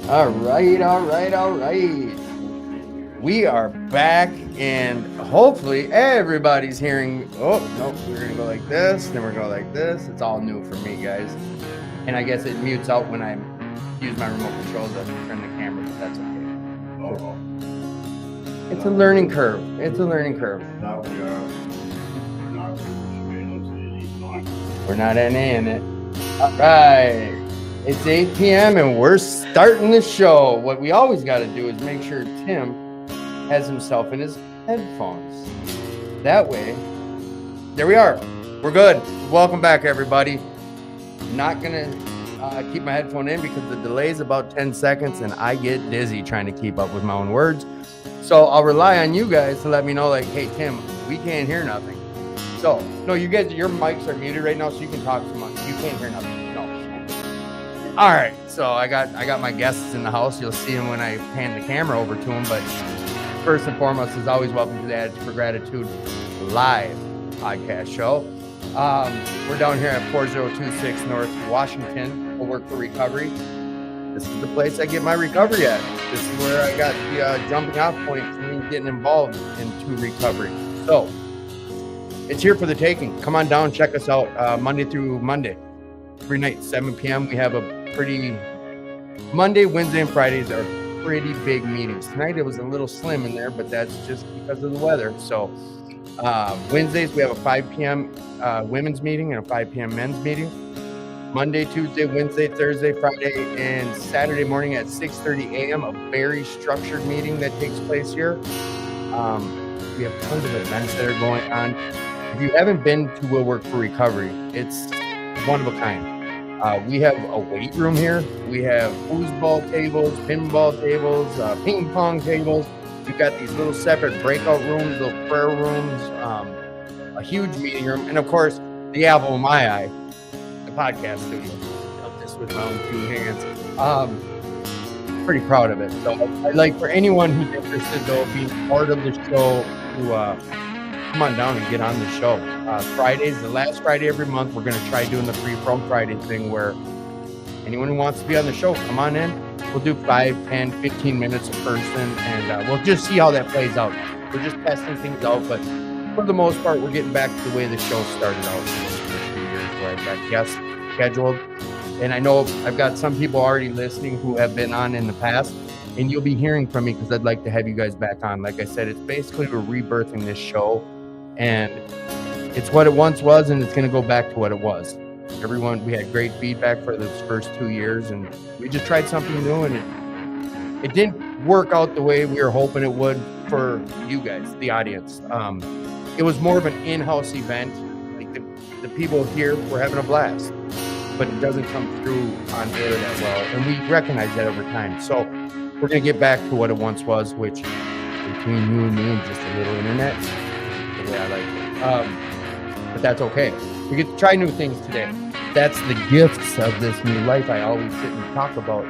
All right. We are back, and hopefully everybody's hearing. Oh, no, we're going to go like this, then we're going to go like this. It's all new for me, guys. And I guess it mutes out when I use my remote control to turn the camera, but that's okay. It's a learning curve. Now we are not We're not in it. All right. It's 8 p.m. and we're starting the show. What we always got to do is make sure Tim has himself in his headphones. That way, there we are. We're good. Welcome back, everybody. Not going to keep my headphone in because the delay is about 10 seconds and I get dizzy trying to keep up with my own words. So I'll rely on you guys to let me know, like, hey, Tim, we can't hear nothing. So, no, you guys, your mics are muted right now, so you can talk to them. You can't hear nothing. No. All right. So I got my guests in the house. You'll see them when I hand the camera over to them. But first and foremost, as always, welcome to the Attitude for Gratitude live podcast show. We're down here at 4026 North Washington. We'll work for recovery. This is the place I get my recovery at. This is where I got the jumping off point for me getting involved into recovery. So it's here for the taking. Come on down, check us out Monday through Monday. Every night, 7 p.m. We have a pretty Monday, Wednesday, and Fridays are pretty big meetings. Tonight it was a little slim in there, but that's just because of the weather. So Wednesdays we have a 5 p.m. Women's meeting and a 5 p.m. men's meeting. Monday, Tuesday, Wednesday, Thursday, Friday, and Saturday morning at 6:30 a.m. A very structured meeting that takes place here. We have tons of events that are going on. If you haven't been to Will Work for Recovery, it's one of a kind. We have a weight room here. We have foosball tables, pinball tables, ping pong tables. We've got these little separate breakout rooms, little prayer rooms, a huge meeting room, and of course, the apple of my eye, the podcast studio. I built this with my own 2 hands. Pretty proud of it. So I'd like for anyone who's interested, though, being part of the show, to come on down and get on the show. Fridays, the last Friday every month, we're going to try doing the Free From Friday thing where anyone who wants to be on the show, come on in. We'll do 5, 10, 15 minutes a person, and we'll just see how that plays out. We're just testing things out, but for the most part, we're getting back to the way the show started out for those first few years, where I've got guests scheduled. And I know I've got some people already listening who have been on in the past, and you'll be hearing from me because I'd like to have you guys back on. Like I said, it's basically we're rebirthing this show, and it's what it once was, and it's going to go back to what it was. Everyone, we had great feedback for those first 2 years, and we just tried something new, and it didn't work out the way we were hoping it would for you guys, the audience. It was more of an in-house event. Like the people here were having a blast, but it doesn't come through on air that well, and we recognize that over time. So we're going to get back to what it once was, which between you and me, just a little internet, the way I like it. But that's okay. We get to try new things today. That's the gifts of this new life I always sit and talk about.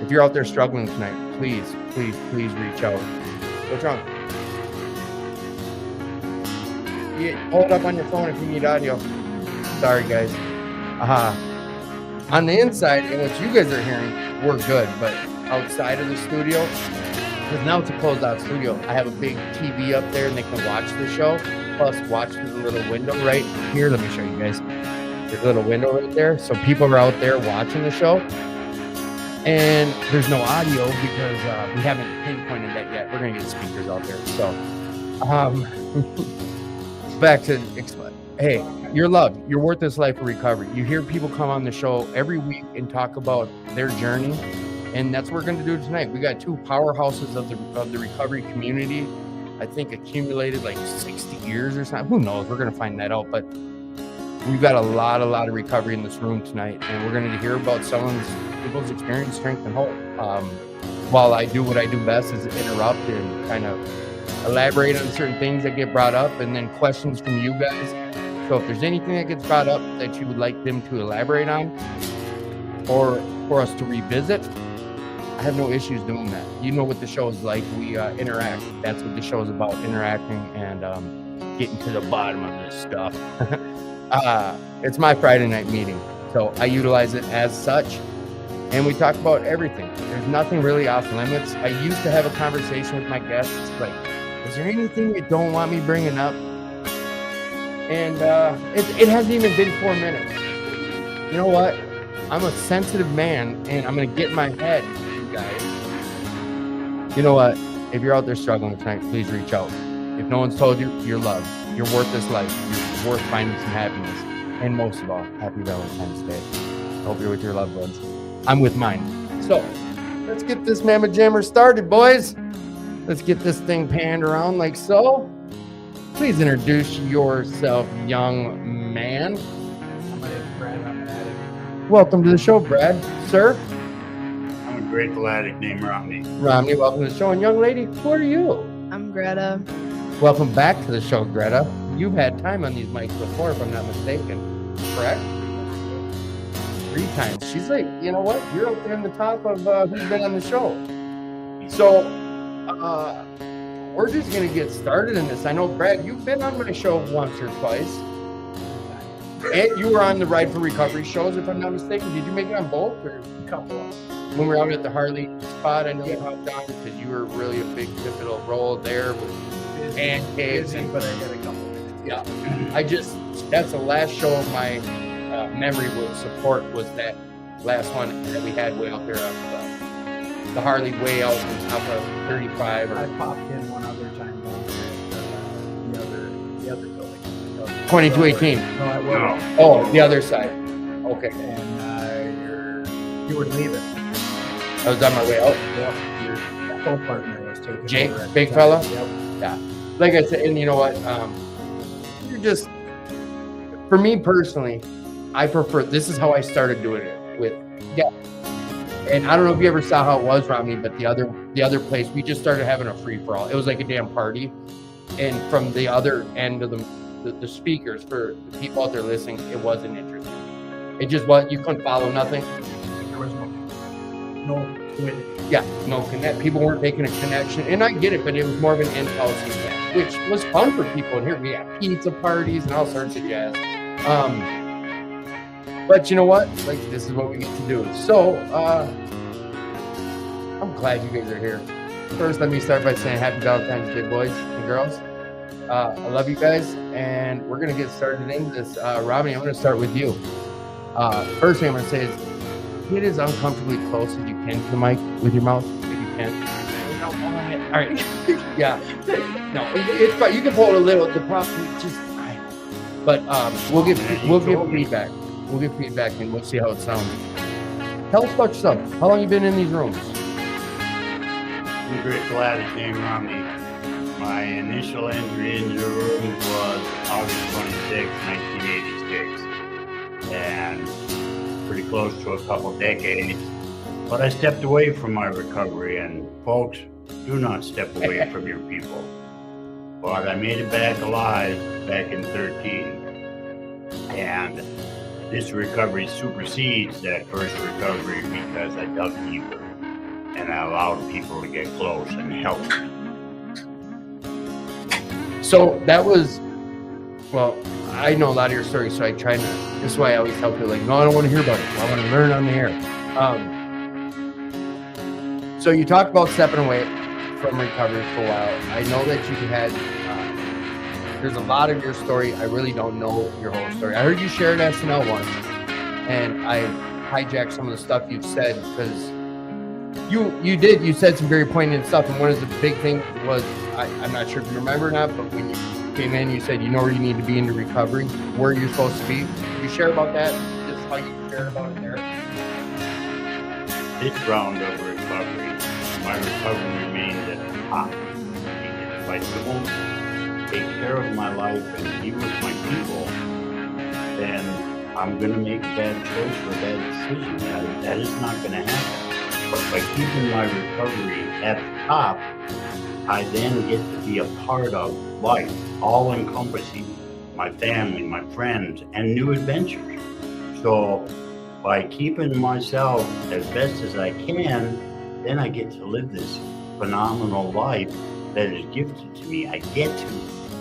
If you're out there struggling tonight, please reach out. What's wrong? Hold up on your phone if you need audio. Sorry, guys. On the inside, and what you guys are hearing, we're good. But outside of the studio, because now it's a closed out studio, I have a big TV up there and they can watch the show. Plus, watch through the little window right here. Let me show you guys. There's a little window right there. So people are out there watching the show. And there's no audio because we haven't pinpointed that yet. We're going to get speakers out there. So, back to, hey, you're loved. You're worth this life of recovery. You hear people come on the show every week and talk about their journey. And that's what we're going to do tonight. We got 2 powerhouses of the recovery community. I think accumulated like 60 years or something. Who knows? We're going to find that out. But we've got a lot of recovery in this room tonight. And we're going to hear about people's experience, strength, and hope. While I do what I do best is interrupt and kind of elaborate on certain things that get brought up, and then questions from you guys. So if there's anything that gets brought up that you would like them to elaborate on or for us to revisit, I have no issues doing that. You know what the show is like. We interact. That's what the show is about, interacting and getting to the bottom of this stuff. It's my Friday night meeting. So I utilize it as such. And we talk about everything. There's nothing really off limits. I used to have a conversation with my guests, like, is there anything you don't want me bringing up? And it hasn't even been 4 minutes. You know what? I'm a sensitive man, and I'm going to get in my head, you guys. You know what? If you're out there struggling tonight, please reach out. If no one's told you, you're loved. You're worth this life. You're worth finding some happiness. And most of all, happy Valentine's Day. I hope you're with your loved ones. I'm with mine. So let's get this Mamma Jammer started, boys. Let's get this thing panned around like so. Please introduce yourself, young man. My name's Brad. I'm an addict. Welcome to the show, Brad. Sir? I'm a grateful addict named Romney. Romney, welcome to the show. And young lady, who are you? I'm Greta. Welcome back to the show, Greta. You've had time on these mics before, if I'm not mistaken. Correct? 3 times. She's like, you know what? You're up there in the top of who's been on the show. So, we're just going to get started in this. I know, Brad, you've been on my show once or twice. And you were on the Ride for Recovery shows, if I'm not mistaken. Did you make it on both? Or A couple of them. when we were out at the Harley spot, I know you hopped on because you were really a big pivotal role there with pancakes. Busy, but I got a couple of minutes. Yeah, that's the last show of my memory with support was that last one that we had way out there on the Harley way out on top of 35 I or popped in one other time down there at the other building. 2218. No, I wasn't. Oh, the other side. Okay, And you were leaving. I was on my way out. Yep. Your co-partner was taking Jake, over at the big time. fella? Yep. Like I said, and you know what? You're just, for me personally, I prefer, this is how I started doing it with, and I don't know if you ever saw how it was, Romney, but the other place, we just started having a free-for-all. It was like a damn party. And from the other end of the speakers, for the people out there listening, it wasn't interesting. It just was, you couldn't follow nothing. There was no way. Yeah, no connect. People weren't making a connection, and I get it, but it was more of an in-house event, which was fun for people in here. We had pizza parties and all sorts of jazz. But you know what? Like, this is what we get to do. So, I'm glad you guys are here. First, let me start by saying Happy Valentine's Day, boys and girls. I love you guys, and we're gonna get started into this. Robbie, I'm gonna start with you. First thing I'm gonna say is, get as uncomfortably close as you can to the mic with your mouth, if you can. All right. Yeah. No, it's fine. You can pull it a little. The problem is just, but we'll give feedback. We'll give feedback and we'll see how it sounds. Tell us about yourself. How long you been in these rooms? I'm a grateful addict named Romney. My initial entry into the room was August 26, 1986. And pretty close to a couple decades. But I stepped away from my recovery, and folks, do not step away from your people. But I made it back alive back in 13. And this recovery supersedes that first recovery because I dug deeper and I allowed people to get close and help. So that was, well, I know a lot of your stories, so I try to, this is why I always tell people, like, no, I don't want to hear about it. I want to learn on the air. So you talked about stepping away from recovery for a while. I know that you had, there's a lot of your story. I really don't know your whole story. I heard you share at SNL once, and I hijacked some of the stuff you've said because you said some very poignant stuff. And one of the big things was, I'm not sure if you remember or not, but when you came in, you said you know where you need to be into recovery, where you're supposed to be. Can you share about that? Just how you shared about it there. This round of recovery, my recovery remains at the top. If I don't take care of my life and be with my people, then I'm going to make a bad choice or a bad decision. That is not going to happen. But by keeping my recovery at the top, I then get to be a part of life, all encompassing my family, my friends, and new adventures. So by keeping myself as best as I can, then I get to live this phenomenal life that is gifted to me. I get to,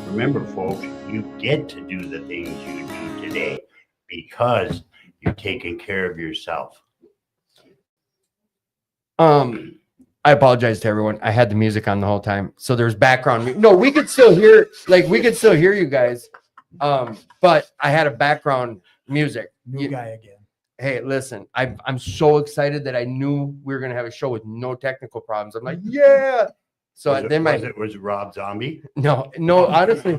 remember folks, you get to do the things you do today because you've taken care of yourself. I apologize to everyone. I had the music on the whole time, so there's background. No, we could still hear, you guys. But I had a background music. New guy again. Hey, listen, I'm so excited that I knew we were gonna have a show with no technical problems. I'm like, yeah. So was it Rob Zombie? No, honestly,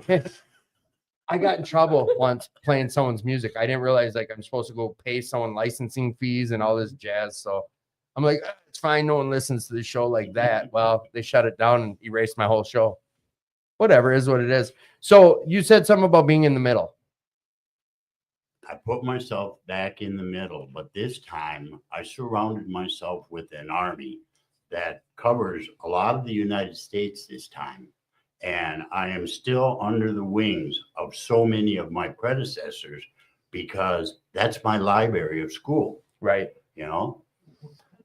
I got in trouble once playing someone's music. I didn't realize like I'm supposed to go pay someone licensing fees and all this jazz. So I'm like, it's fine. No one listens to the show like that. Well, they shut it down and erased my whole show. Whatever is what it is. So you said something about being in the middle. I put myself back in the middle, but this time I surrounded myself with an army that covers a lot of the United States this time. And I am still under the wings of so many of my predecessors because that's my library of school. Right. You know?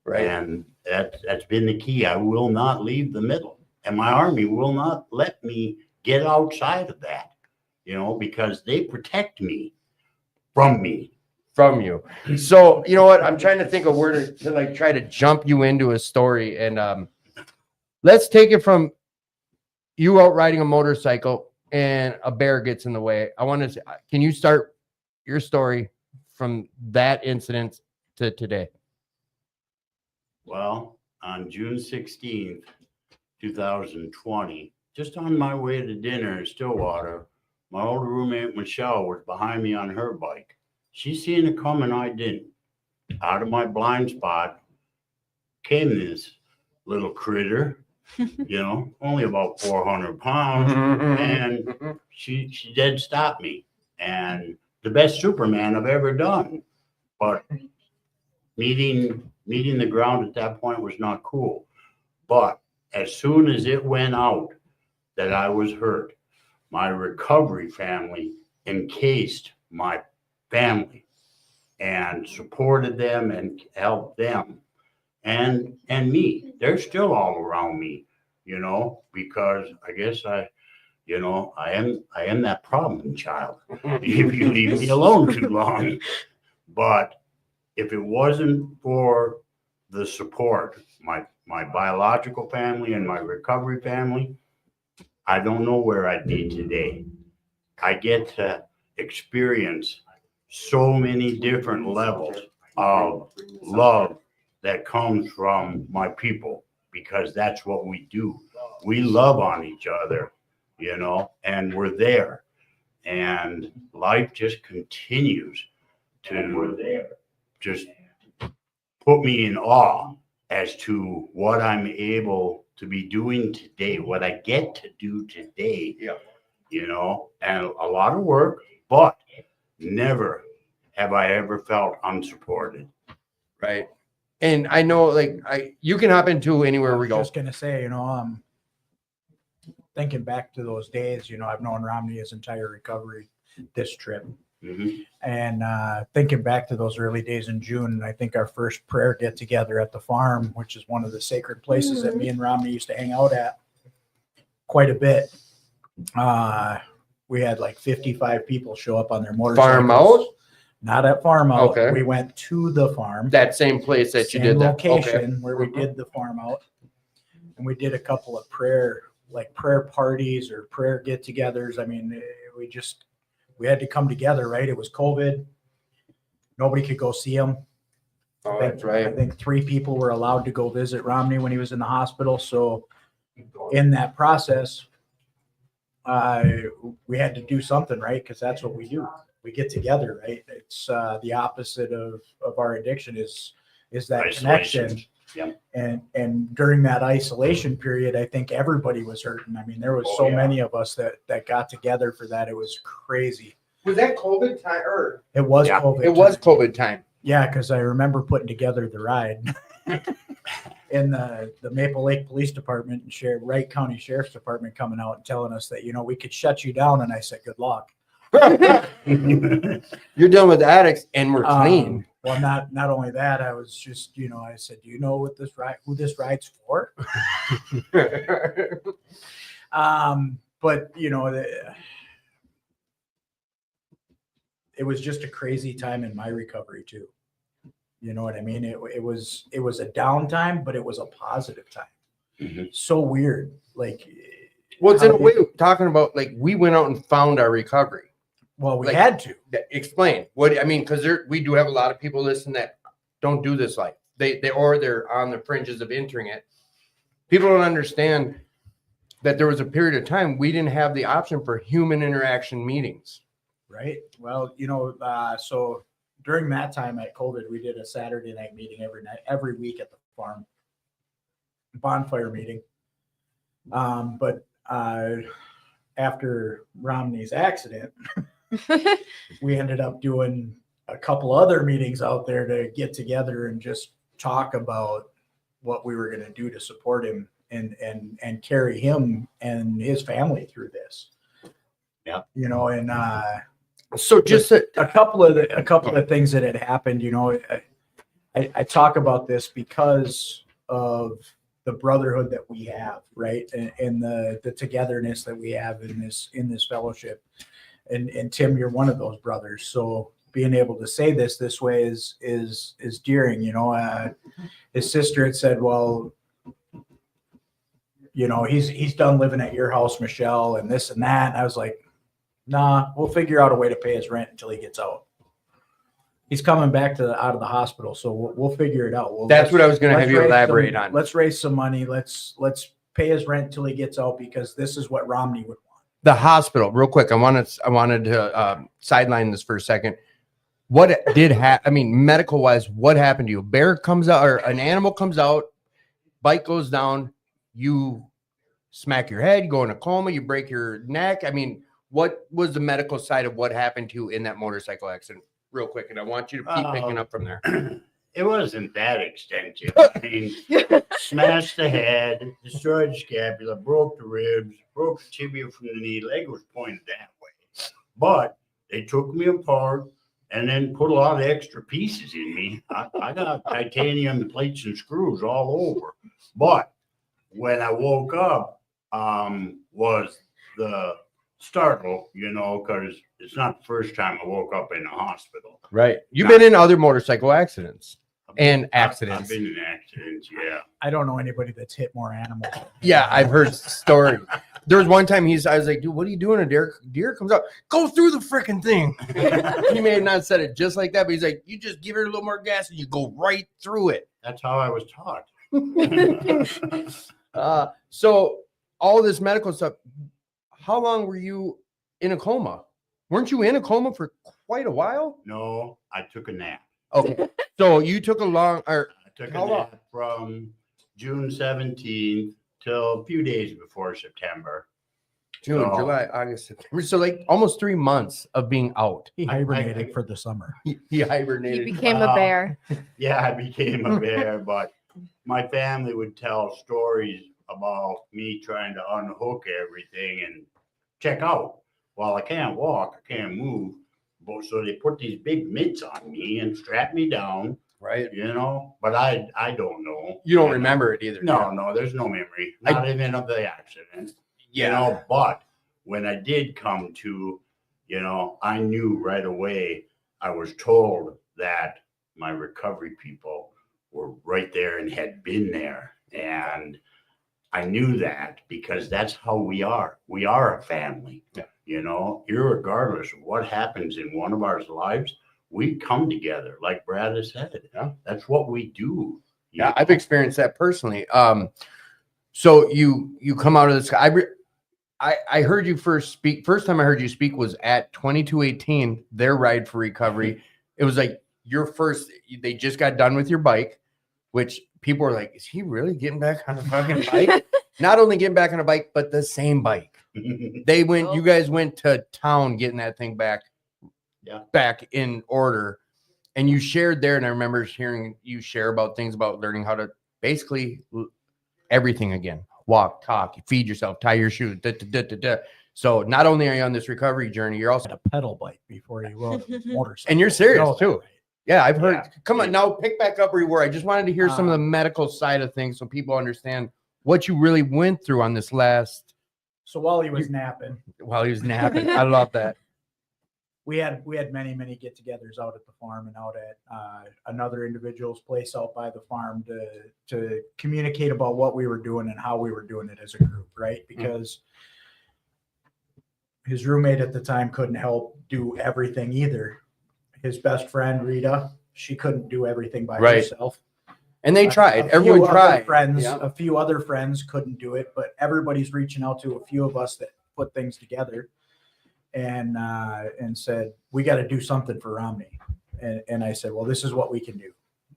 Right. And that's been the key. I will not leave the middle. And my army will not let me get outside of that, you know, because they protect me from me. From you. So, you know what? I'm trying to think of where to like try to jump you into a story. And let's take it from you out riding a motorcycle and a bear gets in the way. I want to, can you start your story from that incident to today? Well, on June 16th, 2020, just on my way to dinner in Stillwater, my old roommate Michelle was behind me on her bike. She seen it coming, I didn't. Out of my blind spot came this little critter, you know, only about 400 pounds, and she dead stopped me. And the best Superman I've ever done. But meeting the ground at that point was not cool. But as soon as it went out that I was hurt, my recovery family encased my family and supported them and helped them and me. They're still all around me, you know, because I guess I am that problem child if you leave me alone too long. But if it wasn't for the support, my biological family and my recovery family, I don't know where I'd be today. I get to experience so many different levels of love that comes from my people because that's what we do. We love on each other, you know, and we're there. And life just continues to just put me in awe as to what I'm able to be doing today, what I get to do today, you know, and a lot of work, but never have I ever felt unsupported. Right. And I know, like, you can hop into anywhere we go. I was just going to say, you know, thinking back to those days, you know, I've known Romney his entire recovery, this trip. Mm-hmm. And thinking back to those early days in June, I think our first prayer get together at the farm, which is one of the sacred places that me and Romney used to hang out at quite a bit. We had like 55 people show up on their motorcycles. Farm out? Not at farm out. Okay. We went to the farm. That same place that you did that. Location where we did the farm out. And we did a couple of prayer parties or prayer get-togethers. I mean, we had to come together, right? It was COVID. Nobody could go see him. Oh, that's right. I think 3 people were allowed to go visit Romney when he was in the hospital. So in that process, we had to do something, right? Because that's what we do. We get together, right? It's the opposite of our addiction is that Isolation. connection. Yep. And during that isolation period, I think everybody was hurting. I mean, there was many of us that got together for that. It was crazy. Was that COVID time? It was COVID. It was COVID time. Yeah, because I remember putting together the ride in the Maple Lake Police Department and Wright County Sheriff's Department coming out and telling us that, you know, we could shut you down. And I said, good luck. You're dealing with addicts and we're clean. Well, not only that, I was just, you know, I said, do you know what who this ride's for? But you know, it was just a crazy time in my recovery too. You know what I mean? It was a downtime, but it was a positive time. Mm-hmm. So weird. Like, well, it's in a way talking about like we went out and found our recovery. Well, we like, had to explain what I mean, because we do have a lot of people listen that don't do this life. They're on the fringes of entering it. People don't understand that there was a period of time we didn't have the option for human interaction meetings. Right. Well, you know, so during that time at COVID, we did a Saturday night meeting every week at the farm, bonfire meeting. But after Romney's accident, we ended up doing a couple other meetings out there to get together and just talk about what we were going to do to support him and carry him and his family through this. Yeah. You know, and so just a couple of things that had happened, you know, I talk about this because of the brotherhood that we have, right? And the togetherness that we have in this fellowship. And Tim, you're one of those brothers. So being able to say this way is dearing, you know. His sister had said, well, you know, he's done living at your house, Michelle, and this and that. And I was like, nah, we'll figure out a way to pay his rent until he gets out. He's coming back out of the hospital, so we'll figure it out. That's what I was going to have you elaborate on. Let's raise some money. Let's pay his rent until he gets out, because this is what Romney would want. The hospital, real quick. I wanted to sideline this for a second. What did happen? I mean, medical wise, what happened to you? A bear comes out, or an animal comes out, bike goes down, you smack your head, you go in a coma, you break your neck. I mean, what was the medical side of what happened to you in that motorcycle accident? Real quick, and I want you to keep picking up from there. It wasn't that extensive. I mean, smashed the head, destroyed the scapula, broke the ribs, broke the tibia from the knee, leg was pointed that way. But they took me apart and then put a lot of extra pieces in me. I got titanium plates and screws all over. But when I woke up, was the startle, you know, because it's not the first time I woke up in a hospital. Right. You've been in other motorcycle accidents and accidents. I've been in accidents, yeah. I don't know anybody that's hit more animals. Yeah, I've heard stories. There was one time I was like, dude, what are you doing? A deer comes up, go through the freaking thing. He may have not said it just like that, but he's like, you just give it a little more gas and you go right through it. That's how I was taught. So all this medical stuff, how long were you in a coma? Weren't you in a coma for quite a while? No, I took a nap. Okay. So you took I took a nap from June 17th till a few days before September. June, July, August, September. So like almost 3 months of being out. He hibernated for the summer. He hibernated. He became a bear. Yeah, I became a bear, but my family would tell stories about me trying to unhook everything and check out. Well, I can't walk, I can't move. But so they put these big mitts on me and strap me down. Right. You know, but I don't know. You don't remember it either. No, there's no memory. Not even of the accident. Yeah. You know, but when I did come to, you know, I knew right away. I was told that my recovery people were right there and had been there. And I knew that because that's how we are. We are a family. Yeah. You know, irregardless of what happens in one of our lives, we come together. Like Brad has said, yeah. That's what we do. Yeah, I've experienced that personally. So you come out of this. I heard you first speak. First time I heard you speak was at 2218, their ride for recovery. It was like your first. They just got done with your bike, which people were like, "Is he really getting back on a fucking bike?" Not only getting back on a bike, but the same bike. They went. You guys went to town getting that thing back. Yeah. Back in order. And you shared there, and I remember hearing you share about things about learning how to basically everything again. Walk, talk, feed yourself, tie your shoes. So not only are you on this recovery journey, you're also a pedal bike before you rode a motorcycle. And you're serious No, too. Yeah, I've heard. Yeah. Come on, now pick back up where you were. I just wanted to hear some of the medical side of things so people understand what you really went through on this last. So while he was napping. While he was napping. I love that. we had many get-togethers out at the farm and out at another individual's place out by the farm to communicate about what we were doing and how we were doing it as a group, right? Because his roommate at the time couldn't help do everything either. His best friend Rita, she couldn't do everything by herself. And they tried. Everyone tried. A few other friends couldn't do it, but everybody's reaching out to a few of us that put things together. And said, we got to do something for Romney. And I said, well, this is what we can do.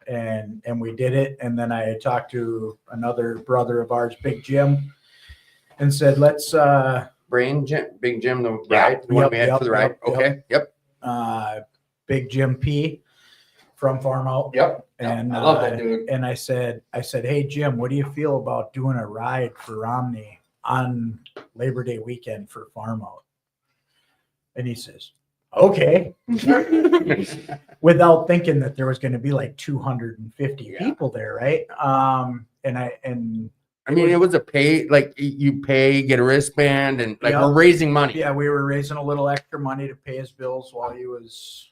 And we did it. And then I talked to another brother of ours, Big Jim, and said, let's Big Jim, the ride, the one we had for the ride. Okay. Yep. Big Jim P from Farm Out. Yep. And I love that dude. And I said, hey Jim, what do you feel about doing a ride for Romney on Labor Day weekend for Farm Out? And he says, okay, without thinking that there was going to be like 250 people there. Right. I mean, it was a pay, like you pay, get a wristband, and like we're raising money. Yeah, we were raising a little extra money to pay his bills while he was,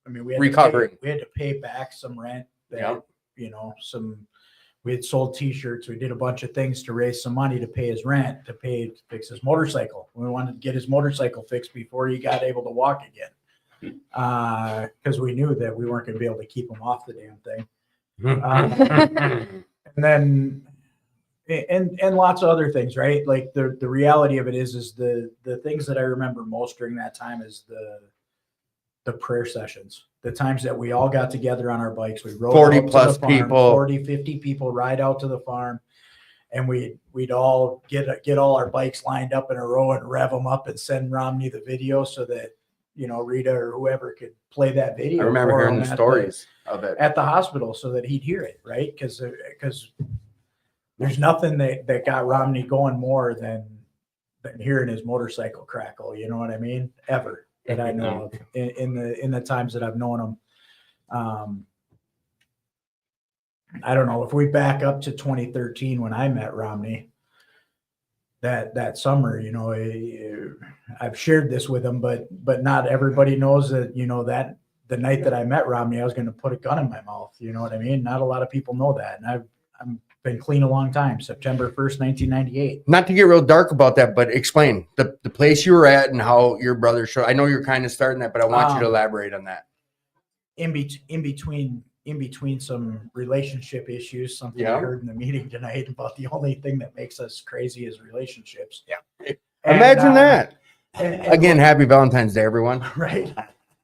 I mean, we had recovering. We had to pay back some rent that, we had sold t-shirts. We did a bunch of things to raise some money to pay his rent, to fix his motorcycle. We wanted to get his motorcycle fixed before he got able to walk again. Because we knew that we weren't going to be able to keep him off the damn thing. And then, and lots of other things, right? Like the reality of it is the things that I remember most during that time is the prayer sessions, the times that we all got together on our bikes. We rode 40 plus farm, people, 40, 50 people ride out to the farm, and we'd all get all our bikes lined up in a row and rev them up and send Romney the video so that, Rita or whoever could play that video. I remember hearing the stories of it at the hospital so that he'd hear it, right? Because there's nothing that got Romney going more than hearing his motorcycle crackle. You know what I mean? Ever that I know of in the times that I've known him. I don't know if we back up to 2013 when I met Romney. That summer, I've shared this with him, but not everybody knows that. That the night that I met Romney, I was going to put a gun in my mouth. You know what I mean? Not a lot of people know that, and I'm been clean a long time. September 1st, 1998. Not to get real dark about that, but explain the place you were at and how your brother showed. I know you're kind of starting that, but I want you to elaborate on that. In between some relationship issues, something I heard in the meeting tonight about the only thing that makes us crazy is relationships. Yeah. Imagine that. And again, happy Valentine's Day, everyone. Right.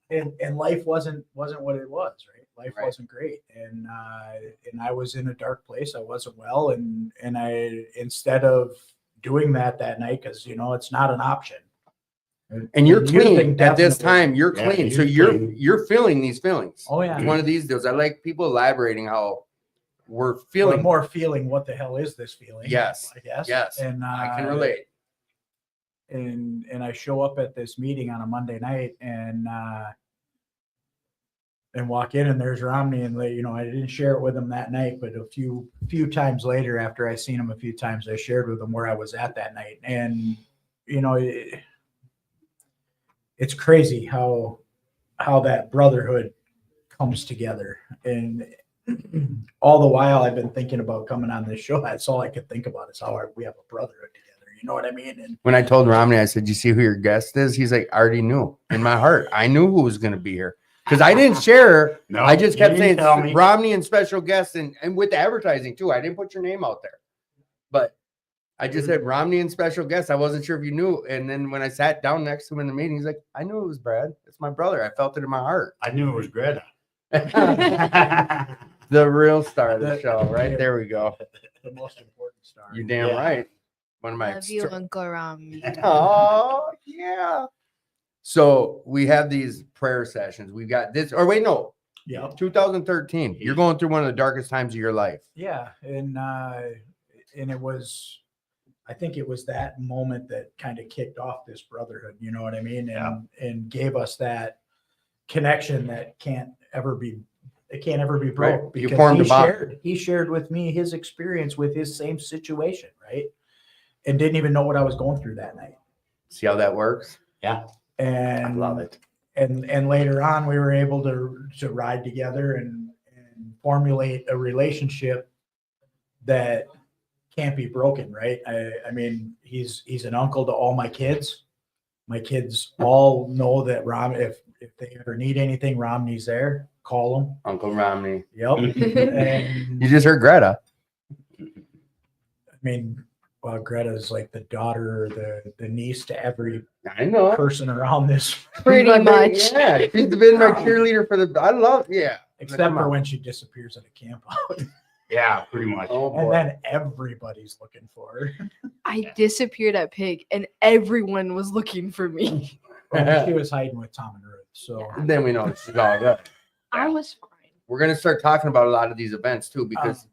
And life wasn't what it was, right? Life wasn't great. And I was in a dark place. I wasn't well. And I, instead of doing that night, because, it's not an option. And you're clean at this time. You're clean. So you're feeling these feelings. Oh yeah. It's one of these deals. I like people elaborating how we're feeling. We're more feeling what the hell is this feeling? Yes. I guess. Yes. And I can relate. And I show up at this meeting on a Monday night and walk in, and there's Romney, and I didn't share it with him that night, but a few times later, after I seen him a few times, I shared with him where I was at that night. And it's crazy how that brotherhood comes together. And all the while I've been thinking about coming on this show, that's all I could think about is how we have a brotherhood together. You know what I mean? And when I told Romney, I said, "You see who your guest is?" He's like, "I already knew in my heart. I knew who was going to be here." Because I didn't share. No, I just kept saying Romney and special guests, and with the advertising too. I didn't put your name out there, but I just said Romney and special guests. I wasn't sure if you knew. And then when I sat down next to him in the meeting, he's like, "I knew it was Brad. It's my brother. I felt it in my heart." I knew it was Greta. The real star of the show, right? There we go. The most important star. You're damn right. One of my love you, Uncle Romney. Oh yeah. So we have these prayer sessions. We've got this, or wait, no. Yeah. 2013. You're going through one of the darkest times of your life. Yeah. And it was, I think it was that moment that kind of kicked off this brotherhood. You know what I mean? And gave us that connection that can't ever be broke. Right. Because he shared with me his experience with his same situation. Right. And didn't even know what I was going through that night. See how that works? Yeah. And I love it. and later on we were able to ride together and formulate a relationship that can't be broken, right? I mean, he's an uncle to all my kids. My kids all know that if they ever need anything, Romney's there. Call him. Uncle Romney. Yep. And You just heard Greta. I mean, well, Greta's like the daughter or the niece to every I know. person around this, Pretty She's my much. Yeah, she's been my cheerleader for the. I love. Yeah. except for when she disappears at a camp out. Yeah, pretty much. Oh boy. And then everybody's looking for her. I disappeared at Pig, and everyone was looking for me. Well, she was hiding with Tom and Ruth. So Then we know she's all good. I was fine. We're gonna start talking about a lot of these events too, because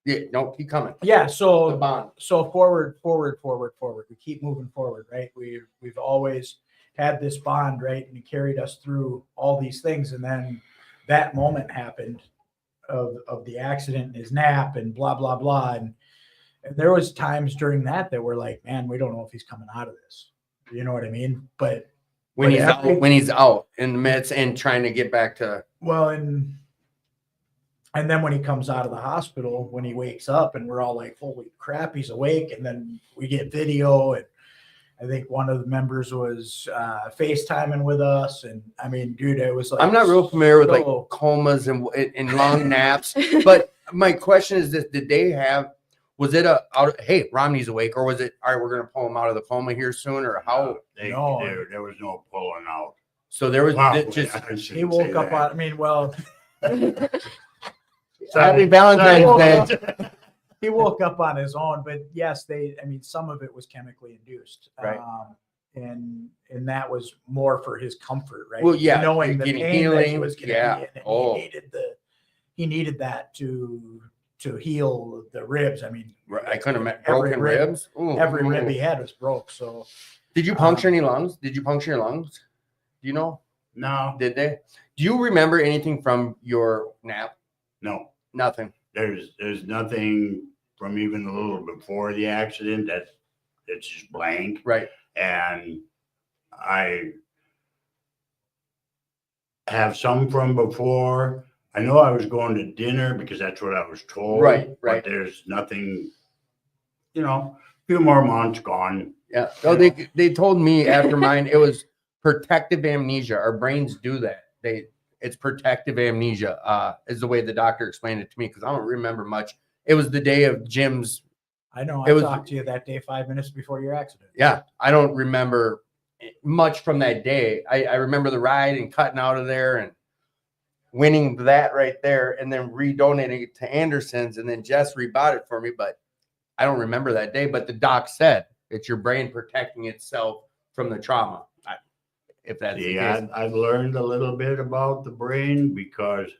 yeah, no, keep coming. yeah, The so bond. forward. We keep moving forward, right? We've always had this bond, right? And it carried us through all these things. And then that moment happened of the accident in his nap and blah, blah, blah. And there was times during that we're like, man, we don't know if he's coming out of this. You know what I mean? But When he's yeah. out, when he's out in the midst and trying to get back to. well, and then when he comes out of the hospital, when he wakes up and we're all like, holy crap, he's awake. And then we get video, and I think one of the members was FaceTiming with us. And I mean, dude, it was like, I'm not real familiar with like so- comas and long naps, but my question is this: did they have? Was it hey, Romney's awake, or was it, all right, we're gonna pull him out of the coma here soon, or how? No. There was no pulling out. So there was Wow, just I shouldn't he woke say up that. on, I mean, well, Happy Valentine's Day. he woke up on his own, but yes, some of it was chemically induced. Right. And that was more for his comfort, right? Well, yeah, knowing the getting pain that he healing, was going to yeah. be in, and Oh. he needed that to heal the ribs. I mean, I couldn't imagine every broken rib- ribs. Ooh, every ooh. rib he had was broke. So Did you puncture any lungs? Did you puncture your lungs? Do you know? No, Did they? Do you remember anything from your nap? no. Nothing. There's nothing from even a little before the accident that it's just blank. Right. And I have some from before. I know I was going to dinner because that's what I was told. Right, right. But there's nothing, a few more months gone. Yeah. Oh, they told me after mine it was protective amnesia. Our brains do that. It's protective amnesia. Is the way the doctor explained it to me, because I don't remember much. It was the day of Jim's. I know It I was- talked to you that day, 5 minutes before your accident. Yeah, I don't remember much from that day. I remember the ride and cutting out of there and winning that right there, and then redonating it to Anderson's, and then Jess rebought it for me. But I don't remember that day. But the doc said it's your brain protecting itself from the trauma. If that's the Yeah, case. I've learned a little bit about the brain because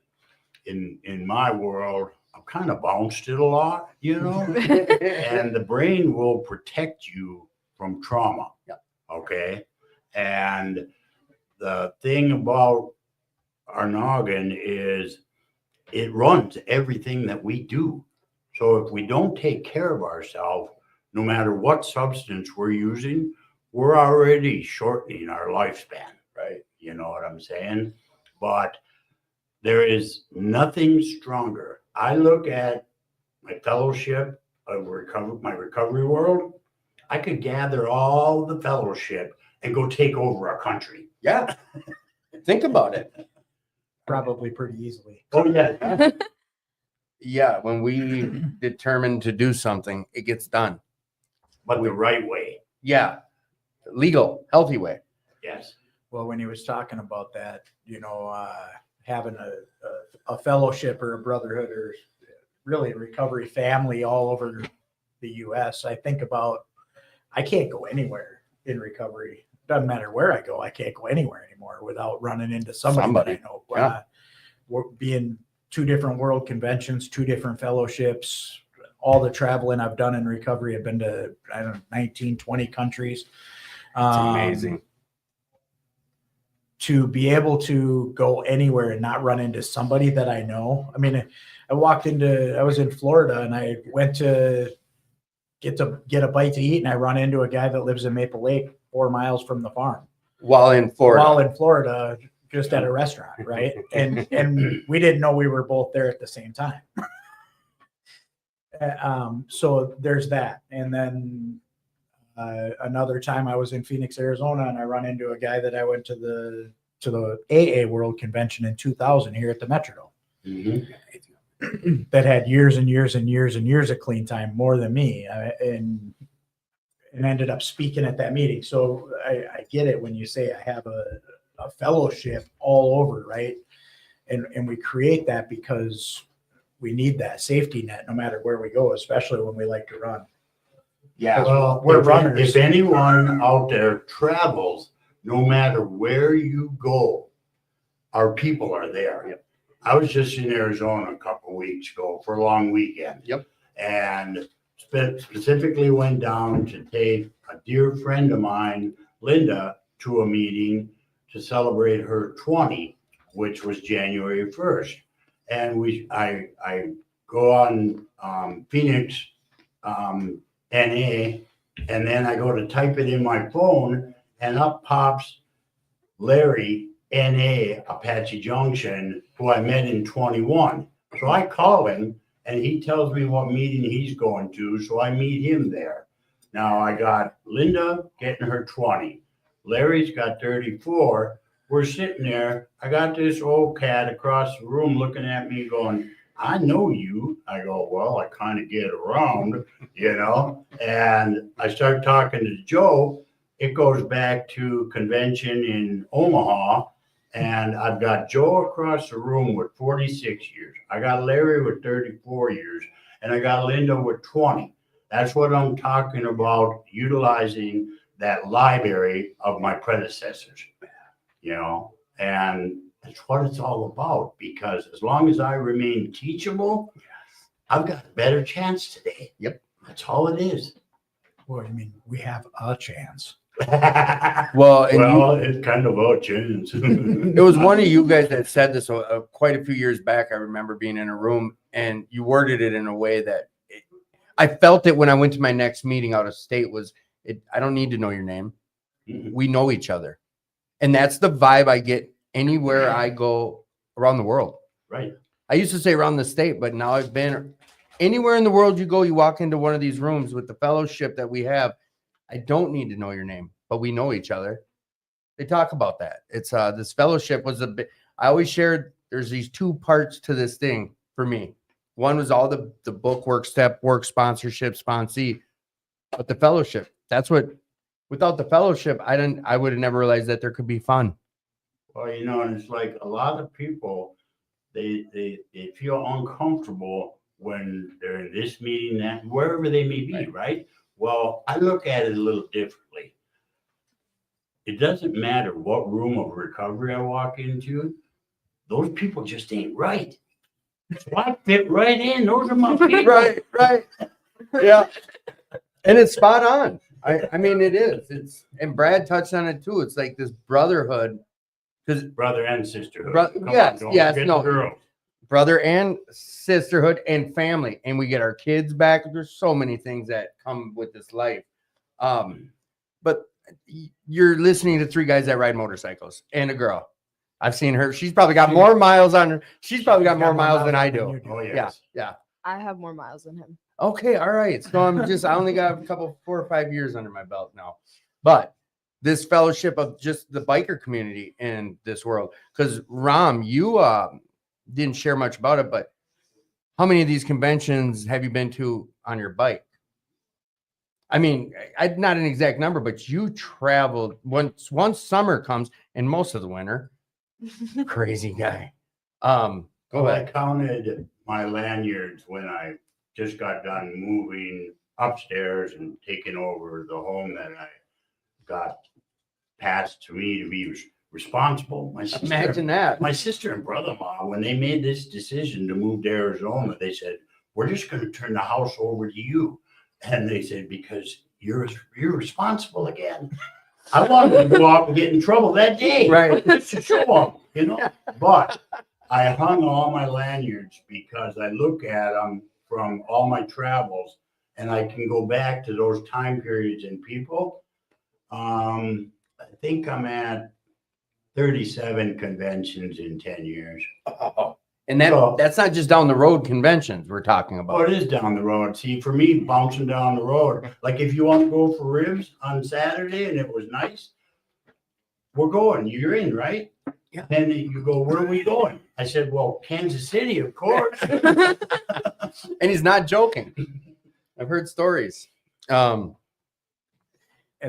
in my world, I've kind of bounced it a lot, and the brain will protect you from trauma. Yep. Okay. And the thing about our noggin is it runs everything that we do. So if we don't take care of ourselves, no matter what substance we're using, we're already shortening our lifespan. Right. You know what I'm saying? But there is nothing stronger. I look at my fellowship of my recovery world. I could gather all the fellowship and go take over our country. Yeah. Think about it. Probably pretty easily. Oh yeah. Yeah. When we determine to do something, it gets done. But the right way. Yeah. Legal, healthy way. Yes. Well, when he was talking about that, having a fellowship or a brotherhood or really a recovery family all over the U.S., I think about, I can't go anywhere in recovery. Doesn't matter where I go. I can't go anywhere anymore without running into somebody. That I know. Yeah. We're being 2 different world conventions, 2 different fellowships. All the traveling I've done in recovery, I've been to, 19, 20 countries. It's amazing. To be able to go anywhere and not run into somebody that I know. I mean, I was in Florida and I went to get a bite to eat, and I run into a guy that lives in Maple Lake, 4 miles from the farm. While in Florida. While in Florida, just at a restaurant, right? And we didn't know we were both there at the same time. So there's that. And then another time I was in Phoenix, Arizona, and I run into a guy that I went to the AA World Convention in 2000 here at the Metrodome. Mm-hmm. That had years and years and years and years of clean time, more than me, and ended up speaking at that meeting. So I get it when you say I have a fellowship all over, right? And we create that because we need that safety net no matter where we go, especially when we like to run. Yeah. Well, We're if, runners. if anyone out there travels, no matter where you go, our people are there. Yep. I was just in Arizona a couple of weeks ago for a long weekend. Yep. And specifically went down to take a dear friend of mine, Linda, to a meeting to celebrate her 20, which was January 1st. And I go on Phoenix NA, and then I go to type it in my phone, and up pops Larry NA Apache Junction, who I met in 21. So I call him, and he tells me what meeting he's going to, so I meet him there. Now I got Linda getting her 20. Larry's got 34. We're sitting there. I got this old cat across the room looking at me going, I know you. I go, well, I kind of get around, and I start talking to Joe. It goes back to convention in Omaha, and I've got Joe across the room with 46 years. I got Larry with 34 years, and I got Linda with 20. That's what I'm talking about, utilizing that library of my predecessors, and that's what it's all about, because as long as I remain teachable, I've got a better chance today. Yep. That's all it is. Well, I mean, we have a chance. Well, and It's kind of a chance. it was one of you guys that said this quite a few years back. I remember being in a room, and you worded it in a way that I felt it when I went to my next meeting out of state. I don't need to know your name. Mhm. We know each other. And that's the vibe I get anywhere I go around the world. Right. I used to say around the state, but now I've been anywhere in the world you go, you walk into one of these rooms with the fellowship that we have. I don't need to know your name, but we know each other. They talk about that. It's this fellowship was a bit, I always shared, there's these two parts to this thing for me. One was all the book work, step work, sponsorship, sponsee, but the fellowship, that's what, without the fellowship, I would have never realized that there could be fun. Well, and it's like a lot of people, they feel uncomfortable when they're in this meeting, that wherever they may be, right? Well, I look at it a little differently. It doesn't matter what room of recovery I walk into, those people just ain't right. So I fit right in. Those are my people. Right. Yeah. And it's spot on. I mean, it is. And Brad touched on it too. It's like this brotherhood. Because Brother and sisterhood. Brother and sisterhood and family. And we get our kids back. There's so many things that come with this life. But you're listening to three guys that ride motorcycles and a girl. I've seen her. She's probably got more miles on her. She's probably got more miles than I do. Oh, yes. Yeah. I have more miles than him. Okay. All right. So I only got a couple, 4 or 5 years under my belt now. But this fellowship of just the biker community in this world, because Rom, you didn't share much about it, but how many of these conventions have you been to on your bike? I mean, not an exact number, but you traveled once summer comes and most of the winter. Crazy guy. Go ahead. I counted my lanyards when I just got done moving upstairs and taking over the home that I got passed to me to be responsible. Imagine that. My sister and brother-in-law, when they made this decision to move to Arizona, they said, we're just going to turn the house over to you. And they said, because you're responsible again. I wanted to go out and get in trouble that day. Right. Just to show them, But I hung all my lanyards because I look at them from all my travels and I can go back to those time periods and people. I think I'm at 37 conventions in 10 years. Oh. And So- that's not just down the road conventions we're talking Oh, about. it is down the road. See, for me, bouncing down the road, like if you want to go for ribs on Saturday and it was nice, we're going. You're in, right? Yeah. Then you go, where are we going? I said, well, Kansas City, of course. And he's not joking. I've heard stories. And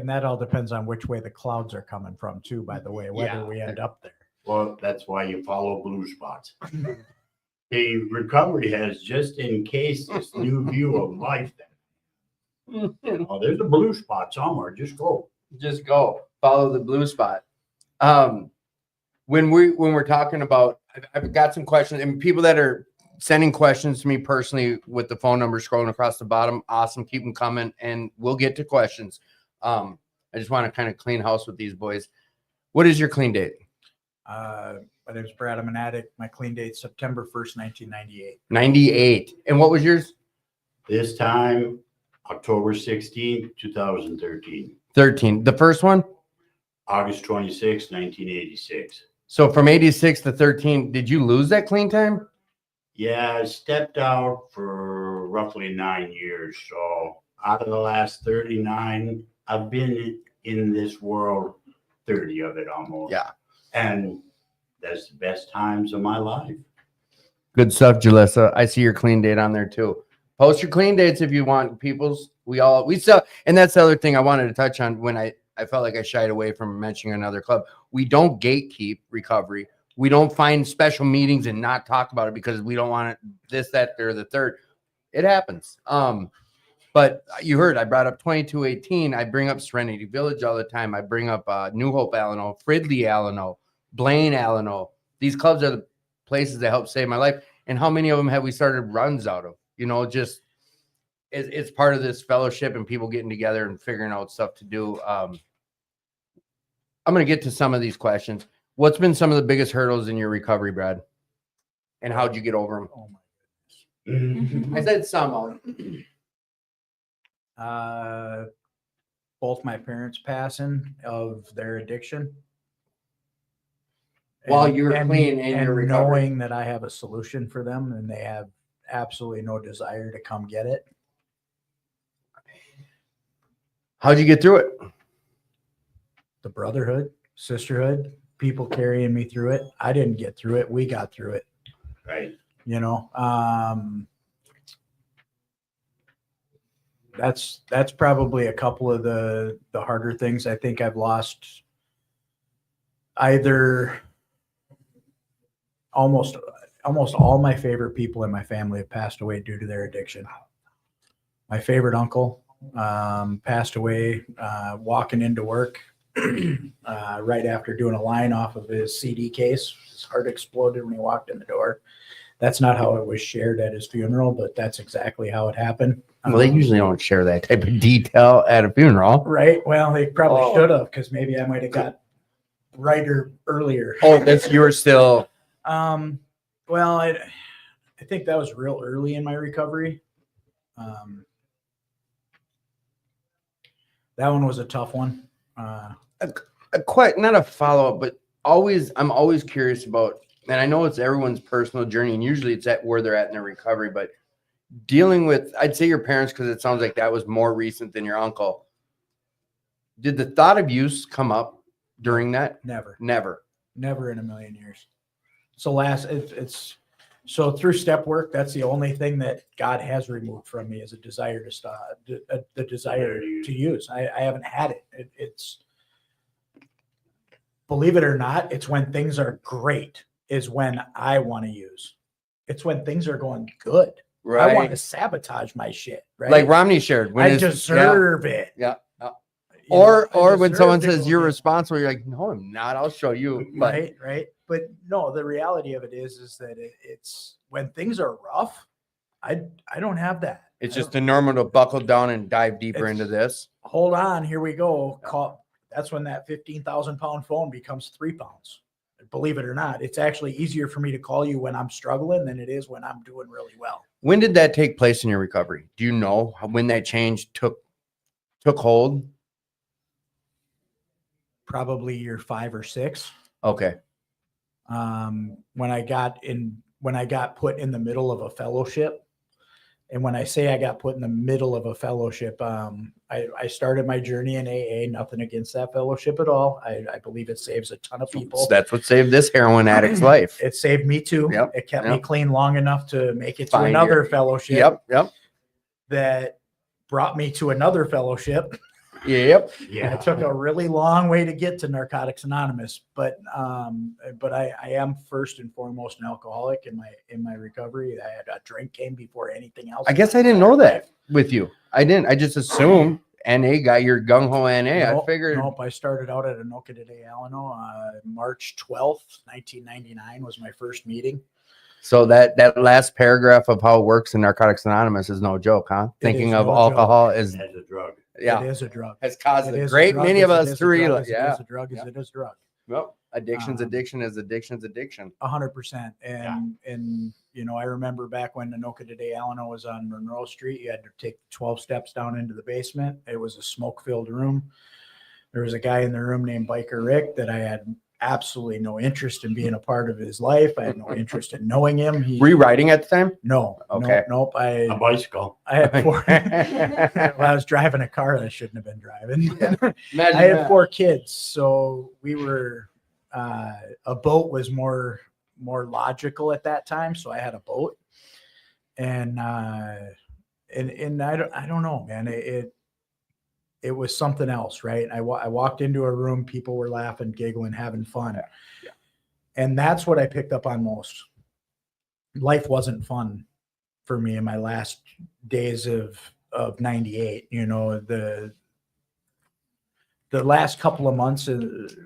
that all depends on which way the clouds are coming from too, by the way, whether Yeah. we end up there. Well, that's why you follow blue spots. The recovery has just in case this new view of life. Oh, there's a blue spot somewhere. Just go. Just go follow the blue spot. When we're talking about, I've got some questions and people that are sending questions to me personally with the phone number scrolling across the bottom. Awesome. Keep them coming and we'll get to questions. I just want to kind of clean house with these boys. What is your clean date? My name's Brad. I'm an addict. My clean date's September 1st, 1998. 98. And what was yours? This time, October 16th, 2013. 13. The first one? August 26, 1986. So from 86 to 13, did you lose that clean time? Yeah, I stepped out for roughly 9 years. So out of the last 39, I've been in this world 30 of it almost. Yeah. And that's the best times of my life. Good stuff, Jalissa. I see your clean date on there too. Post your clean dates if you want, peoples. We sell, and that's the other thing I wanted to touch on when I felt like I shied away from mentioning another club. We don't gatekeep recovery. We don't find special meetings and not talk about it because we don't want it this, that, or the third. It happens. But you heard I brought up 2218. I bring up Serenity Village all the time. I bring up New Hope Alano, Fridley Alano, Blaine Alano. These clubs are the places that help save my life. And how many of them have we started runs out of? You know, just it's part of this fellowship and people getting together and figuring out stuff to do. I'm going to get to some of these questions. What's been some of the biggest hurdles in your recovery, Brad? And how'd you get over them? Oh my goodness. I said some. Both my parents passing of their addiction. While you were clean and your recovery. knowing that I have a solution for them and they have absolutely no desire to come get it. How'd you get through it? The brotherhood, sisterhood, people carrying me through it. I didn't get through it. We got through it. Right. You know, that's probably a couple of the harder things. I think I've lost either almost all my favorite people in my family have passed away due to their addiction. My favorite uncle passed away walking into work right after doing a line off of his CD case. His heart exploded when he walked in the door. That's not how it was shared at his funeral, but that's exactly how it happened. Well, they usually don't share that type of detail at a funeral. Right. Well, they probably Oh. should have, because maybe I might have got brighter earlier. Oh, you were still. Well, I think that was real early in my recovery. That one was a tough one. Quite not a follow-up, but I'm always curious about, and I know it's everyone's personal journey, and usually it's at where they're at in their recovery, but dealing with, I'd say your parents, because it sounds like that was more recent than your uncle. Did the thought of use come up during that? Never Never. in a million years. So so through step work, that's the only thing that God has removed from me is a desire to stop, the desire to use. I haven't had it. It's, believe it or not, it's when things are great is when I want to use. It's when things are going good. Right. I want to sabotage my shit. Right. Like Romney shared. When I it's- deserve it. Yeah. You know, I Or when deserve someone to says go you're get it. responsible, you're like, no, I'm not. I'll show you. But Right. But no, the reality of it is that it's when things are rough, I don't have that. it's I just the normal to buckle down and dive deeper It's- into this. hold on, here we go. That's when that 15,000 pound phone becomes 3 pounds. Believe it or not, it's actually easier for me to call you when I'm struggling than it is when I'm doing really well. When did that take place in your recovery? Do you know when that change took hold? Probably year 5 or 6. Okay. When I got put in the middle of a fellowship. And when I say I got put in the middle of a fellowship, I started my journey in AA. Nothing against that fellowship at all. I believe it saves a ton of people. So that's what saved this heroin addict's life. It saved me too. Yep, It kept yep. me clean long enough to make it to Find another your- fellowship. Yep. That brought me to another fellowship. Yep. Yeah, it took a really long way to get to Narcotics Anonymous, but I am first and foremost an alcoholic in my recovery. I had a drink game before anything else. I guess I didn't know that with you. I didn't. I just assumed NA got your gung ho NA. Nope, I figured. Nope. I started out at Anoka de Alano. March 12th, 1999 was my first meeting. So that last paragraph of how it works in Narcotics Anonymous is no joke, huh? Thinking of no alcohol is As a drug. yeah, It is a drug. has caused It a is great drug, many as of it us is to a drug, realize. as it Yeah. is a drug, as it is drug. Well, addiction's Um, addiction is addiction's addiction. 100%. And you know, I remember back when Anoka de Alano was on Monroe Street, you had to take 12 steps down into the basement. It was a smoke-filled room. There was a guy in the room named Biker Rick that I had absolutely no interest in being a part of his life. I had no interest in knowing him. Were you writing at the time? No, Okay. nope. A bicycle. I had four. Well, I was driving a car that I shouldn't have been driving. Imagine I had that. 4 kids, so we were a boat was more logical at that time. So I had a boat, and I don't know, man. It was something else, right? I walked into a room, people were laughing, giggling, having fun, Yeah. and that's what I picked up on most. Life wasn't fun for me in my last days of 98. You know, the last couple of months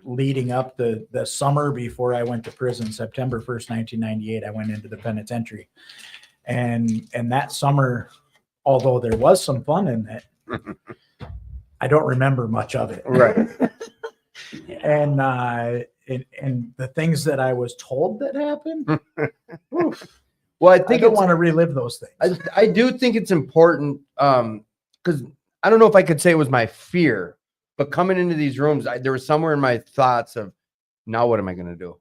leading up the summer before I went to prison, September 1st, 1998, I went into the penitentiary. And that summer, although there was some fun in it, I don't remember much of it. Right. And the things that I was told that happened, Well, I I think don't want to relive those things. I do think it's important because I don't know if I could say it was my fear, but coming into these rooms, there was somewhere in my thoughts of now what am I going to do?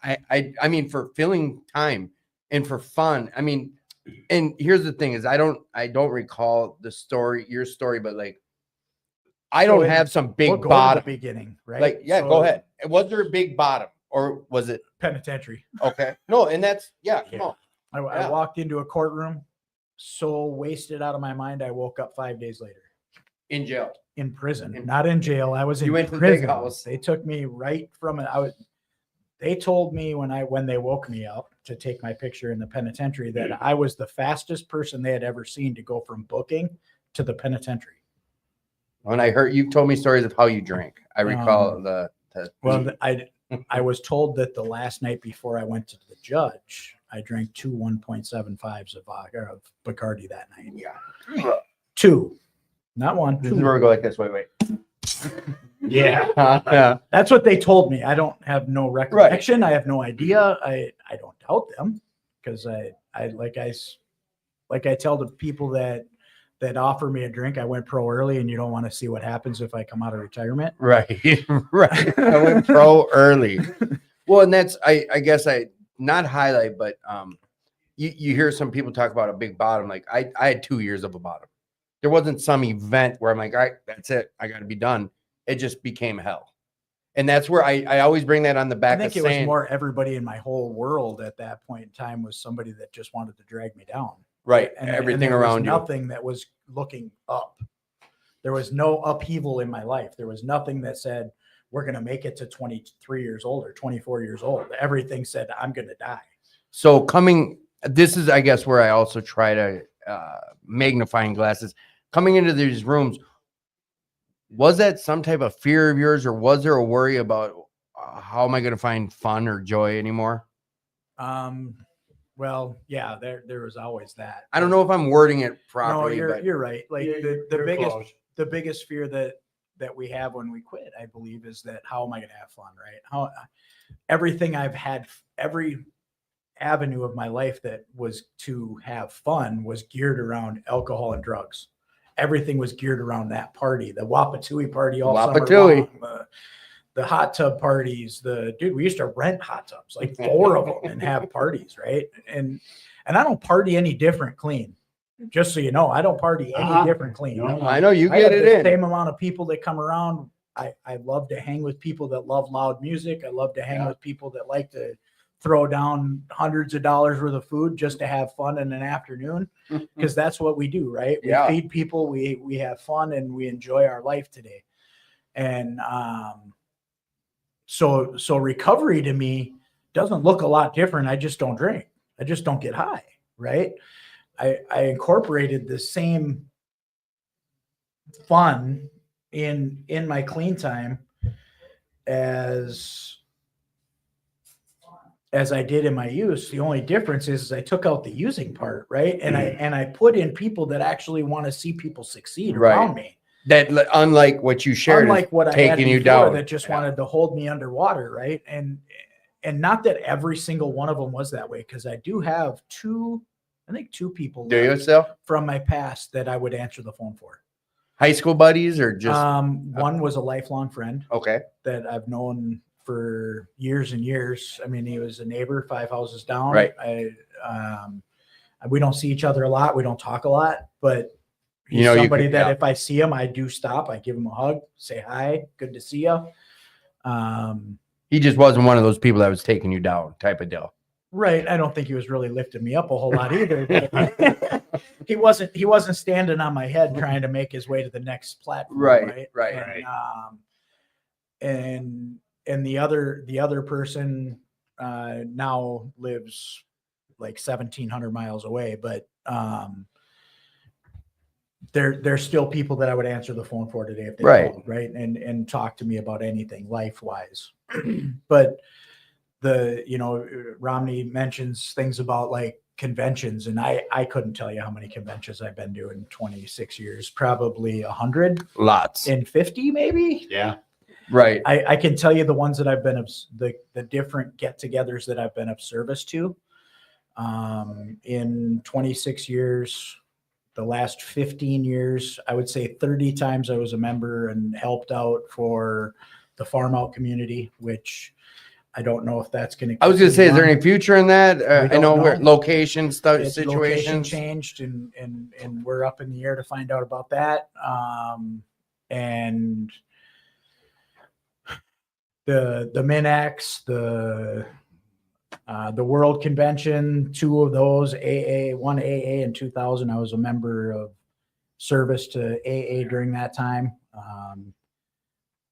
I mean, for filling time and for fun. I mean, and here's the thing is I don't recall your story, but like I don't have some big We'll go bottom. to the beginning, right? Like, yeah, So, go ahead. Was there a big bottom or was it Penitentiary. okay? No, and that's come Yeah. on. I walked into a courtroom so wasted out of my mind. I woke up 5 days later In jail. in prison, not in jail. I was in You went to the prison. big house. They took me right from it. They told me when they woke me up to take my picture in the penitentiary that I was the fastest person they had ever seen to go from booking to the penitentiary. When I heard you told me stories of how you drank, I recall I was told that the last night before I went to the judge, I drank 2 1.75s of vodka of Bacardi that night. yeah. 2, not 1. This is 2. where we go like this. Wait. Yeah. Yeah. That's what they told me. I don't have no recollection. I have no idea. I don't doubt them because I like I tell the people that offer me a drink, I went pro early, and you don't want to see what happens if I come out of retirement. Right. Right. I went pro early. Well, and that's I guess I not highlight, but you hear some people talk about a big bottom. Like I had 2 years of a bottom. There wasn't some event where I'm like, all right, that's it. I got to be done. It just became hell. And that's where I always bring that on the back. I think of it saying, was more everybody in my whole world at that point in time was somebody that just wanted to drag me down. right. And Everything there was around you. nothing that was looking up. There was no upheaval in my life. There was nothing that said, we're going to make it to 23 years old or 24 years old. Everything said, I'm going to die. So this is, I guess, where I also try to magnifying glasses. Coming into these rooms, was that some type of fear of yours, or was there a worry about how am I going to find fun or joy anymore? Well, yeah, there was always that. I don't know if I'm wording it No, properly. you're right. Like the You're biggest close. the biggest fear that we have when we quit, I believe, is that how am I going to have fun, right? How everything I've had, every avenue of my life that was to have fun was geared around alcohol and drugs. Everything was geared around that party, the Wapatui party all summer Wapatui. long, the hot tub parties, we used to rent hot tubs, like 4 of them, and have parties, right? And I don't party any different clean. Just so you know, I don't party any different clean. No. I know you I get have it the in. same amount of people that come around. I love to hang with people that love loud music. I love to hang with people that like to throw down hundreds of dollars worth of food just to have fun in an afternoon, because that's what we do, right? We feed people, we have fun, and we enjoy our life today. And so recovery to me doesn't look a lot different. I just don't drink. I just don't get high, right? I incorporated the same fun in my clean time as I did in my use. The only difference is I took out the using part, right? And I put in people that actually want to see people succeed around me. That, unlike what you shared, unlike what I had taking you before, down, that just wanted to hold me underwater, right? And not that every single one of them was that way, because I do have two people do you still from my past that I would answer the phone for. high school buddies or just one was a lifelong friend okay that I've known for years and years. I mean, he was a neighbor 5 houses down. Right. We don't see each other a lot. We don't talk a lot, but he's somebody that if I see him, I do stop. I give him a hug, say hi, good to see you. He just wasn't one of those people that was taking you down type of deal. Right. I don't think he was really lifting me up a whole lot either. He wasn't standing on my head trying to make his way to the next platform. Right. And the other person now lives like 1,700 miles away, but there's still people that I would answer the phone for today if they called, right? And talk to me about anything life wise. But Romney mentions things about like conventions, and I couldn't tell you how many conventions I've been to in 26 years, probably 100, lots, in 50 maybe. Yeah. Right. I can tell you the ones that I've been the different get-togethers that I've been of service to. In 26 years, the last 15 years, I would say 30 times I was a member and helped out for the farm out community, which I don't know if that's going to. I was going to say, is there any future in that? I know where location stuff, situations location changed, and we're up in the air to find out about that. And the Minax, the World Convention, 2 of those, one AA in 2000. I was a member of service to AA during that time.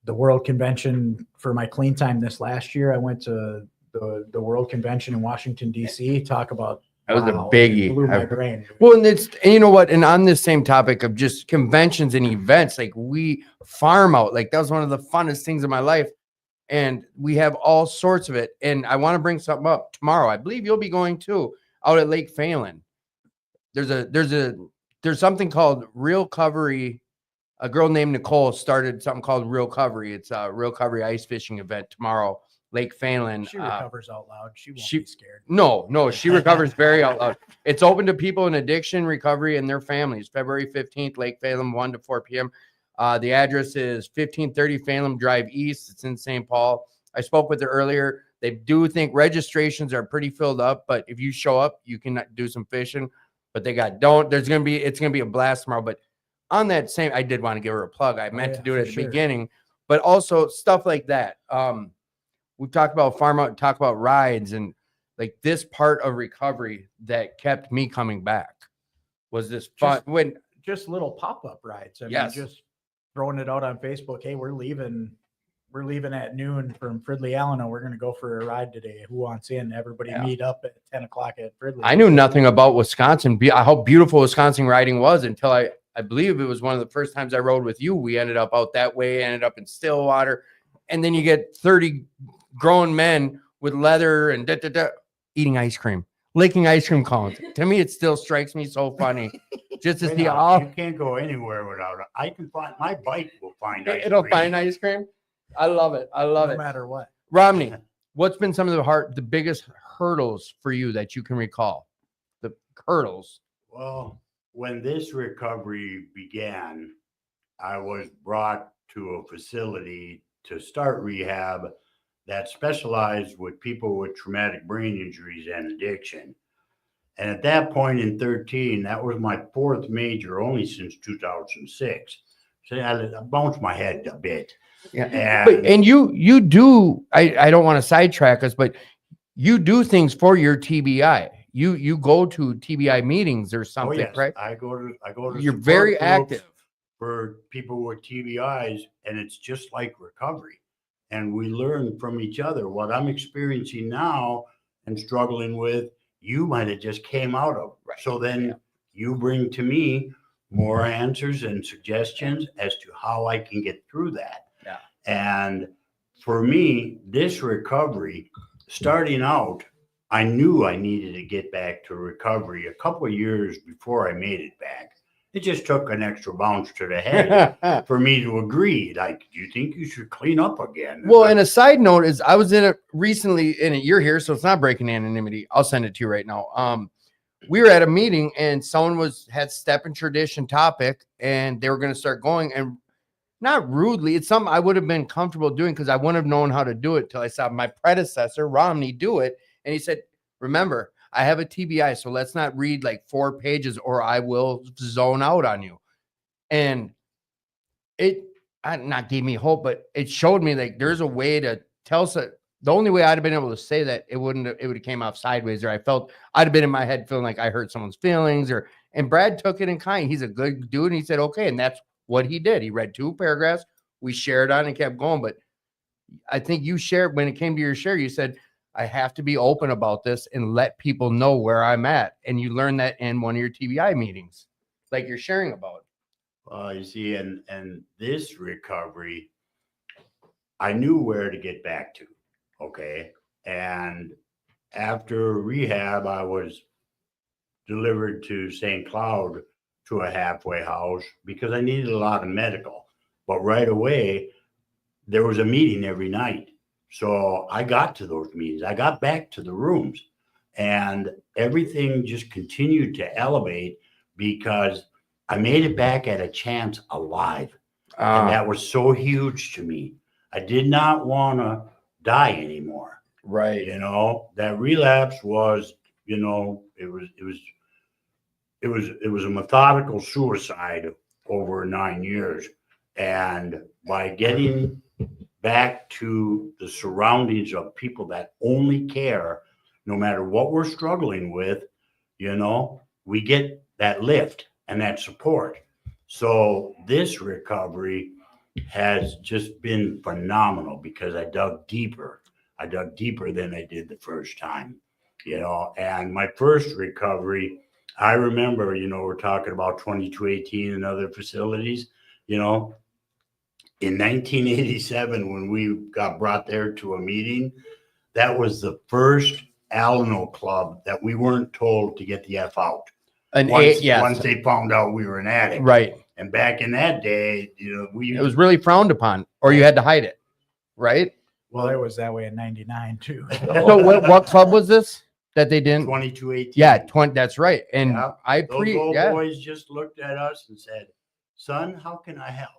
The World Convention for my clean time this last year, I went to the World Convention in Washington, D.C. Talk about that was a biggie. It blew my brain. Well, and you know what? And on this same topic of just conventions and events, like we farm out, like that was one of the funnest things in my life. And we have all sorts of it. And I want to bring something up tomorrow. I believe you'll be going too, out at Lake Phelan. There's something called Real Covery. A girl named Nicole started something called Real Covery. It's a Real Covery ice fishing event tomorrow, Lake Phelan. She recovers out loud. She won't be scared. No, she recovers very out loud. It's open to people in addiction recovery and their families. February 15th, Lake Phelan, 1 to 4 p.m. The address is 1530 Phelan Drive East. It's in St. Paul. I spoke with her earlier. They do think registrations are pretty filled up, but if you show up, you can do some fishing. But it's gonna be a blast tomorrow. But on that same, I did want to give her a plug. I meant to do it at the beginning, but also stuff like that. We've talked about farm out, talk about rides, and like this part of recovery that kept me coming back was this fun just little pop-up rides. I mean, just throwing it out on Facebook. Hey, we're leaving at noon from Fridley, Allano. We're going to go for a ride today. Who wants in? Everybody meet up at 10 o'clock at Fridley. I knew nothing about Wisconsin. How beautiful Wisconsin riding was until I believe it was one of the first times I rode with you. We ended up out that way, ended up in Stillwater. And then you get 30 grown men with leather and eating ice cream, licking ice cream cones. To me, it still strikes me so funny. Just to see you can't go anywhere without it. I can find my bike will find ice It'll cream. find ice cream. I love it. No matter what. Romney, what's been some of the biggest hurdles for you that you can recall? The hurdles. Well, when this recovery began, I was brought to a facility to start rehab that specialized with people with traumatic brain injuries and addiction. And at that point in 13, that was my fourth major, only since 2006. So I bounced my head a bit. Yeah. And you do, I don't want to sidetrack us, but you do things for your TBI. You go to TBI meetings or something, yes, right? I go to You're support very groups active for people with TBIs, and it's just like recovery. And we learn from each other. What I'm experiencing now and struggling with, you might have just came out of. Right. So then you bring to me more answers and suggestions as to how I can get through that. Yeah. And for me, this recovery, starting out, I knew I needed to get back to recovery a couple of years before I made it back. It just took an extra bounce to the head for me to agree. Like, do you think you should clean up again? Well, and a side note is I was in it recently you're here, so it's not breaking anonymity. I'll send it to you right now. We were at a meeting and someone had step and tradition topic and they were going to start going, and not rudely, it's something I would have been comfortable doing because I wouldn't have known how to do it till I saw my predecessor, Romney, do it. And he said, remember, I have a TBI, so let's not read like 4 pages or I will zone out on you. And it not gave me hope, but it showed me like there's a way to tell. So the only way I'd have been able to say that it would have came off sideways, or I felt I'd have been in my head feeling like I hurt someone's feelings, and Brad took it in kind. He's a good dude. And he said, okay. And that's what he did. He read 2 paragraphs. We shared on and kept going. But I think you shared when it came to your share, you said, I have to be open about this and let people know where I'm at. And you learned that in one of your TBI meetings, like you're sharing about. You see, and this recovery, I knew where to get back to. Okay. And after rehab, I was delivered to St. Cloud to a halfway house because I needed a lot of medical. But right away, there was a meeting every night. So I got to those meetings. I got back to the rooms, and everything just continued to elevate because I made it back at a chance alive. And that was so huge to me. I did not want to die anymore. Right. You know, that relapse was, you know, it was a methodical suicide over 9 years. And by getting back to the surroundings of people that only care, no matter what we're struggling with, you know, we get that lift and that support. So this recovery has just been phenomenal because I dug deeper than I did the first time, you know. And my first recovery, I remember, you know, we're talking about 2218 and other facilities, you know. In 1987, when we got brought there to a meeting, that was the first Alano club that we weren't told to get the F out. Once they found out we were an addict. Right. And back in that day, you know, it was really frowned upon, or you had to hide it. Right. Well, it was that way in '99 too. So what club was this that they didn't? 2218. Yeah, 20. That's right. And yeah. Those old boys just looked at us and said, "Son, how can I help?"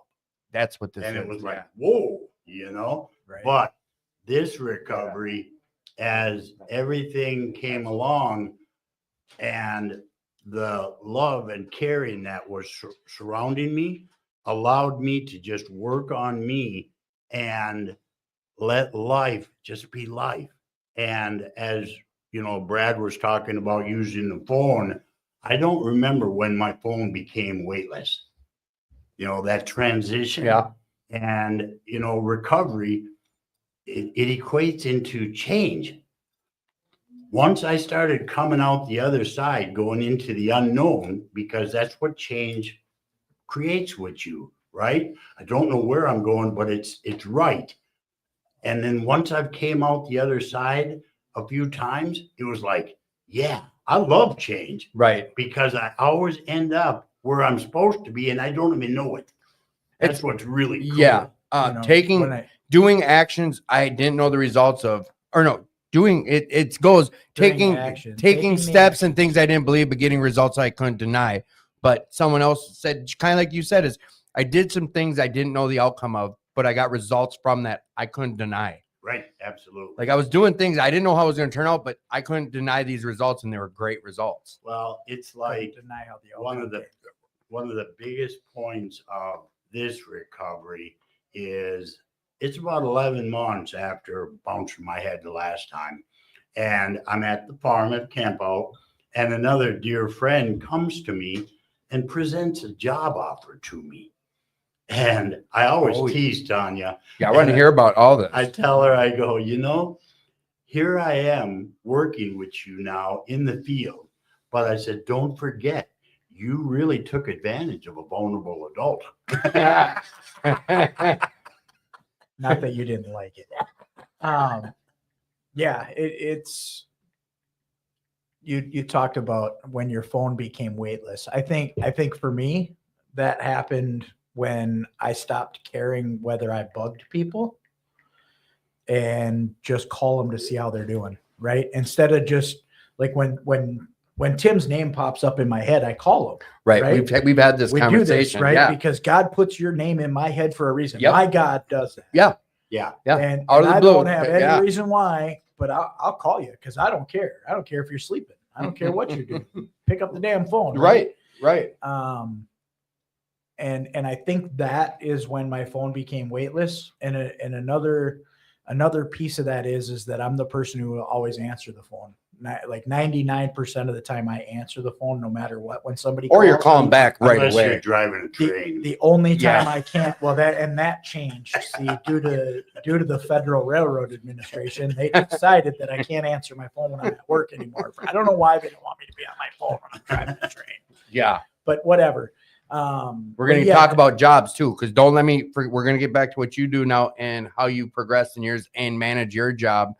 That's what this and is. It was like, whoa, you know. Right. But this recovery, as everything came along, and the love and caring that was surrounding me, allowed me to just work on me and let life just be life. And as you know, Brad was talking about using the phone. I don't remember when my phone became weightless. You know, that transition. Yeah. And, you know, recovery, it equates into change. Once I started coming out the other side, going into the unknown, because that's what change creates with you, right? I don't know where I'm going, but it's right. And then once I've came out the other side a few times, it was like, yeah, I love change. Right. Because I always end up where I'm supposed to be, and I don't even know it. That's what's really cool. Yeah. You know, doing actions I didn't know the results of, or no, doing it. It goes taking steps and things I didn't believe, but getting results I couldn't deny. But someone else said, kind of like you said, is I did some things I didn't know the outcome of, but I got results from that I couldn't deny. Right. Absolutely. Like I was doing things I didn't know how it was going to turn out, but I couldn't deny these results, and they were great results. Well, it's Couldn't like deny how the one of outcome the one of the biggest points of this recovery is it's about 11 months after bouncing my head the last time. And I'm at the farm at Campo, and another dear friend comes to me and presents a job offer to me. And I always Oh, tease Tanya. Yeah, I want to hear about all this. I tell her, I go, you know, here I am working with you now in the field. But I said, don't forget, you really took advantage of a vulnerable adult. Not that you didn't like it. Yeah, it's you talked about when your phone became weightless. I think for me that happened when I stopped caring whether I bugged people and just call them to see how they're doing, right? Instead of just like when Tim's name pops up in my head, I call him. Right. Right? We've had this We do conversation. this, right? Yeah. Because God puts your name in my head for a reason. Yep. My God does that. Yeah. Yeah. Yeah. And, Out of and the I blue. don't have any Yeah. reason why, but I'll call you because I don't care. I don't care if you're sleeping. I don't care what you're doing. Pick up the damn phone. Right. And I think that is when my phone became weightless. And another piece of that is that I'm the person who will always answer the phone. Like 99% of the time I answer the phone no matter what. When somebody Or you're calls calling me, back right Unless away. you're driving a train. the only time Yeah. I can't, that changed. See, due to the Federal Railroad Administration, they decided that I can't answer my phone when I'm at work anymore. I don't know why they don't want me to be on my phone when I'm driving the train, Yeah. but whatever. We're going but to yeah, talk about jobs too, because don't let me, we're going to get back to what you do now and how you progress in yours and manage your job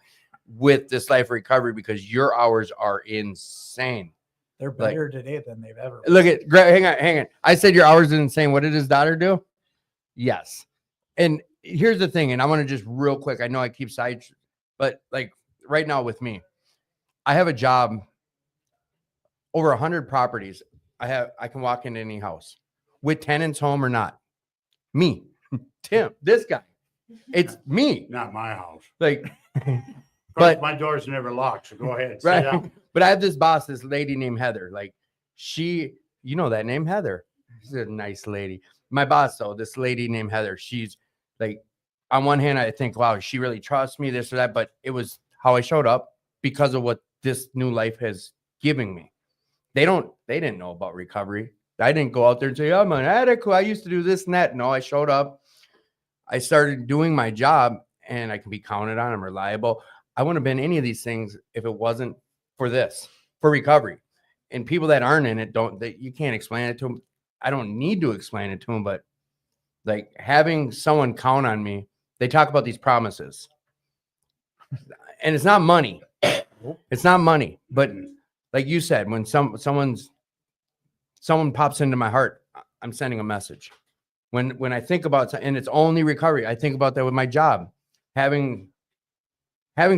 with this life recovery, because your hours are insane. they're better today than they've ever been. Look at, hang on. I said your hours are insane. What did his daughter do? Yes. And here's the thing, and I want to just real quick, I know I keep but like right now with me, I have a job over 100 properties. I can walk into any house with tenants home or not. Me, Tim, this guy. It's me. Not my house. Like, But but my door's never locked, so go ahead. Sit right. down. But I have this boss, this lady named Heather. Like you know that name, Heather. She's a nice lady. My boss, though, this lady named Heather, she's like, on one hand, I think, wow, she really trusts me, this or that. But it was how I showed up because of what this new life has given me. They didn't know about recovery. I didn't go out there and say, I'm an addict. I used to do this and that. No, I showed up. I started doing my job, and I can be counted on. I'm reliable. I wouldn't have been any of these things if it wasn't for recovery. And people that aren't in it you can't explain it to them. I don't need to explain it to them, but like having someone count on me, they talk about these promises. And it's not money. It's not money, but like you said, when someone pops into my heart, I'm sending a message. When I think about, and it's only recovery, I think about that with my job, having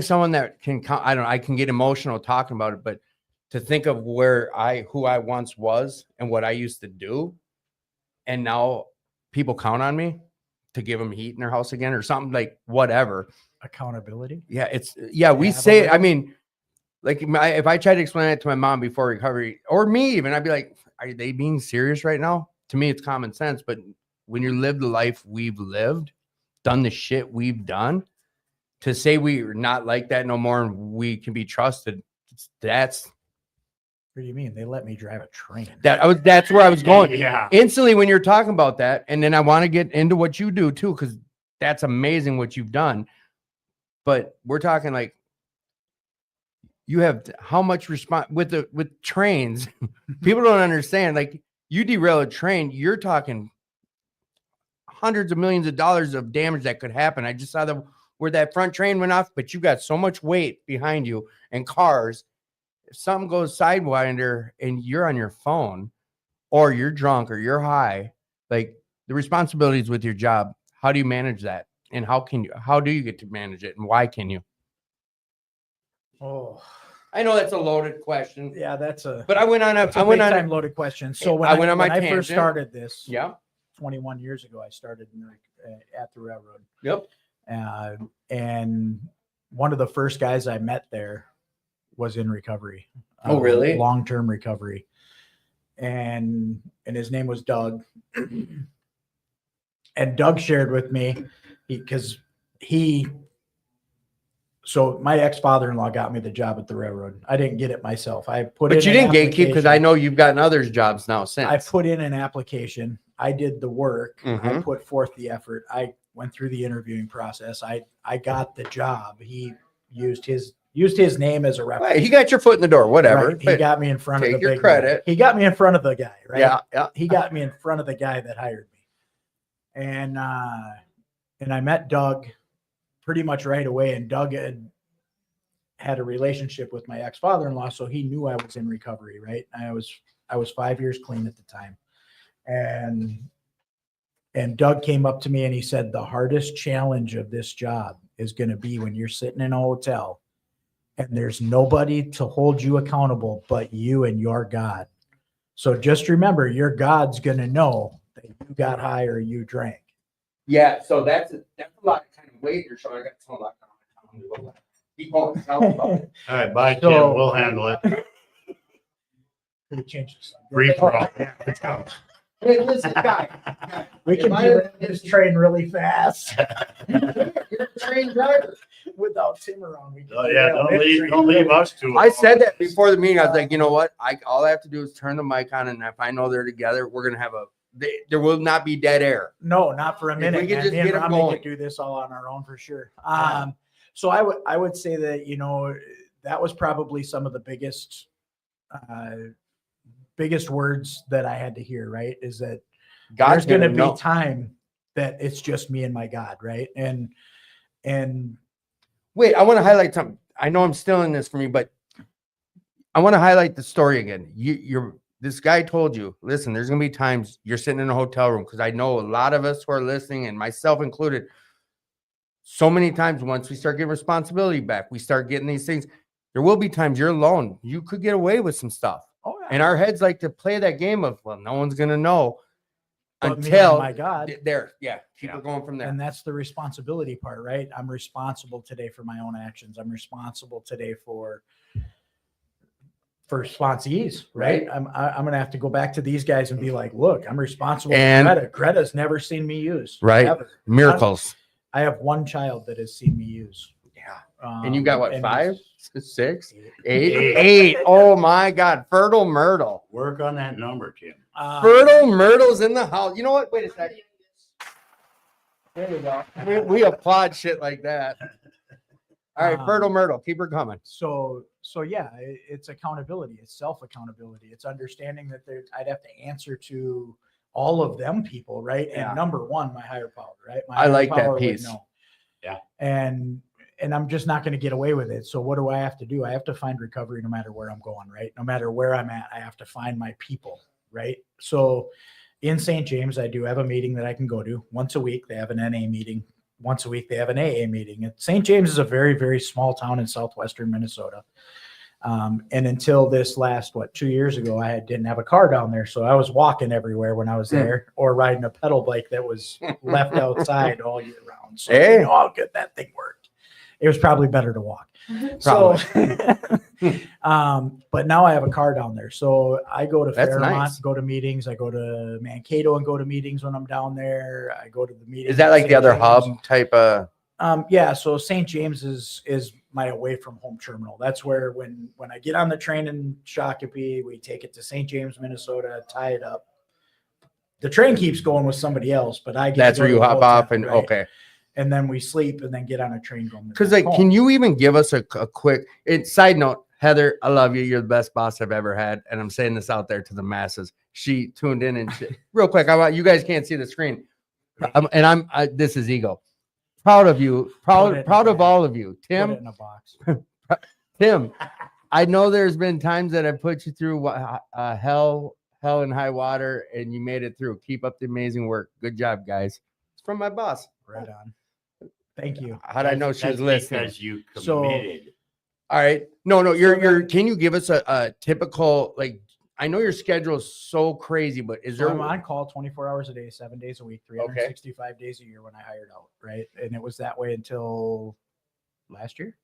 someone that can, I can get emotional talking about it, but to think of who I once was and what I used to do, and now people count on me to give them heat in their house again or something, like whatever. Accountability. Yeah, we say, I mean, like if I tried to explain it to my mom before recovery, or me even, I'd be like, are they being serious right now? To me, it's common sense. But when you live the life we've lived, done the shit we've done, to say we're not like that no more and we can be trusted, that's What do you mean? They let me drive a train. that's where I was going. Yeah. Instantly when you're talking about that, and then I want to get into what you do too, because that's amazing what you've done. But we're talking like you have how much response with trains. People don't understand. Like you derail a train, you're talking hundreds of millions of dollars of damage that could happen. I just saw where that front train went off, but you got so much weight behind you and cars. If something goes sidewinder and you're on your phone or you're drunk or you're high, like the responsibilities with your job, how do you manage that? And how do you get to manage it? And why can you? Oh, I know that's a loaded question. yeah, But I went on a time loaded question. So when I went on my first tangent. started this, Yeah. 21 years ago, I started in at the railroad. Yep. And one of the first guys I met there was in recovery. Oh, really? Long-term recovery. And his name was Doug. And Doug shared with me so my ex-father-in-law got me the job at the railroad. I didn't get it myself. But you didn't gatekeep, because I know you've gotten others jobs now since. I put in an application. I did the work. I Mhm. put forth the effort. I went through the interviewing process. I got the job. He used his name as a reference. Right, he got your foot in the door, whatever. Right. He got me in front of the take your big credit. guy. He got me in front of the guy, right? Yeah. He got me in front of the guy that hired me. And I met Doug pretty much right away. And Doug had a relationship with my ex-father-in-law, so he knew I was in recovery, right? I was 5 years clean at the time. And Doug came up to me and he said, the hardest challenge of this job is going to be when you're sitting in a hotel and there's nobody to hold you accountable but you and your God. So just remember, your God's going to know that you got high or you drank. Yeah, so that's a lot of kind of weight you're showing. I got to tell him keep going. Tell him about it. All right, bye, So- Tim. We'll handle it. Change this. Free for all. Yeah, let's go. Hey, listen, guy. We can get this train really fast. You're a trained driver. Without Tim around. We can Oh, yeah, derail don't this leave, train don't leave really us two. I said that before the meeting. I was like, you know what? All I have to do is turn the mic on, and if I know they're together, we're gonna have there will not be dead air. No, not for a If minute. we could man. just Me and get 'em Romney going. could do this all on our own for sure. Yeah. So I would say that, that was probably some of the biggest words that I had to hear, right? Is that God's there's going to know. be time that it's just me and my God, right? And Wait, I want to highlight something. I know I'm still in this for me, but I want to highlight the story again. This guy told you, listen, there's going to be times you're sitting in a hotel room, because I know a lot of us who are listening, and myself included, so many times once we start getting responsibility back, we start getting these things. There will be times you're alone. You could get away with some stuff. oh yeah, And our heads like to play that game of, well, no one's going to know but me and until my God. there. Yeah, keep Yeah. it going from there. And that's the responsibility part, right? I'm responsible today for my own actions. I'm responsible today for sponsees, right? I'm going to have to go back to these guys and be like, look, I'm responsible And- for Greta. Greta's never seen me use. Right. Ever. Miracles. I have one child that has seen me use. Yeah. And you got what, and 5, he's 6, eight. 8? Oh my God. Fertile Myrtle. Work on that number, Tim. Fertile Myrtle's in the house. You know what? Wait a second. There we go. We applaud shit like that. All right, Fertile Myrtle, keep her coming. So yeah, it's accountability. It's self-accountability. It's understanding that I'd have to answer to all of them people, right? Yeah. And number one, my higher power, right? My I higher like that power would piece. know. Yeah. And I'm just not going to get away with it. So what do I have to do? I have to find recovery no matter where I'm going, right? No matter where I'm at, I have to find my people, right? So in St. James, I do have a meeting that I can go to once a week. They have an NA meeting. Once a week, they have an AA meeting. And St. James is a very, very small town in southwestern Minnesota. And until this last, 2 years ago, I didn't have a car down there. So I was walking everywhere when I was there, or riding a pedal bike that was left outside all year round. So Hey. you know how good that thing worked. It was probably better to walk. So, but now I have a car down there. So I go to That's Fairmont, nice. go to meetings. I go to Mankato and go to meetings when I'm down there. I go to the meetings. Is that at like the St. other James. hub type of? Yeah. So St. James is my away from home terminal. That's where when I get on the train in Shakopee, we take it to St. James, Minnesota, tie it up. The train keeps going with somebody else, but I get That's to go where to you the hop hotel, off and right? okay. And then we sleep and then get on a train going. Because like, can you even give us a quick side note? Heather, I love you. You're the best boss I've ever had, and I'm saying this out there to the masses. She tuned in and real quick. I want you guys can't see the screen, this is ego. Proud of you. Proud of all of you, Put it Tim. in a box. Tim, I know there's been times that I've put you through hell and high water, and you made it through. Keep up the amazing work. Good job, guys. It's from my boss. Right on. Thank you. How'd I know she was That's listening? because you So- committed. All right. No, you're then- can you give us a typical, like, I know your schedule is so crazy, but is there I'm on call 24 hours a day, 7 days a week, 365 days a year when I hired out, right? And it was that way until last year.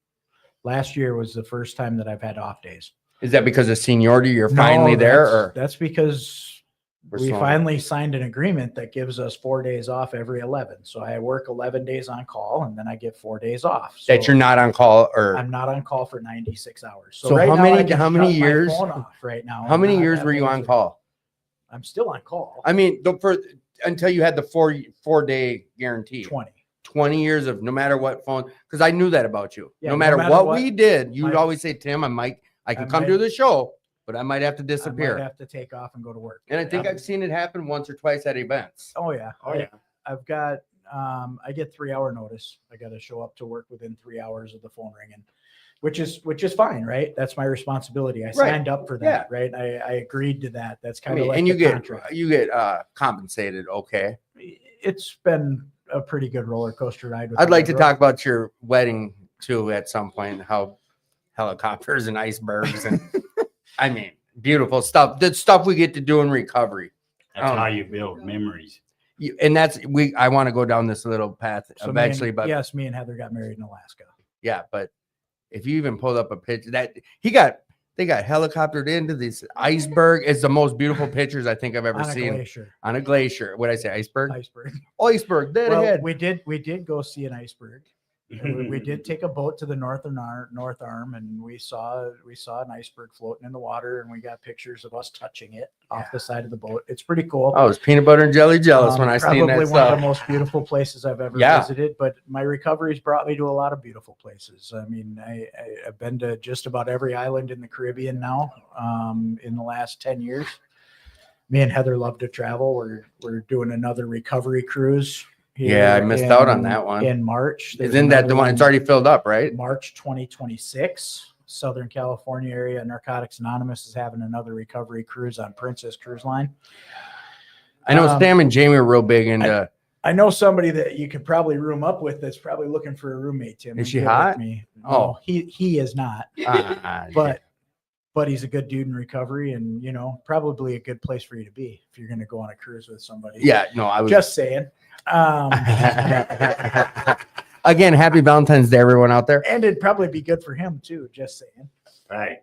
Last year was the first time that I've had off days. Is that because of seniority? You're No, finally there, or that's because We're we slowing. finally signed an agreement that gives us 4 days off every 11. So I work 11 days on call and then I get 4 days off. So that you're not on call, or I'm not on call for 96 hours. So right how now many- I can how many shut my years- phone off right now. how and many not years have were you those on call? I'm still on call. I mean, until you had the 4-day guarantee. 20 years of no matter what phone, because I knew that about you. Yeah, no matter what we did, you'd my- always say, Tim, I can I come might- do the show, but I might have to I disappear. might have to take off and go to work. And I think I've seen it happen once or twice at events. Oh yeah. Oh, yeah. I've got I get 3 hour notice. I got to show up to work within 3 hours of the phone ringing, which is fine, right? That's my responsibility. I signed up for that, right? I agreed to that. That's kind of like and the you contract. get compensated. Okay. It's been a pretty good roller coaster ride. With I'd like to my girl. talk about your wedding too at some point, how helicopters and icebergs and I mean, beautiful stuff. The stuff we get to do in recovery. That's how you build memories. And I want to go down this little path So eventually, but yes, me and Heather got married in Alaska. yeah, but if you even pulled up a picture that they got helicoptered into this iceberg. It's the most beautiful pictures I think I've ever On a seen glacier. on a glacier. What did I say? Iceberg? Iceberg. Iceberg. Dead Well, ahead. we did go see an iceberg. We did take a boat to the north arm, and we saw an iceberg floating in the water, and we got pictures of us touching it off the side of the boat. It's pretty cool. I was peanut butter and jelly jealous when I seen Probably that one of stuff. the most beautiful places I've ever Yeah. visited. But my recovery's brought me to a lot of beautiful places. I mean, I've been to just about every island in the Caribbean now. In the last 10 years, me and Heather love to travel. We're doing another recovery cruise. Yeah, I missed out on that one. In March. There's Isn't that the another one? It's already filled up, right? March 2026. Southern California area Narcotics Anonymous is having another recovery cruise on Princess Cruise Line. I know Sam and Jamie are real big into. I know somebody that you could probably room up with that's probably looking for a roommate, Tim. Is she Get with hot? Me. Oh. No, he is not. Ah, But he's a good dude in recovery, and probably a good place for you to be if you're going to go on a cruise with somebody. yeah, no, I was Just saying. Again, happy Valentine's Day, everyone out there. And it'd probably be good for him too. Just saying. Right.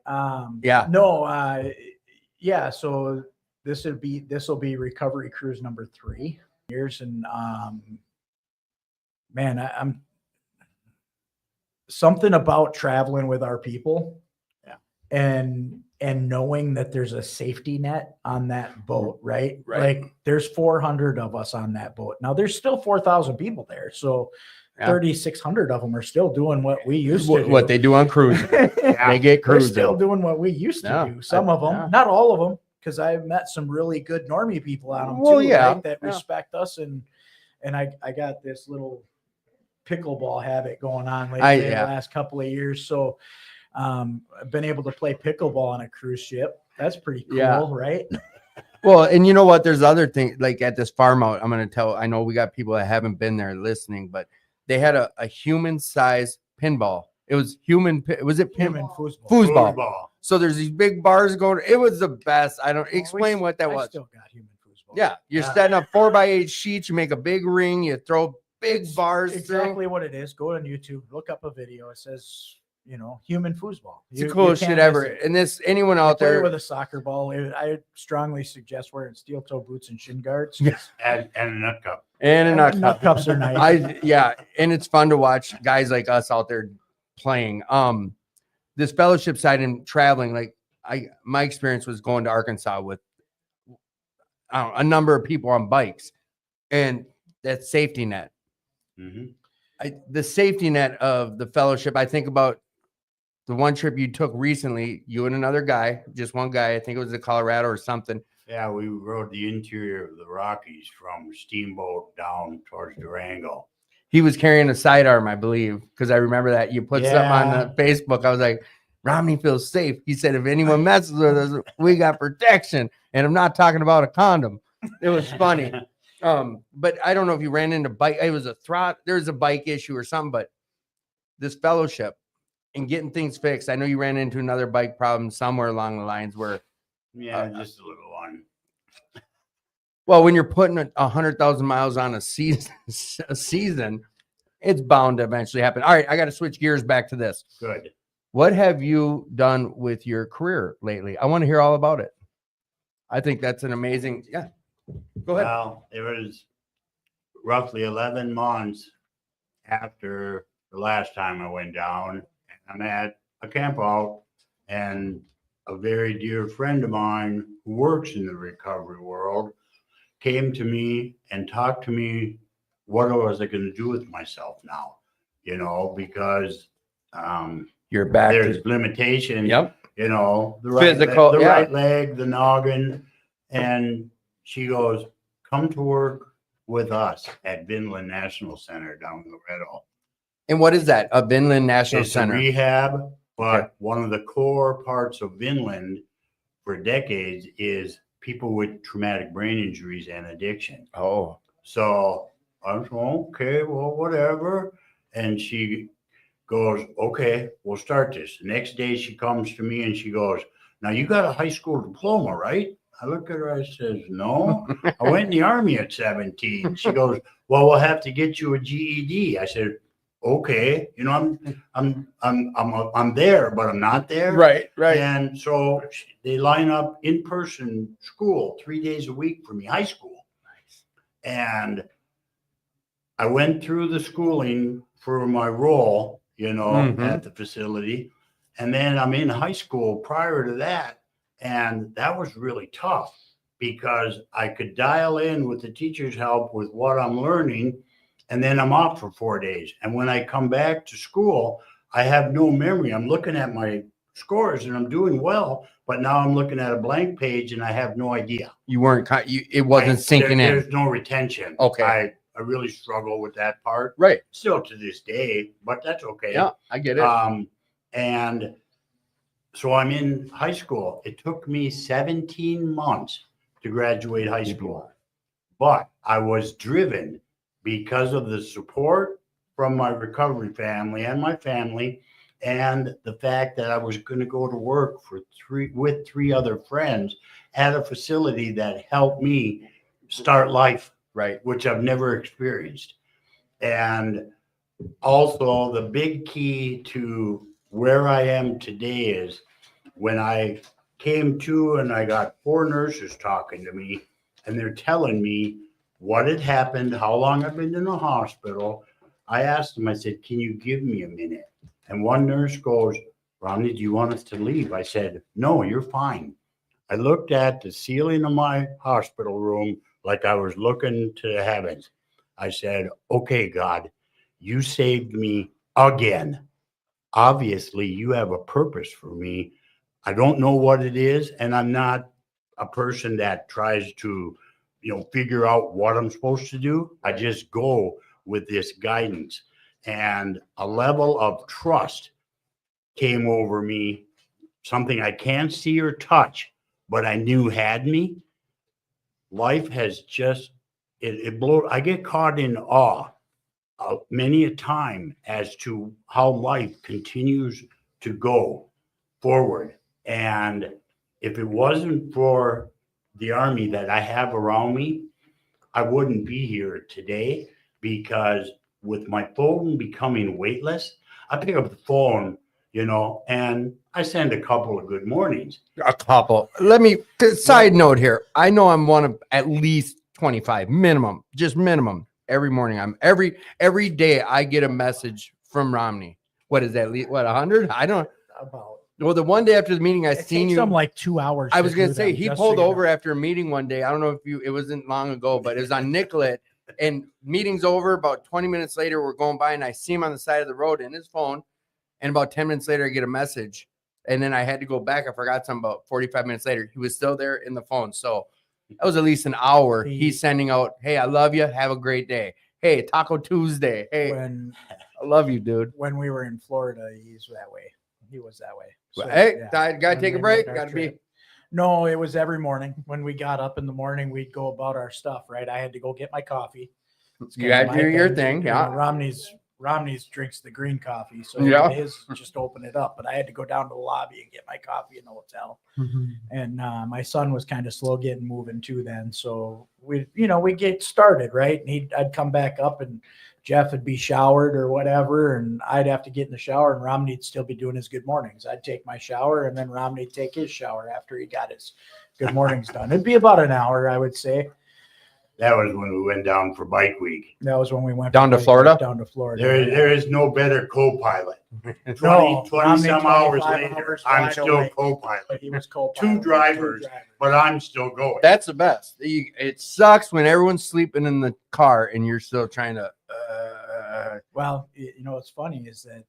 Yeah. No. Yeah. So this will be recovery cruise number 3 years, and man, I'm something about traveling with our people. Yeah. And knowing that there's a safety net on that boat, right? Right. Like there's 400 of us on that boat. Now there's still 4,000 people there. So Yeah. 3,600 of them are still doing what we used to do. What they do on cruise. They get They're cruising. still doing what we used to Yeah. do. Some of them, Yeah. not all of them, because I've met some really good normie people on them Well, too, yeah. right, that Yeah. respect us. And I got this little pickleball habit going on lately in the last couple of years. So I've been able to play pickleball on a cruise ship. That's pretty cool, Yeah. right? Well, and you know what? There's other things like at this farm out. I'm going to tell. I know we got people that haven't been there listening, but they had a human-sized pinball. It was human. Was it Human pinball? foosball. Foosball. So there's these big bars going. It was the best. I don't explain what that I was. still got human foosball. Yeah, you're Yeah. setting up 4x8 sheets. You make a big ring. You throw big bars. Exactly what it is. Go on YouTube, look up a video. It says, human foosball. It's the coolest shit ever. And this, anyone out Play there with a soccer ball. I strongly suggest wearing steel toe boots and shin guards. And a nut cup. and a nut Nut cups are nice. And it's fun to watch guys like us out there playing. This fellowship side and traveling, like my experience was going to Arkansas with a number of people on bikes, and that safety net. Mm-hmm. The safety net of the fellowship. I think about the one trip you took recently, you and another guy, just one guy. I think it was to Colorado or something. Yeah, we rode the interior of the Rockies from Steamboat down towards Durango. He was carrying a sidearm, I believe, because I remember that you put something on the Facebook. I was like, Romney feels safe. He said, if anyone messes with us, we got protection. And I'm not talking about a condom. It was funny. But I don't know if you ran into bike. It was there was a bike issue or something, but this fellowship and getting things fixed. I know you ran into another bike problem somewhere along the lines where Yeah, just a little one. Well, when you're putting 100,000 miles on a season, it's bound to eventually happen. All right, I got to switch gears back to this. Good. What have you done with your career lately? I want to hear all about it. I think that's an amazing. Yeah, go ahead. Well, it was roughly 11 months after the last time I went down. I'm at a camp out, and a very dear friend of mine who works in the recovery world came to me and talked to me what was I going to do with myself now, because You're back there's to limitations, yep. The Physical, right leg, the noggin. And she goes, come to work with us at Vinland National Center down in Loretto. And what is that? A Vinland National It's Center. a rehab, but Okay. one of the core parts of Vinland for decades is people with traumatic brain injuries and addiction. Oh, So I was okay, well, whatever. And she goes, okay, we'll start this. The next day she comes to me and she goes, now you got a high school diploma, right? I look at her, I says, no, I went in the Army at 17. She goes, well, we'll have to get you a GED. I said, okay, I'm there, but I'm not there. right. And so they line up in-person school 3 days a week for me, high school. And I went through the schooling for my role, at the facility. And then I'm in high school prior to that. And that was really tough because I could dial in with the teacher's help with what I'm learning. And then I'm off for 4 days. And when I come back to school, I have no memory. I'm looking at my scores and I'm doing well, but now I'm looking at a blank page and I have no idea. You weren't. It wasn't sinking in. There's no retention. Okay. I really struggle with that part. Right. Still to this day, but that's okay. Yeah, I get it. And so I'm in high school. It took me 17 months to graduate high school, but I was driven because of the support from my recovery family and my family, and the fact that I was going to go to work with three other friends at a facility that helped me start life, right, which I've never experienced. And also the big key to where I am today is when I came to and I got 4 nurses talking to me and they're telling me what had happened, how long I've been in the hospital. I asked them, I said, can you give me a minute? And one nurse goes, Romney, do you want us to leave? I said, no, you're fine. I looked at the ceiling of my hospital room like I was looking to the heavens. I said, okay, God, you saved me again. Obviously, you have a purpose for me. I don't know what it is, and I'm not a person that tries to, figure out what I'm supposed to do. I just go with this guidance, and a level of trust came over me, something I can't see or touch, but I knew had me. Life has just, it blew. I get caught in awe many a time as to how life continues to go forward. And if it wasn't for the Army that I have around me, I wouldn't be here today, because with my phone becoming weightless, I pick up the phone, and I send a couple of good mornings. A couple. Let me, side note here. I know I'm one of at least 25 minimum, just minimum. Every morning, every day I get a message from Romney. What is that? What, 100? I don't. About. Well, the one day after the meeting, I seen you. Some like 2 hours. I was going to say, them, he pulled over after a meeting one day. I don't know if it wasn't long ago, but it was on Nicollet, and meeting's over. About 20 minutes later, we're going by and I see him on the side of the road in his phone. And about 10 minutes later, I get a message, and then I had to go back. I forgot something. About 45 minutes later, he was still there in the phone. So that was at least an hour. He's sending out, hey, I love you. Have a great day. Hey, Taco Tuesday. Hey, I love you, dude. When we were in Florida, he's that way. He was that way. So, hey, yeah. Gotta take a break. Gotta be. No, it was every morning. When we got up in the morning, we'd go about our stuff, right? I had to go get my coffee. You had to do your thing. Yeah. Romney's Romney's drinks the green coffee, so Yeah. his just open it up. But I had to go down to the lobby and get my coffee in the hotel. And my son was kind of slow getting moving too then. So we get started, right? And I'd come back up and Jeff would be showered or whatever. And I'd have to get in the shower and Romney'd still be doing his good mornings. I'd take my shower and then Romney'd take his shower after he got his good mornings done. It'd be about an hour, I would say. That was when we went down for bike week. That was when we went Down to Florida? Down to Florida. There is no better co-pilot. 20 Romney, some hours 25 later, hours I'm wide still awake. co-pilot. He was co-pilot. Two drivers, but I'm still going. That's the best. It sucks when everyone's sleeping in the car and you're still trying to. Well, what's funny is that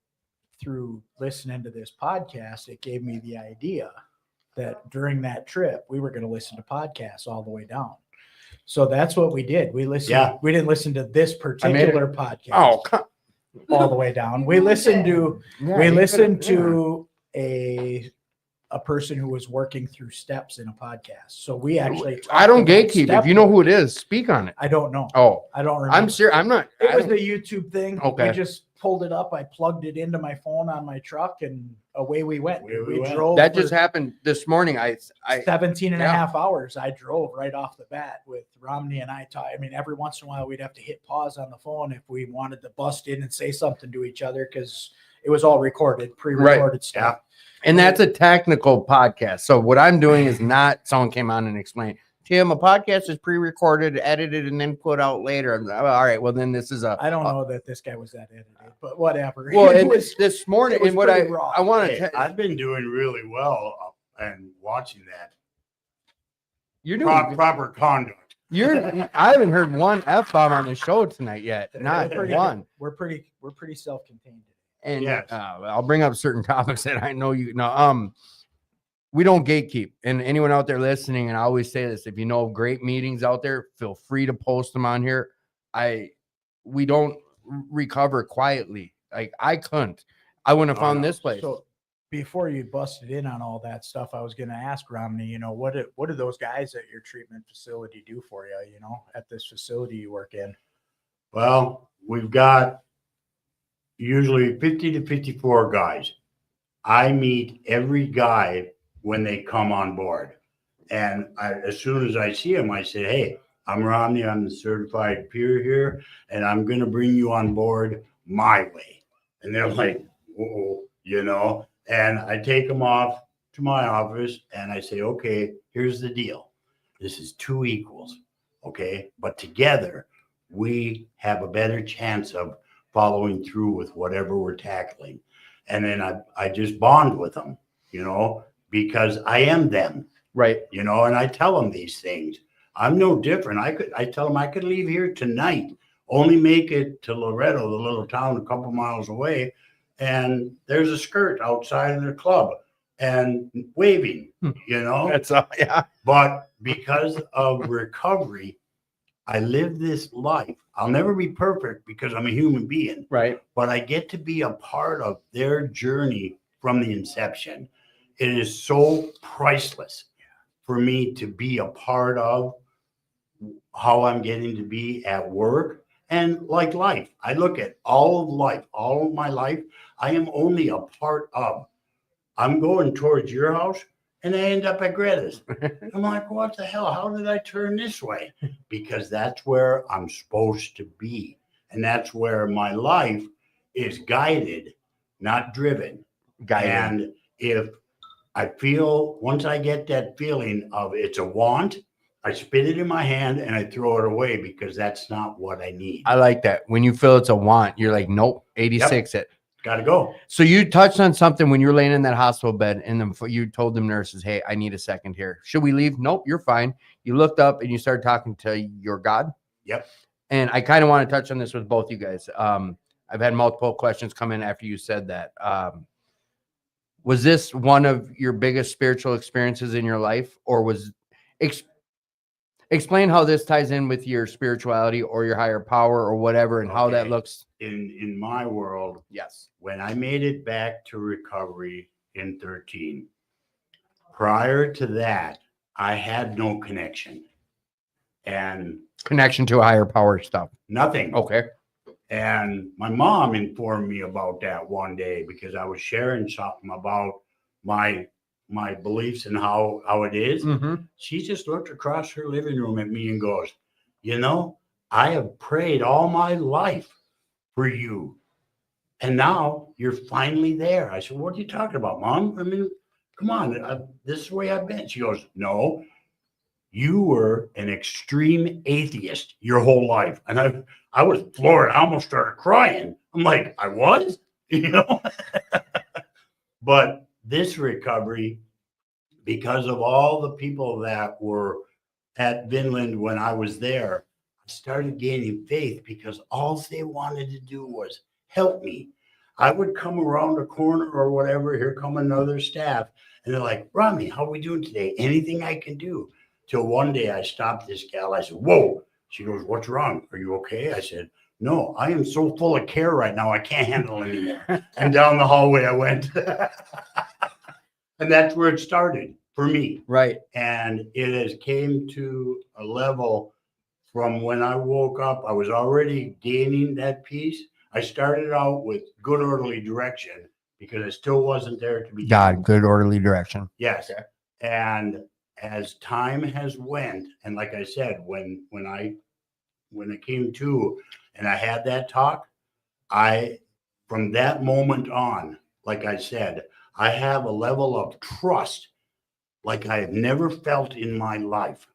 through listening to this podcast, it gave me the idea that during that trip, we were going to listen to podcasts all the way down. So that's what we did. We listened. Yeah. We didn't listen to this particular podcast Oh, all the way down. We listened to a person who was working through steps in a podcast. So we actually. I don't talked about gatekeep. step If you know work. who it is, speak on it. I don't know. Oh, I don't remember. I'm serious. I'm not. It I was don't- the YouTube thing. Okay. We just pulled it up. I plugged it into my phone on my truck and away we went. Away we We went. drove. that for just happened this morning. I 17 and a Yeah. half hours. I drove right off the bat with Romney and I talk. I mean, every once in a while we'd have to hit pause on the phone if we wanted to bust in and say something to each other because it was all recorded, pre-recorded stuff. and that's a technical podcast. So what I'm doing is not someone came on and explained. Tim, a podcast is pre-recorded, edited, and then put out later. I'm like, all right, well then this is a. I don't know that this guy was that edited, but whatever. Well, It and was- this morning, it was and what I pretty raw. I want Hey, to. I've been doing really well and watching that You're doing. proper conduct. I haven't heard one F-bomb on the show tonight yet. Not pretty- one. we're pretty self-contained. And Yes. I'll bring up certain topics that I know you know. We don't gatekeep. And anyone out there listening, and I always say this: if you know of great meetings out there, feel free to post them on here. We don't recover quietly. Like I couldn't. I wouldn't have Oh, found no. this place. So before you busted in on all that stuff, I was going to ask Romney, what do those guys at your treatment facility do for you, at this facility you work in? Well, we've got usually 50 to 54 guys. I meet every guy when they come on board. And as soon as I see them, I say, hey, I'm Romney. I'm the certified peer here, and I'm going to bring you on board my way. And they're like, oh, and I take them off to my office and I say, okay, here's the deal. This is two equals. Okay. But together we have a better chance of following through with whatever we're tackling. And then I just bond with them, because I am them, right. and I tell them these things. I'm no different. I tell them I could leave here tonight, only make it to Loretto, the little town a couple miles away, and there's a skirt outside of their club and waving, That's yeah. But because of recovery, I live this life. I'll never be perfect because I'm a human being, Right. but I get to be a part of their journey from the inception. It is so priceless for me to be a part of how I'm getting to be at work and like life. I look at all of life, all of my life. I am only a part of. I'm going towards your house and I end up at Greta's. I'm like, what the hell? How did I turn this way? Because that's where I'm supposed to be. And that's where my life is guided, not driven. And if I feel, once I get that feeling of it's a want, I spit it in my hand and I throw it away because that's not what I need. I like that. When you feel it's a want, you're like, nope, 86 it. Got to go. So you touched on something when you're laying in that hospital bed and then you told them nurses, hey, I need a second here. Should we leave? Nope, you're fine. You looked up and you started talking to your God. Yep. And I kind of want to touch on this with both you guys. I've had multiple questions come in after you said that. Was this one of your biggest spiritual experiences in your life, or was explain how this ties in with your spirituality or your higher power or whatever, and how that Okay. looks? In my world, Yes. when I made it back to recovery in 13, prior to that, I had no connection and Connection to a higher power stuff. nothing. Okay. And my mom informed me about that one day because I was sharing something about my beliefs and how it is. Mhm. She just looked across her living room at me and goes, you know, I have prayed all my life for you. And now you're finally there. I said, what are you talking about, Mom? I mean, come on. This is the way I've been. She goes, no, you were an extreme atheist your whole life. And I was floored. I almost started crying. I'm like, I was, you know? But this recovery, because of all the people that were at Vinland when I was there, I started gaining faith because all they wanted to do was help me. I would come around a corner or whatever, here come another staff, and they're like, Romney, how are we doing today? Anything I can do? Till one day I stopped this gal. I said, whoa. She goes, what's wrong? Are you okay? I said, no, I am so full of care right now, I can't handle anymore. And down the hallway I went. And that's where it started for me. Right. And it has came to a level from when I woke up, I was already gaining that peace. I started out with good orderly direction because it still wasn't there to be. God, good orderly direction. Yes. Okay. And as time has went, and like I said, when it came to and I had that talk, from that moment on, like I said, I have a level of trust like I have never felt in my life,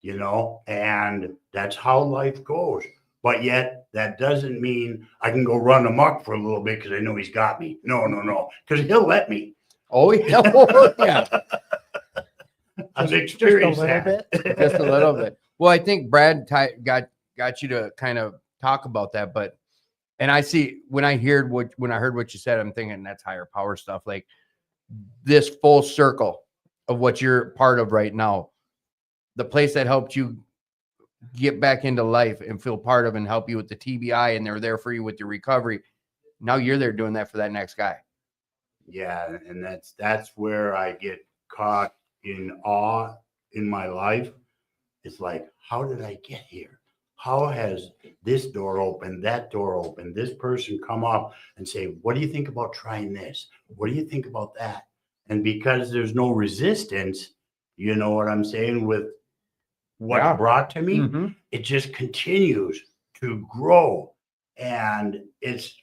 you know, and that's how life goes. But yet that doesn't mean I can go run amok for a little bit because I know he's got me. No, because he'll let me. Oh, yeah. Oh, yeah. I've experienced just a little that. Just a little bit. Well, I think Brad got you to kind of talk about that, but and I see when I heard what you said, I'm thinking that's higher power stuff, like this full circle of what you're part of right now, the place that helped you get back into life and feel part of and help you with the TBI, and they're there for you with your recovery. Now you're there doing that for that next guy. Yeah, and that's where I get caught in awe in my life. It's like, how did I get here? How has this door opened, that door opened, this person come up and say, what do you think about trying this? What do you think about that? And because there's no resistance, you know what I'm saying, with what brought to me, it just continues to grow. And it's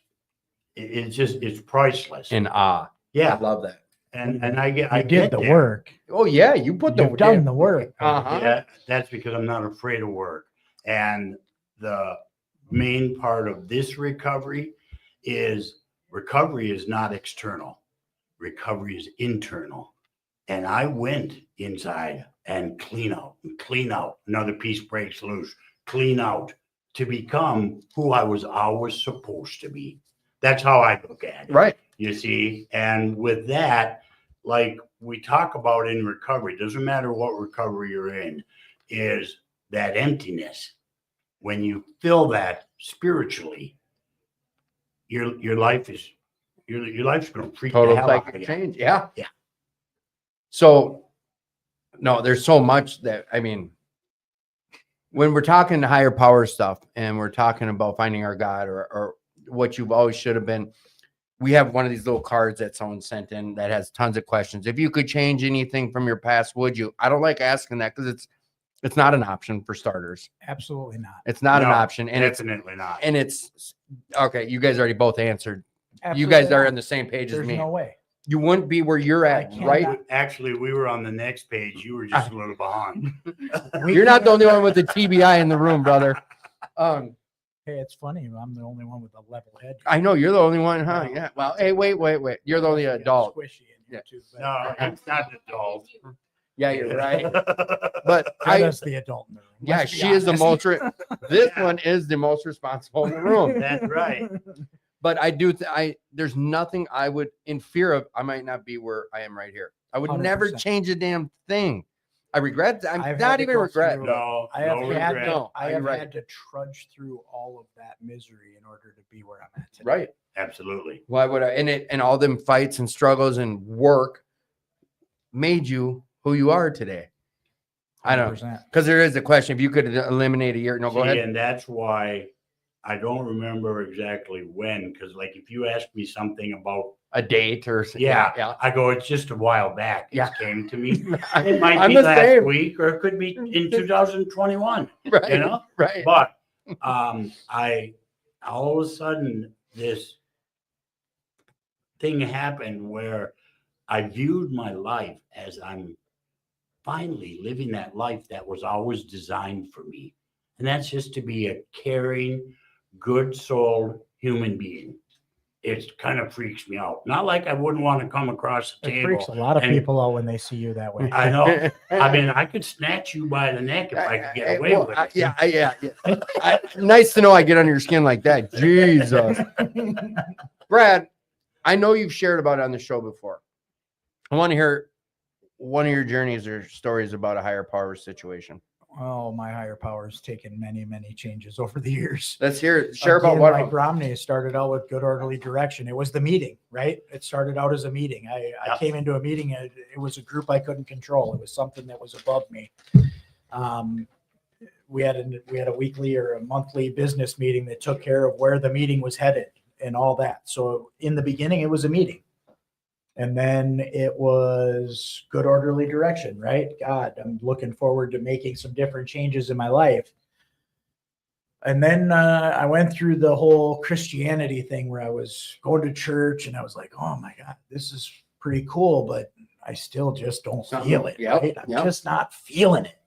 priceless. In awe. Yeah. I love that. And I did did the work. Oh, yeah. You put You've done the work. Uh-huh. Yeah, that's because I'm not afraid of work. And the main part of this recovery is not external. Recovery is internal. And I went inside and clean out. Another piece breaks loose, clean out to become who I was always supposed to be. That's how I look at it. Right. You see, and with that, like we talk about in recovery, doesn't matter what recovery you're in, is that emptiness. When you fill that spiritually, your life is your life's going to freak Total the hell out psychic of you. change. Yeah. Yeah. So, no, there's so much that, I mean, when we're talking higher power stuff and we're talking about finding our God or what you've always should have been, we have one of these little cards that someone sent in that has tons of questions. If you could change anything from your past, would you? I don't like asking that because it's not an option for starters. Absolutely not. It's not an option. And definitely not. And it's okay. You guys already both answered. Absolutely you guys are not. on the same page as There's me. no way. You wouldn't be where you're at, right? Actually, we were on the next page. You were just a little behind. You're not the only one with the TBI in the room, brother. Hey, it's funny. I'm the only one with a level head. I know you're the only one, huh? Yeah. Well, hey, wait. You're the only adult. Squishy in here too, but No, it's not the adult. Yeah, you're right. But Greta's the adult in the room. yeah, Let's be she is the honest. most. This one is the most responsible in the room. That's right. But I do. There's nothing I would, in fear of. I might not be where I am right here. I would never 100%. change a damn thing. I regret. I'm I've not had to even go regret. through- No, I have no had regret. to, I have Right. had to trudge through all of that misery in order to be where I'm at today. Right. Absolutely. Why would I? And all them fights and struggles and work made you who you are today. I don't, 100%. because there is a question. If you could eliminate a year, no, go See, ahead. And that's why I don't remember exactly when, because like if you ask me something about, A date or yeah, I go, it's just a while back. It Yeah. came to me. It might I'm be the last same. week, or it could be in 2021. Right. You know? Right. But I all of a sudden this thing happened where I viewed my life as I'm finally living that life that was always designed for me. And that's just to be a caring, good-souled human being. It kind of freaks me out. Not like I wouldn't want to come across the It table. freaks a lot of and- people out when they see you that way. I know. I mean, I could snatch you by the neck if I could get away Well, with it. yeah. Nice to know I get under your skin like that. Jesus. Brad, I know you've shared about it on the show before. I want to hear one of your journeys or stories about a higher power situation. Oh, my higher power's taken many, many changes over the years. Let's hear it. Share about Again, what. like Romney started out with good orderly direction. It was the meeting, right? It started out as a meeting. I Yeah. came into a meeting. It was a group I couldn't control. It was something that was above me. We had a weekly or a monthly business meeting that took care of where the meeting was headed and all that. So in the beginning, it was a meeting. And then it was good orderly direction, right? God, I'm looking forward to making some different changes in my life. And then I went through the whole Christianity thing where I was going to church and I was like, oh my God, this is pretty cool, but I still just don't feel it. Yep, Right? I'm yep. just not feeling it.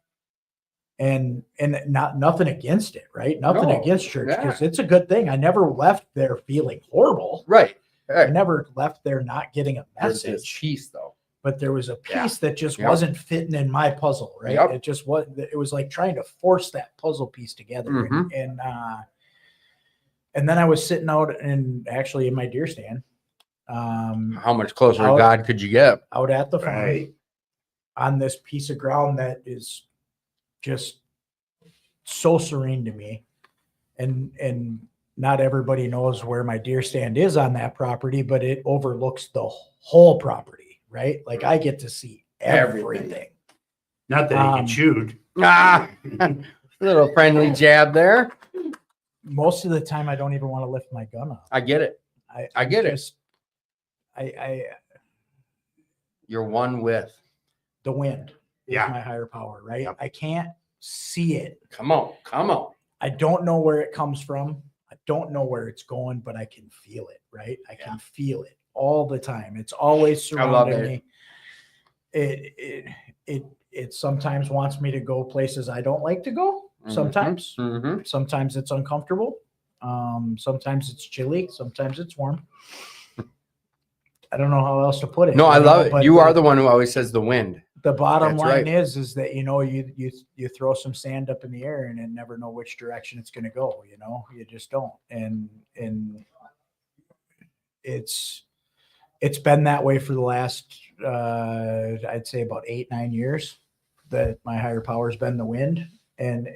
And nothing against it, right? Nothing No, against church yeah. because it's a good thing. I never left there feeling horrible. Right. I never left there not getting a There's this message, piece though. but there was a piece that just Yep. wasn't fitting in my puzzle, right? Yep. It just was. It was like trying to force that puzzle piece together, Mhm. and then I was sitting out and actually in my deer stand, How much closer to Out- God could you get? out at the farm Right. on this piece of ground that is just so serene to me, and not everybody knows where my deer stand is on that property, but it overlooks the whole property, right? Like I get to see everything. Not that he can shoot. Ah, little friendly jab there. Most of the time, I don't even want to lift my gun up. I get it. I get it. You're one with. The wind is Yeah. my higher power, right? Yep. I can't see it. Come on. Come on. I don't know where it comes from. I don't know where it's going, but I can feel it, right? I can feel it all the time. It's always I love surrounding me. It sometimes wants me to go places I don't like to go. Sometimes, Mm-hmm. sometimes it's uncomfortable. Sometimes it's chilly. Sometimes it's warm. I don't know how else to put it. No, I you know, love it. but You are the one who always says the wind. the bottom That's line right. is that you throw some sand up in the air and never know which direction it's going to go. You just don't. And it's been that way for the last I'd say about 8-9 years that my higher power's been the wind, and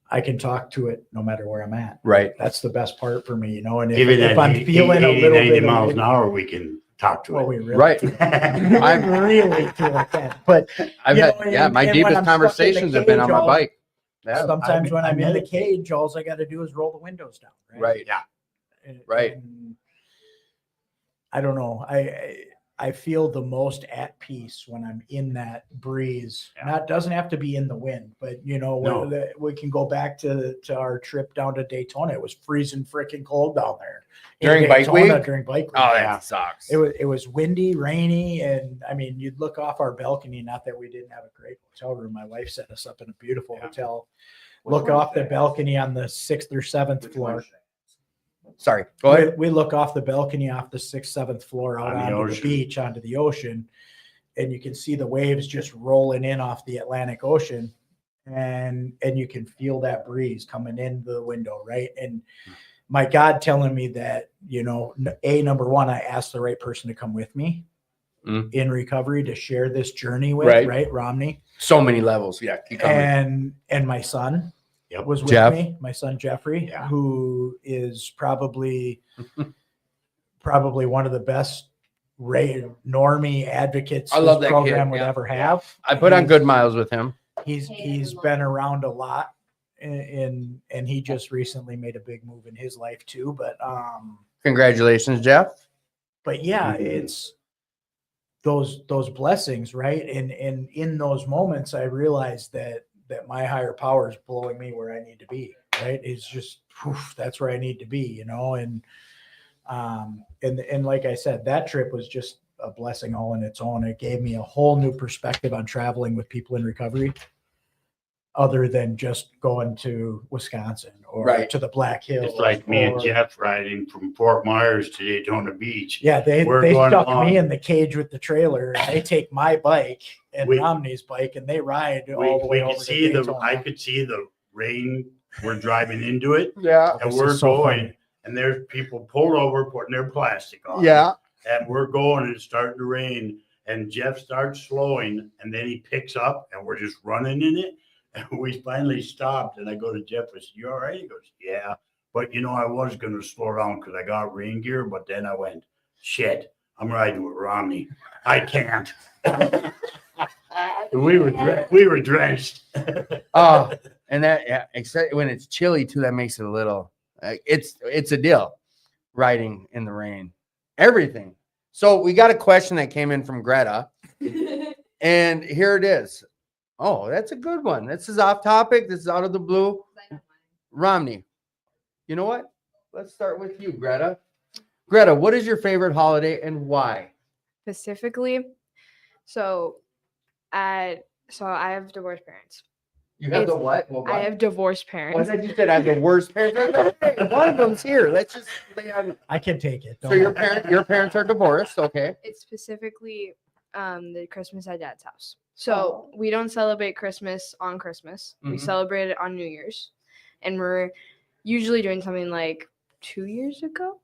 I can talk to it no matter where I'm at. Right. That's the best part for me, and Even if at I'm feeling a 80, little 90 bit of miles wind- an hour, we can talk to well, it. we really Right. I really feel like that, but I've You had, know, yeah, and- my and when deepest I'm stuck in the conversations have been on my cage, bike. Yeah. sometimes when I I'm in the meditate. cage, all I got to do is roll the windows down. Right. Yeah. Right. And I don't know. I feel the most at peace when I'm in that breeze. Yeah. Not doesn't have to be in the wind, but No. we can go back to our trip down to Daytona. It was freezing freaking cold down there in During bike Daytona week? During bike week. Oh, that Yeah. sucks. It was windy, rainy, and I mean, you'd look off our balcony. Not that we didn't have a great hotel room. My wife set us up in a beautiful Yeah. hotel. Look off the balcony on the 6th or 7th floor. Sorry. Go ahead. We look off the balcony off the 6th, 7th floor out On the onto the ocean. beach, onto the ocean, and you can see the waves just rolling in off the Atlantic Ocean, and you can feel that breeze coming in the window, right? And my God telling me that, number one, I asked the right person to come with me in recovery to share this journey with, right? Romney. So many levels. Yeah. Keep coming. And my son Yep. was with Jeff. me, my son Jeffrey, Yeah. who is probably one of the best normie advocates I love this that program kid, would yeah. ever have. I put on good miles with him. He's been around a lot, and he just recently made a big move in his life too. Congratulations, Jeff. But yeah, it's those blessings, right? And in those moments, I realized that my higher power is blowing me where I need to be. Right? It's just that's where I need to be, you know. And like I said, that trip was just a blessing all in its own. It gave me a whole new perspective on traveling with people in recovery, other than just going to Wisconsin or Right. to the Black Hills. It's like me and Jeff riding from Fort Myers to Daytona Beach. Yeah, they going stuck along. me in the cage with the trailer. And they take my bike and Romney's bike, and they ride all the way over to Daytona. I could see the rain. We're driving into it. Yeah. And This we're is so going, funny. and there's people pulled over putting their plastic on. Yeah. And we're going, and it's starting to rain. And Jeff starts slowing, and then he picks up, and we're just running in it. And we finally stopped, and I go to Jeff, I said, "You all right?" He goes, "Yeah. But, you know, I was going to slow down because I got rain gear, but then I went, shit, I'm riding with Romney. I can't." we were drenched. Oh, and that, yeah, except when it's chilly too, that makes it a little, it's a deal riding in the rain, everything. So we got a question that came in from Greta, and here it is. Oh, that's a good one. This is off topic. This is out of the blue. Romney, you know what? Let's start with you, Greta. Greta, what is your favorite holiday and why? Specifically, so I have divorced parents. You have the what? Well, I have divorced What parents. did you say? I have the worst parents. One of them's here. Let's just lay on. I can take it. So your parents are divorced, okay? It's specifically the Christmas at Dad's house. So we don't celebrate Christmas on Christmas. We Mhm. celebrate it on New Year's, and we're usually doing something like 2 years ago.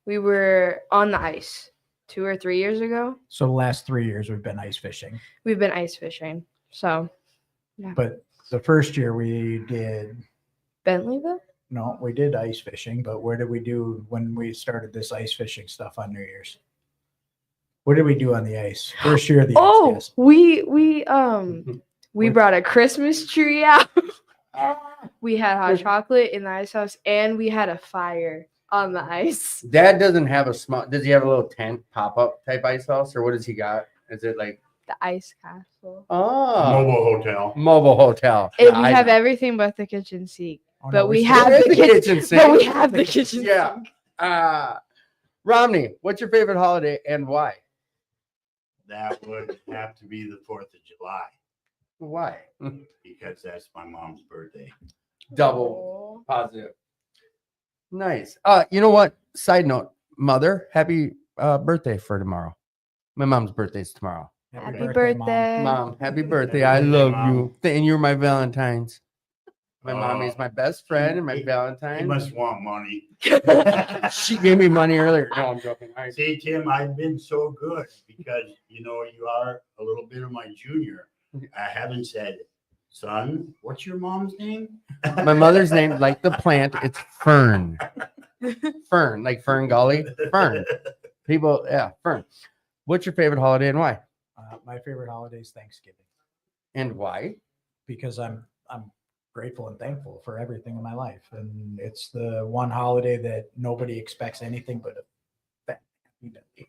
We were on the ice 2 or 3 years ago. So the last 3 years we've been ice fishing. We've been ice fishing. So But the first year we did Bentleyville. no, we did ice fishing. But where did we do when we started this ice fishing stuff on New Year's? What did we do on the ice? First year of the Oh, ice. we What? brought a Christmas tree out. We had hot chocolate in the ice house, and we had a fire on the ice. Dad doesn't have a small. Does he have a little tent pop-up type ice house, or what does he got? Is it like The ice castle. Mobile mobile hotel? And Yeah, we I have know. everything but the kitchen sink. Oh, But no, we still have There is the a kitchen sink. But we have the kitchen Yeah. sink. Romney, what's your favorite holiday and why? That would have to be the 4th of July Why? because that's my mom's birthday. Double positive. Nice. You know what? Side note, mother, happy birthday for tomorrow. My mom's birthday's tomorrow. Happy Mom. birthday. Mom, happy birthday. Happy I birthday, love Mom. you. And you're my Valentine's. My mommy is Oh. my best friend and my He Valentine. must want money. She gave me money earlier. No, I'm joking. All right. See, Tim, I've been so good because, you know, you are a little bit of my junior. I haven't said, son, what's your mom's name? My mother's name, like the plant, it's Fern. Fern, like Fern Gully. Fern. People, yeah, Fern. What's your favorite holiday and why? My favorite holiday is Thanksgiving And why? because I'm grateful and thankful for everything in my life, and it's the one holiday that nobody expects anything but a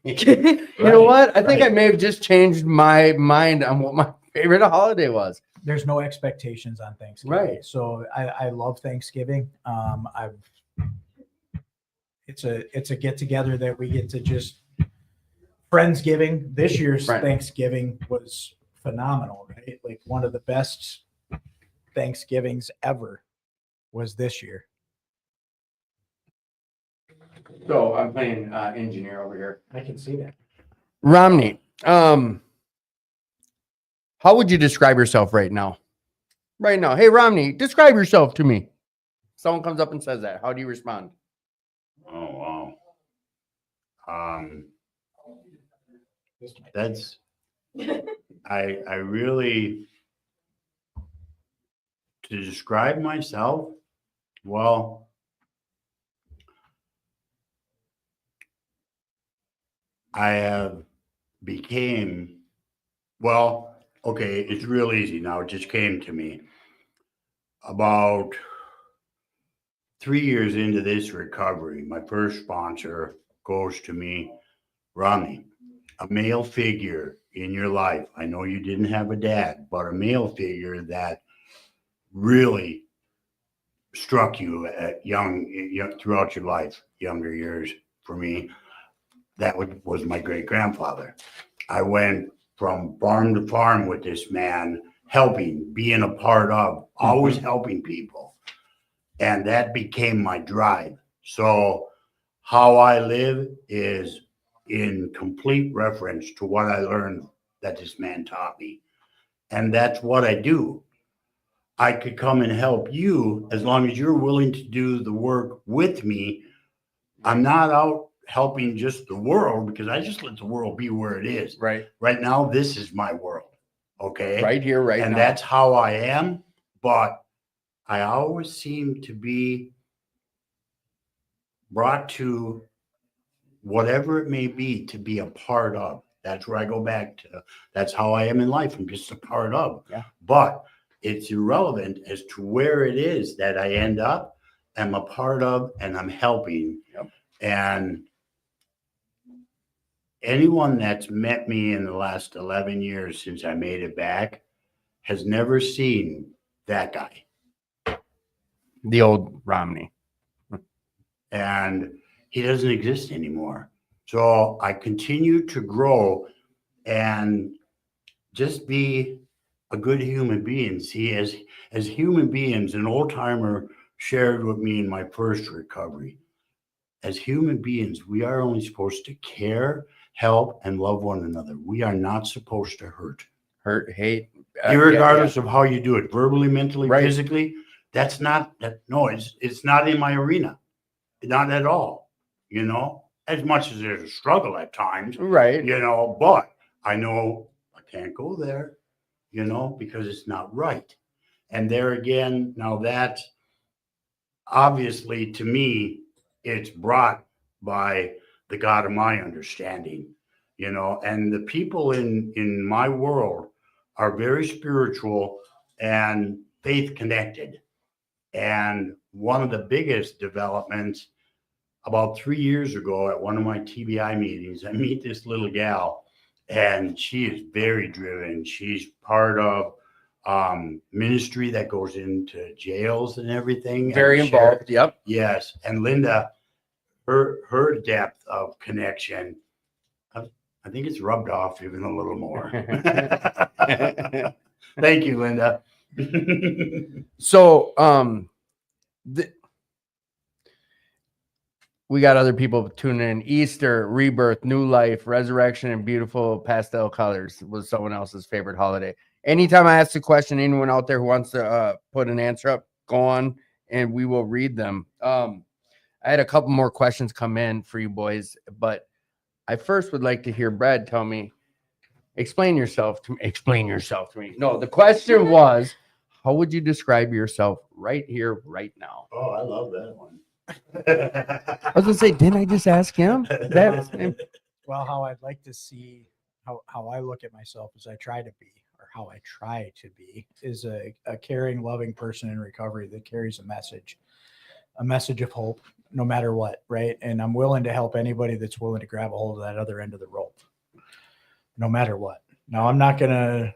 You know what? I think I may have just changed my mind on what my favorite holiday was. There's no expectations on Thanksgiving. Right. So I love Thanksgiving. It's a get together that we get to just Friendsgiving. This year's Right. Thanksgiving was phenomenal, right? Like one of the best Thanksgivings ever was this year. So I'm playing engineer over here. I can see that. Romney, how would you describe yourself right now? Right now. Hey, Romney, describe yourself to me. Someone comes up and says that. How do you respond? Oh, wow. That's, I really, to describe myself, well, I have became, well, okay, it's real easy now. It just came to me. About 3 years into this recovery, my first sponsor goes to me, Romney, a male figure in your life. I know you didn't have a dad, but a male figure that really struck you at young throughout your life, younger years for me. That was my great grandfather. I went from farm to farm with this man, helping, being a part of, always helping people. And that became my drive. So how I live is in complete reference to what I learned that this man taught me. And that's what I do. I could come and help you as long as you're willing to do the work with me. I'm not out helping just the world because I just let the world be where it is. Right. Right now, this is my world. Okay. Right here, right and now. that's how I am. But I always seem to be brought to whatever it may be to be a part of. That's where I go back to. That's how I am in life. I'm just a part of. Yeah. But it's irrelevant as to where it is that I end up. I'm a part of and I'm helping. Yep. And anyone that's met me in the last 11 years since I made it back has never seen that guy. The old Romney. And he doesn't exist anymore. So I continue to grow and just be a good human being. See, as human beings, an old timer shared with me in my first recovery. As human beings, we are only supposed to care, help, and love one another. We are not supposed to hurt, hate, irregardless of how you do it, verbally, mentally, Right. physically. That's not that. No, it's not in my arena, not at all. You know, as much as there's a struggle at times, Right. you know, but I know I can't go there, you know, because it's not right. And there again, now that obviously to me, it's brought by the God of my understanding, you know, and the people in my world are very spiritual and faith connected. And one of the biggest developments about 3 years ago at one of my TBI meetings, I meet this little gal and she is very driven. She's part of ministry that goes into jails and everything. Very and involved. Yep. Yes. And Linda, her depth of connection, I think it's rubbed off even a little more. Thank you, Linda. So, we got other people tuning in. Easter, rebirth, new life, resurrection, and beautiful pastel colors was someone else's favorite holiday. Anytime I ask a question, anyone out there who wants to put an answer up, go on and we will read them. I had a couple more questions come in for you boys, but I first would like to hear Brad tell me, explain yourself to me. No, the question was, how would you describe yourself right here, right now? Oh, I love that one. I was gonna say, didn't I just ask him? Well, how I'd like to see how I look at myself as I try to be, or how I try to be, is a caring, loving person in recovery that carries a message of hope, no matter what, right? And I'm willing to help anybody that's willing to grab a hold of that other end of the rope, no matter what. Now, I'm not gonna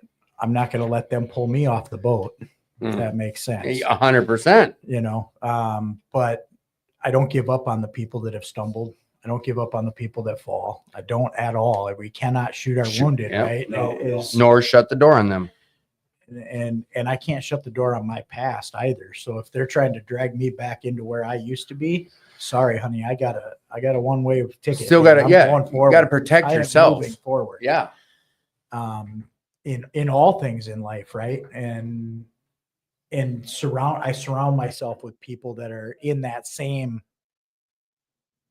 let them pull me off the boat. If that makes sense. 100%. You know, but I don't give up on the people that have stumbled. I don't give up on the people that fall. I don't at all. We cannot shoot our wounded, yeah. right? Nor shut the door on them. And I can't shut the door on my past either. So if they're trying to drag me back into where I used to be, sorry, honey, I got a one-way ticket. Still got to, going forward. You got to protect yourself. Moving forward. Yeah. In all things in life, right? And I surround myself with people that are in that same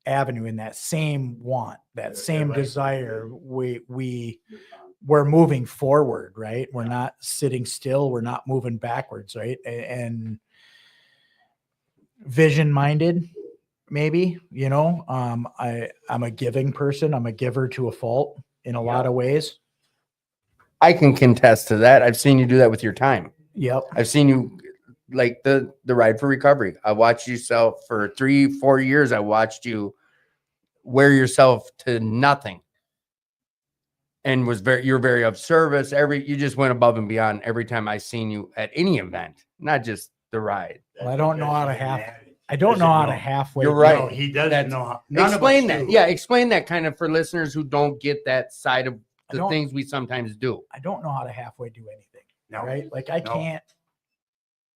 avenue, in that same want, that same desire. We're moving forward, right? We're not sitting still. We're not moving backwards, right? And vision minded, maybe, you know, I'm a giving person. I'm a giver to a fault in a lot of ways. I can contest to that. I've seen you do that with your time. Yep. I've seen you like the Ride for Recovery. I watched yourself for 3-4 years. I watched you wear yourself to nothing, and you're very of service. You just went above and beyond every time I seen you at any event, not just the ride. Well, I don't know how to I don't know how to halfway. You're right. No, he doesn't know how. Explain that. Yeah, explain that kind of for listeners who don't get that side of the things we sometimes do. I don't know how to halfway do anything. No. Right? Like I can't.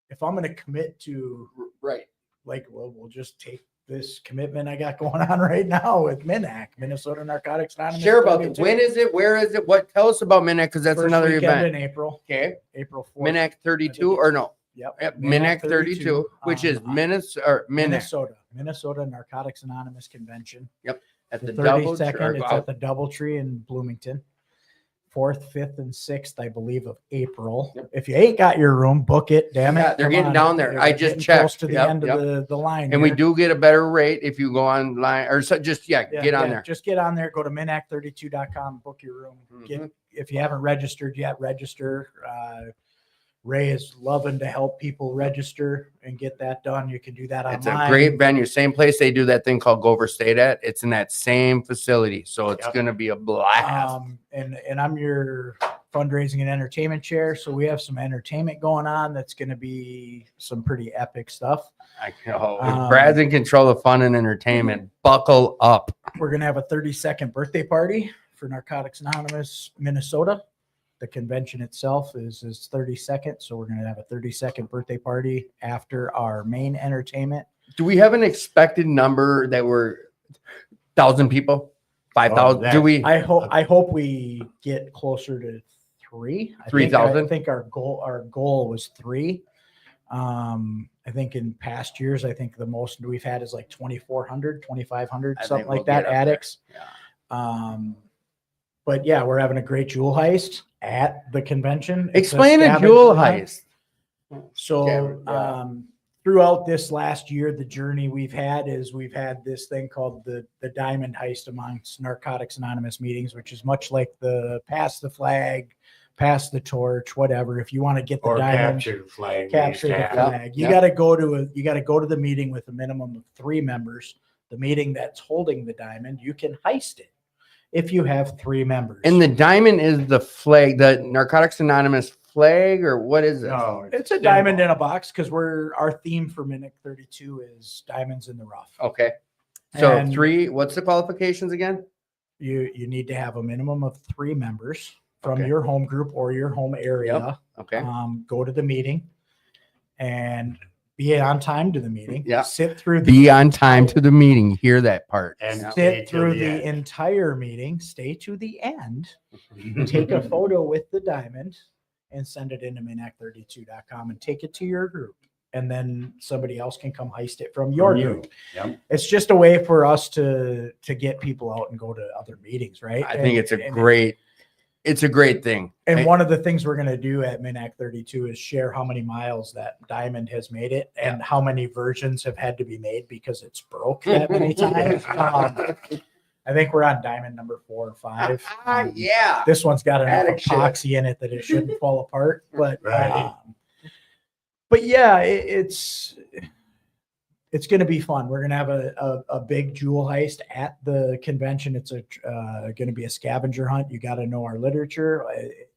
If I'm going to commit to, Right. Like, well, we'll just take this commitment I got going on right now with MNAC, Minnesota Narcotics Anonymous. Share about it. When is it? Where is it? What? Tell us about MNAC, because that's First another weekend event. in April. Okay. April 4th. MNAC 32 or no? Yep. MNAC 32, which is Minnesota Narcotics Anonymous Convention. Yep. At the 32nd, it's at the Doubletree in Bloomington. 4th, 5th, and 6th, I believe, of April. Yep. If you ain't got your room, book it. Damn it. Yeah, they're getting down there. I just checked. Close to the end of the line. And we do get a better rate if you go online or get on there. Just get on there. Go to minac32.com, book your room. If you haven't registered yet, register. Ray is loving to help people register and get that done. You can do that online. It's a great venue. Same place they do that thing called Go Over State at. It's in that same facility. So it's going to be a blast. And I'm your fundraising and entertainment chair. So we have some entertainment going on. That's going to be some pretty epic stuff. I know. Brad's in control of fun and entertainment. Buckle up. We're going to have a 32nd birthday party for Narcotics Anonymous Minnesota. The convention itself is 32nd, so we're going to have a 32nd birthday party after our main entertainment. Do we have an expected number that we're 1,000 people? 5,000? Do we? I hope we get closer to 3,000. I think our goal was 3. I think in past years, I think the most we've had is like 2,400, 2,500, something like that. Addicts. Yeah. But yeah, we're having a great jewel heist at the convention. Explain a jewel heist. So throughout this last year, the journey we've had this thing called the Diamond Heist amongst Narcotics Anonymous meetings, which is much like the pass the flag, pass the torch, whatever. If you want to get the diamond, capture the flag. You got to go to the meeting with a minimum of 3 members. The meeting that's holding the diamond, you can heist it if you have 3 members. And the diamond is the flag, the Narcotics Anonymous flag, or what is it? No, it's a diamond in a box, because our theme for MNAC 32 is diamonds in the rough. Okay. So and 3, what's the qualifications again? You need to have a minimum of 3 members from your home group or your home area. Yep. Okay. Go to the meeting and be on time to the meeting. Yeah. Be on time to the meeting. Hear that part. And sit through the entire meeting, stay to the end, take a photo with the diamond and send it into minac32.com and take it to your group. And then somebody else can come heist it from your group. Yep. It's just a way for us to get people out and go to other meetings, right? I think it's a great thing. And one of the things we're going to do at MNAC 32 is share how many miles that diamond has made it and how many versions have had to be made because it's broke that many times. I think we're on diamond number 4 or 5. Yeah. This one's got enough epoxy in it that it shouldn't fall apart. But yeah, it's going to be fun. We're going to have a big jewel heist at the convention. It's going to be a scavenger hunt. You got to know our literature.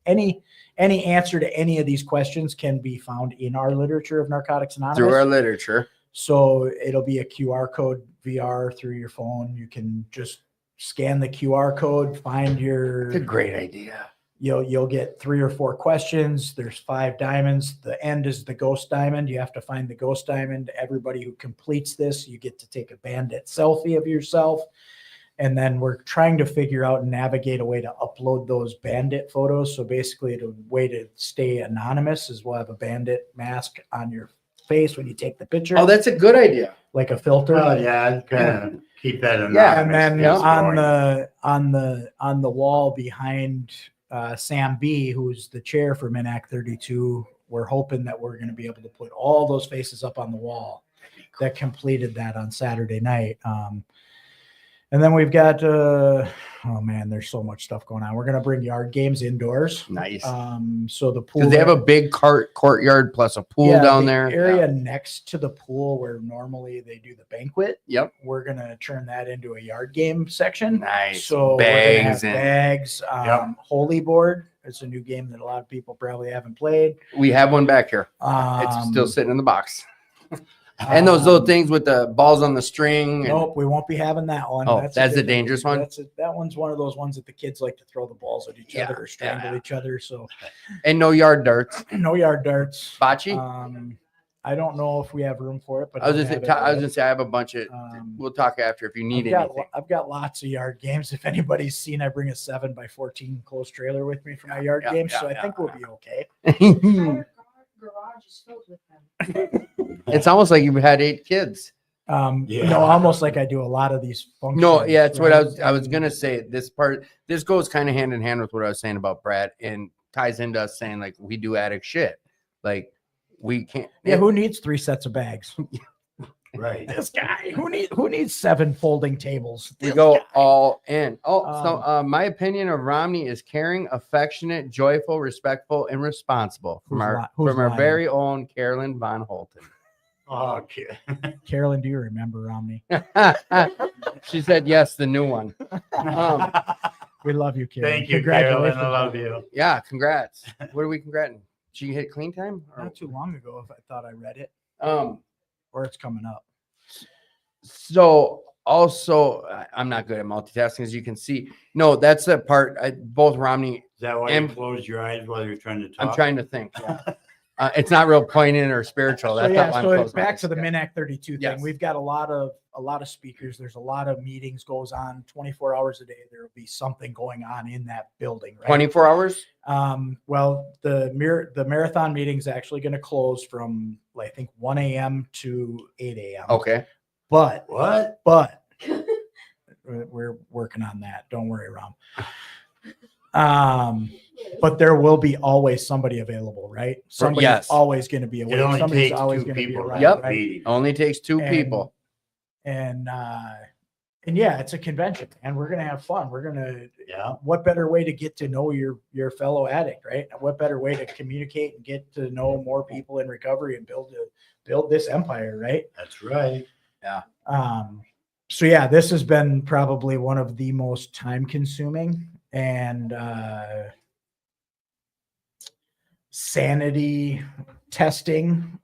Any answer to any of these questions can be found in our literature of Narcotics Anonymous. Through our literature. So it'll be a QR code VR through your phone. You can just scan the QR code, find your. It's a great idea. You'll get 3 or 4 questions. There's 5 diamonds. The end is the ghost diamond. You have to find the ghost diamond. Everybody who completes this, you get to take a bandit selfie of yourself. And then we're trying to figure out and navigate a way to upload those bandit photos. So basically the way to stay anonymous is we'll have a bandit mask on your face when you take the picture. Oh, that's a good idea. Like a filter. Oh yeah, kind of keep that anonymous. Yeah, and then on the wall behind Sam B, who's the chair for MNAC 32, we're hoping that we're going to be able to put all those faces up on the wall that completed that on Saturday night. And then we've got, oh man, there's so much stuff going on. We're going to bring yard games indoors. Nice. So the pool. Because they have a big courtyard plus a pool down the there. Area next to the pool where normally they do the banquet. Yep. We're going to turn that into a yard game section. Nice. So bags. we're going to have bags. Holy board. It's a new game that a lot of people probably haven't played. We have one back here. It's still sitting in the box. And those little things with the balls on the string. Nope, we won't be having that one. Oh, that's the dangerous one? That one's one of those ones that the kids like to throw the balls at each other or strangle each other. So, and no yard darts. No yard darts. Bocce? I don't know if we have room for it, but I was gonna say I have a bunch of. We'll talk after if you need anything. I've got lots of yard games. If anybody's seen, I bring a 7x14 close trailer with me for my yard games, so I think we'll be okay. Garage is filled with them. It's almost like you've had 8 kids. Almost like I do a lot of these functions. No, yeah, that's what I was gonna say. This goes kind of hand in hand with what I was saying about Brad, and ties into us saying like we do attic shit. Like we can't. Yeah, who needs 3 sets of bags? Right. This guy. Who needs 7 folding tables? We go all in. So my opinion of Romney is caring, affectionate, joyful, respectful, and responsible from our very own Carolyn Von Holton. Okay. Carolyn, do you remember Romney? She said yes, the new one. We love you, Carolyn. Thank you, Carolyn. I love you. Yeah, congrats. What are we congrating? She hit clean time? Not too long ago, if I thought I read it. Or it's coming up. So also, I'm not good at multitasking, as you can see. No, that's the part. Both Romney. Is that why you close your eyes while you're trying to talk? I'm trying to think. Yeah. It's not real poignant or spiritual. That's so it's back to the MinAct 32 thing. Yes. We've got a lot of speakers. There's a lot of meetings goes on 24 hours a day. There will be something going on in that building. Right? 24 hours. Well, the marathon meeting is actually going to close from I think 1 a.m. to 8 a.m. Okay. But what? But we're working on that. Don't worry, Rom. But there will be always somebody available, right? Somebody's always going to be awake. Somebody's always going to be around. Yep. Right? Only takes 2 people. And yeah, it's a convention, and we're gonna have fun. We're gonna. Yeah. What better way to get to know your fellow addict, right? What better way to communicate and get to know more people in recovery and build this empire, right? That's right. Yeah. So yeah, this has been probably one of the most time-consuming and sanity testing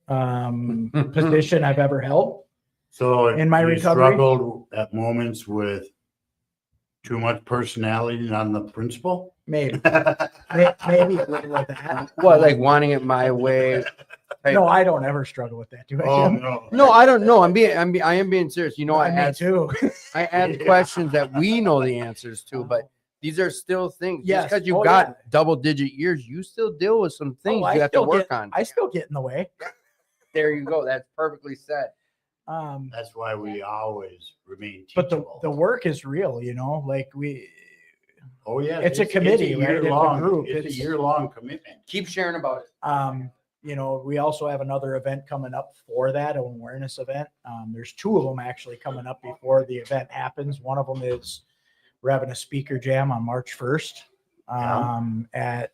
position I've ever held. So in my recovery, struggled at moments with too much personality on the principal. Maybe a little of that. What, like wanting it my way? No, I don't ever struggle with that. Do I? Oh, no, I don't know. I am being serious. You know, I ask questions that we know the answers to, but these are still things. Yes. Just because you've got double-digit years, you still deal with some things you have to work on. I still get in the way. There you go. That's perfectly said. That's why we always remain teachable. But the work is real, you know, like we. Oh yeah, it's a committee, it's a right? year-long group. It's a year-long commitment. Keep sharing about it. You know, we also have another event coming up for that, an awareness event. There's 2 of them actually coming up before the event happens. One of them is we're having a speaker jam on March 1st at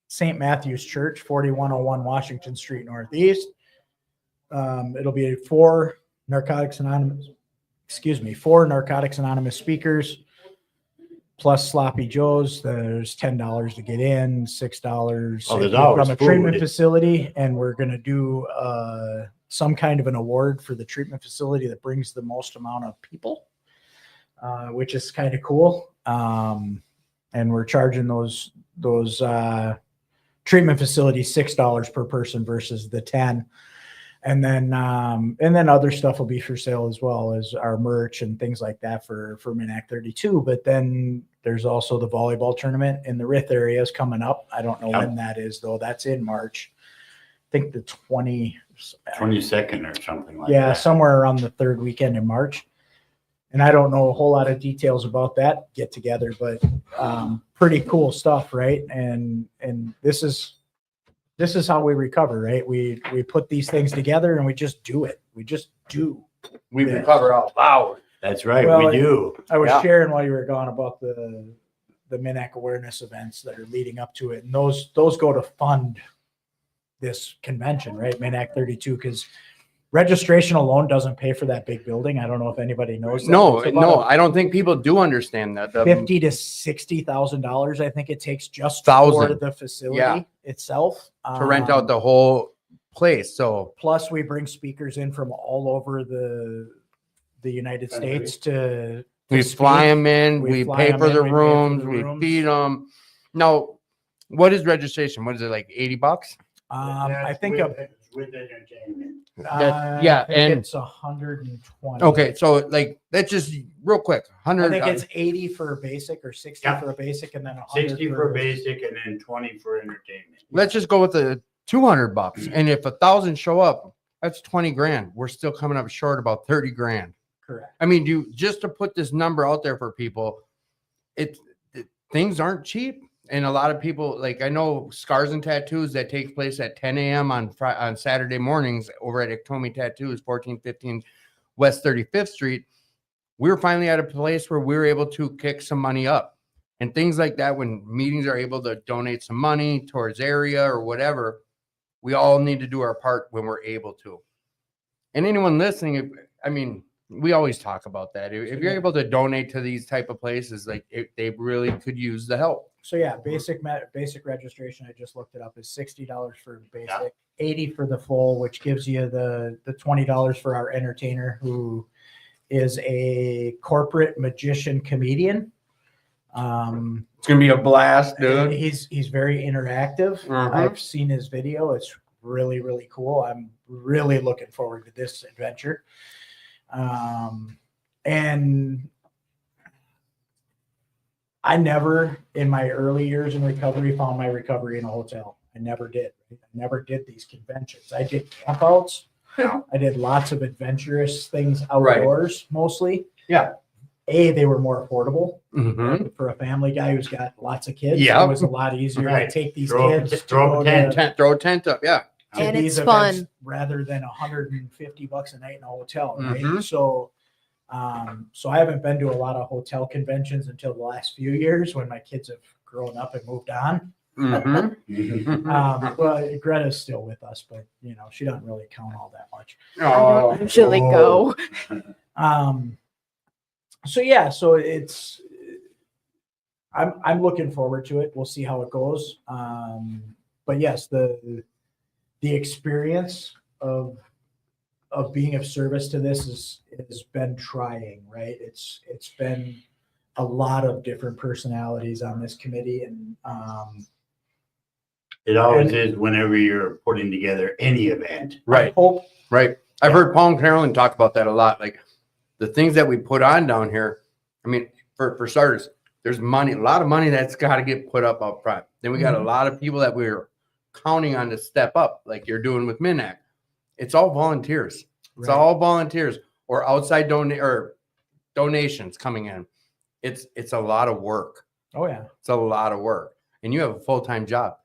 St. Matthew's Church, 4101 Washington Street Northeast. It'll be 4 Narcotics Anonymous speakers plus Sloppy Joe's. There's $10 to get in, $6 from a treatment facility, and we're going to do some kind of an award for the treatment facility that brings the most amount of people, which is kind of cool. And we're charging those treatment facilities $6 per person versus the 10. And then other stuff will be for sale as well as our merch and things like that for MinAct 32. But then there's also the volleyball tournament in the Rith area is coming up. I don't know when that is though. That's in March. I think the 22nd or something like that. Yeah, somewhere around the 3rd weekend in March. And I don't know a whole lot of details about that get together, but pretty cool stuff, right? And this is how we recover, right? We put these things together and we just do it. We just do. We recover out loud. That's right. Well, we do. I was Yeah. sharing while you were gone about the MNAC awareness events that are leading up to it, and those go to fund this convention, right? MNAC 32, because registration alone doesn't pay for that big building. I don't know if anybody knows that. No, It's about no, I don't think people do understand that. The $50,000 to $60,000, I think it takes just for Thousand. the facility Yeah. itself to rent out the whole place. So Plus, we bring speakers in from all over the United States to we speak. fly them in, We we fly pay 'em for in, the we pay for rooms, the we rooms. feed them. Now, what is registration? What is it, like $80? I think with entertainment. Yeah, I think and- it's 120. Okay, so like that's just real quick. I 100. think it's 80 for a basic or 60 Yeah. for a basic, and then 100 60 for basic and then 20 for entertainment. Let's just go with the $200. And if 1,000 show up, that's 20 grand. We're still coming up short about 30 grand. Correct. I mean, just to put this number out there for people, things aren't cheap. And a lot of people, like I know Scars and Tattoos that takes place at 10 a.m. on Saturday mornings over at Iktomi Tattoos, 1415 West 35th Street. We were finally at a place where we were able to kick some money up and things like that. When meetings are able to donate some money towards area or whatever, we all need to do our part when we're able to. And anyone listening, we always talk about that. If you're able to donate to these type of places, like they really could use the help. So yeah, basic registration, I just looked it up, is $60 for basic, Yeah. 80 for the full, which gives you the $20 for our entertainer, who is a corporate magician comedian. It's gonna be a blast, dude. He's very interactive. Mhm. I've seen his video. It's really, really cool. I'm really looking forward to this adventure. And I never, in my early years in recovery, found my recovery in a hotel. I never did. I never did these conventions. I did campouts. I did lots of adventurous things outdoors, mostly. Yeah. They were more affordable. Mhm. For a family guy who's got lots of kids. Yeah. It was a lot easier Right. to take these Throw kids a to go tent. to Throw a tent up, yeah. And these it's events fun. rather than $150 a night in a hotel, right? Mhm. So I haven't been to a lot of hotel conventions until the last few years when my kids have grown up and moved on. Mhm. Well, Greta's still with us, but she doesn't really count all that much. I don't usually go. So it's I'm looking forward to it. We'll see how it goes. But yes, the experience of being of service to this has been trying, right? It's been a lot of different personalities on this committee, and It always is whenever you're putting together any event. Right, hope right. I've heard Paul and Carolyn talk about that a lot. Like the things that we put on down here. I mean, for starters, there's money, a lot of money that's got to get put up front. Then we got a lot of people that we're counting on to step up, like you're doing with MNAC. It's all volunteers. It's Right. all volunteers or outside donations coming in. It's a lot of work. Oh yeah. It's a lot of work, and you have a full-time job,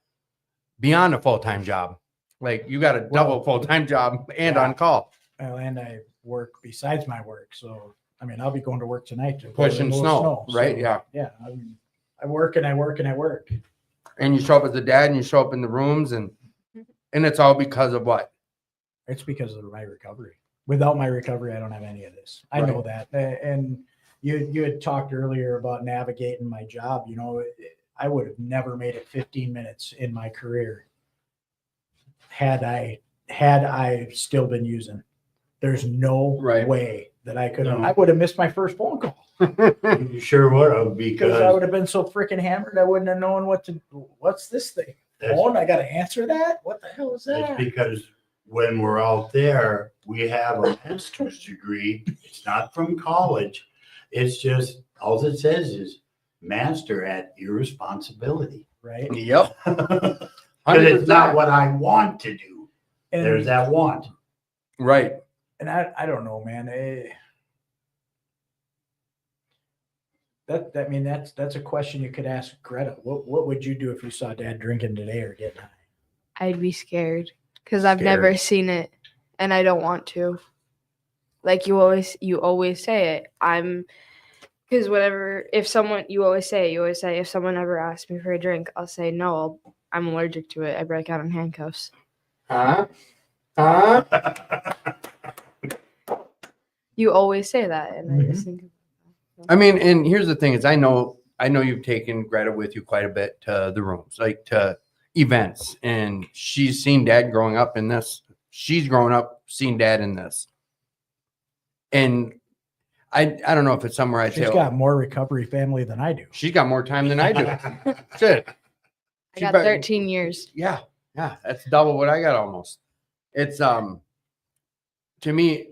beyond a full-time job. Like you got a double full-time job and on call. Well, and I work besides my work, so I mean, I'll be going to work tonight to Pushing move snow, right? So, Yeah. yeah. I mean, I work and I work and I work. And you show up as a dad, and you show up in the rooms, and it's all because of what? It's because of my recovery. Without my recovery, I don't have any of this. I know that. And you had talked earlier about navigating my job. I would have never made it 15 minutes in my career had I still been using. There's no Right. way that I could have. No. I would have missed my first phone call You sure would have, because I because would have been so freaking hammered. I wouldn't have known what's this thing? that's, Phone? I got to answer that? What the hell is that's that? because when we're out there, we have a master's degree. It's not from college. It's just, all it says is master at irresponsibility. Right. Yep. Because it's not what I want to do. And, There's that want. Right. and I don't know, man. That's a question you could ask Greta. What would you do if you saw Dad drinking today or getting high? I'd be scared because I've never Scared. seen it and I don't want to. Like you always say it. Because you always say if someone ever asks me for a drink, I'll say no. I'm allergic to it. I break out in handcuffs. Huh? You always say that, and I just think. I mean, and here's the thing: is I know you've taken Greta with you quite a bit to the rooms, like to events, and she's seen Dad growing up in this. She's grown up seeing Dad in this, and I don't know if it's somewhere I'd say She's got more recovery family than I do. she's got more time than I do. Shit, I got 13 years. Yeah, that's double what I got almost. It's to me,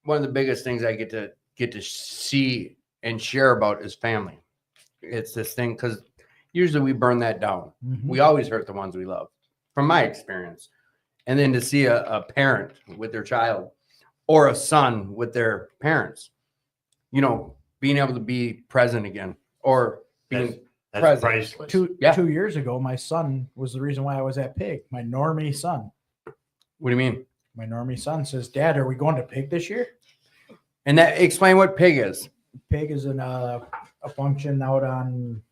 one of the biggest things I get to see and share about is family. It's this thing because usually we burn that down. Mhm. We always hurt the ones we love, from my experience. And then to see a parent with their child or a son with their parents, being able to be present again or being That's present. priceless. 2 years ago, my son was the reason why I was at Pig. My normie son. What do you mean? My normie son says, "Dad, are we going to Pig this year?" And that explain what Pig is. Pig is a function out on,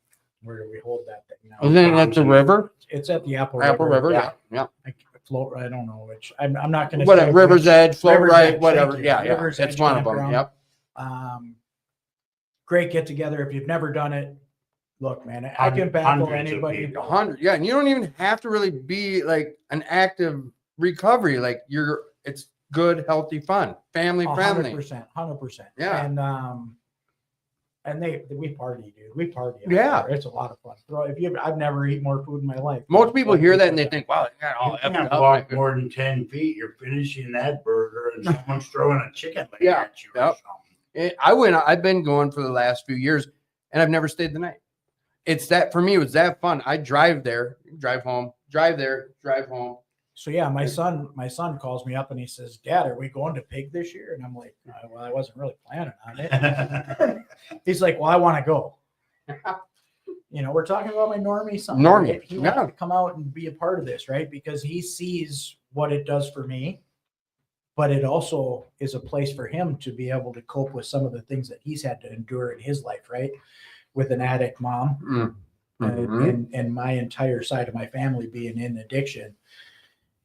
where do we hold that thing now? Isn't it at the river? It's at the Apple River. Yeah. Yeah. Float. I don't know which. I'm not going to. Whatever. River's Edge, Float River's Right, Edge, whatever. thank you. Yeah. River's It's Edge one of them. Campground. Yep. Great get together. If you've never done it, look, man, I can baffle Hundreds of anybody. people. 100. Yeah. And you don't even have to really be like an active recovery. Like it's good, healthy fun, family friendly. 100%. Yeah. And we party, dude. We party. out Yeah. there. It's a lot of fun. I've never eaten more food in my life. Most people hear that and they think, wow, they got all You effed can't up. walk more than 10 feet. You're finishing that burger and someone's throwing a chicken leg Yeah. at you or something. I've been going for the last few years and I've never stayed the night. It's that for me, it was that fun. I drive there, drive home, drive there, drive home. So yeah, my son calls me up and he says, "Dad, are we going to Pig this year?" And I'm like, "Well, I wasn't really planning on it." He's like, "Well, I want to go." We're talking about my normie son. Normie, Right? He wants to come out and be a part of this, right? Because he sees what it does for me, but it also is a place for him to be able to cope with some of the things that he's had to endure in his life, right? With an addict mom and my entire side of my family being in addiction.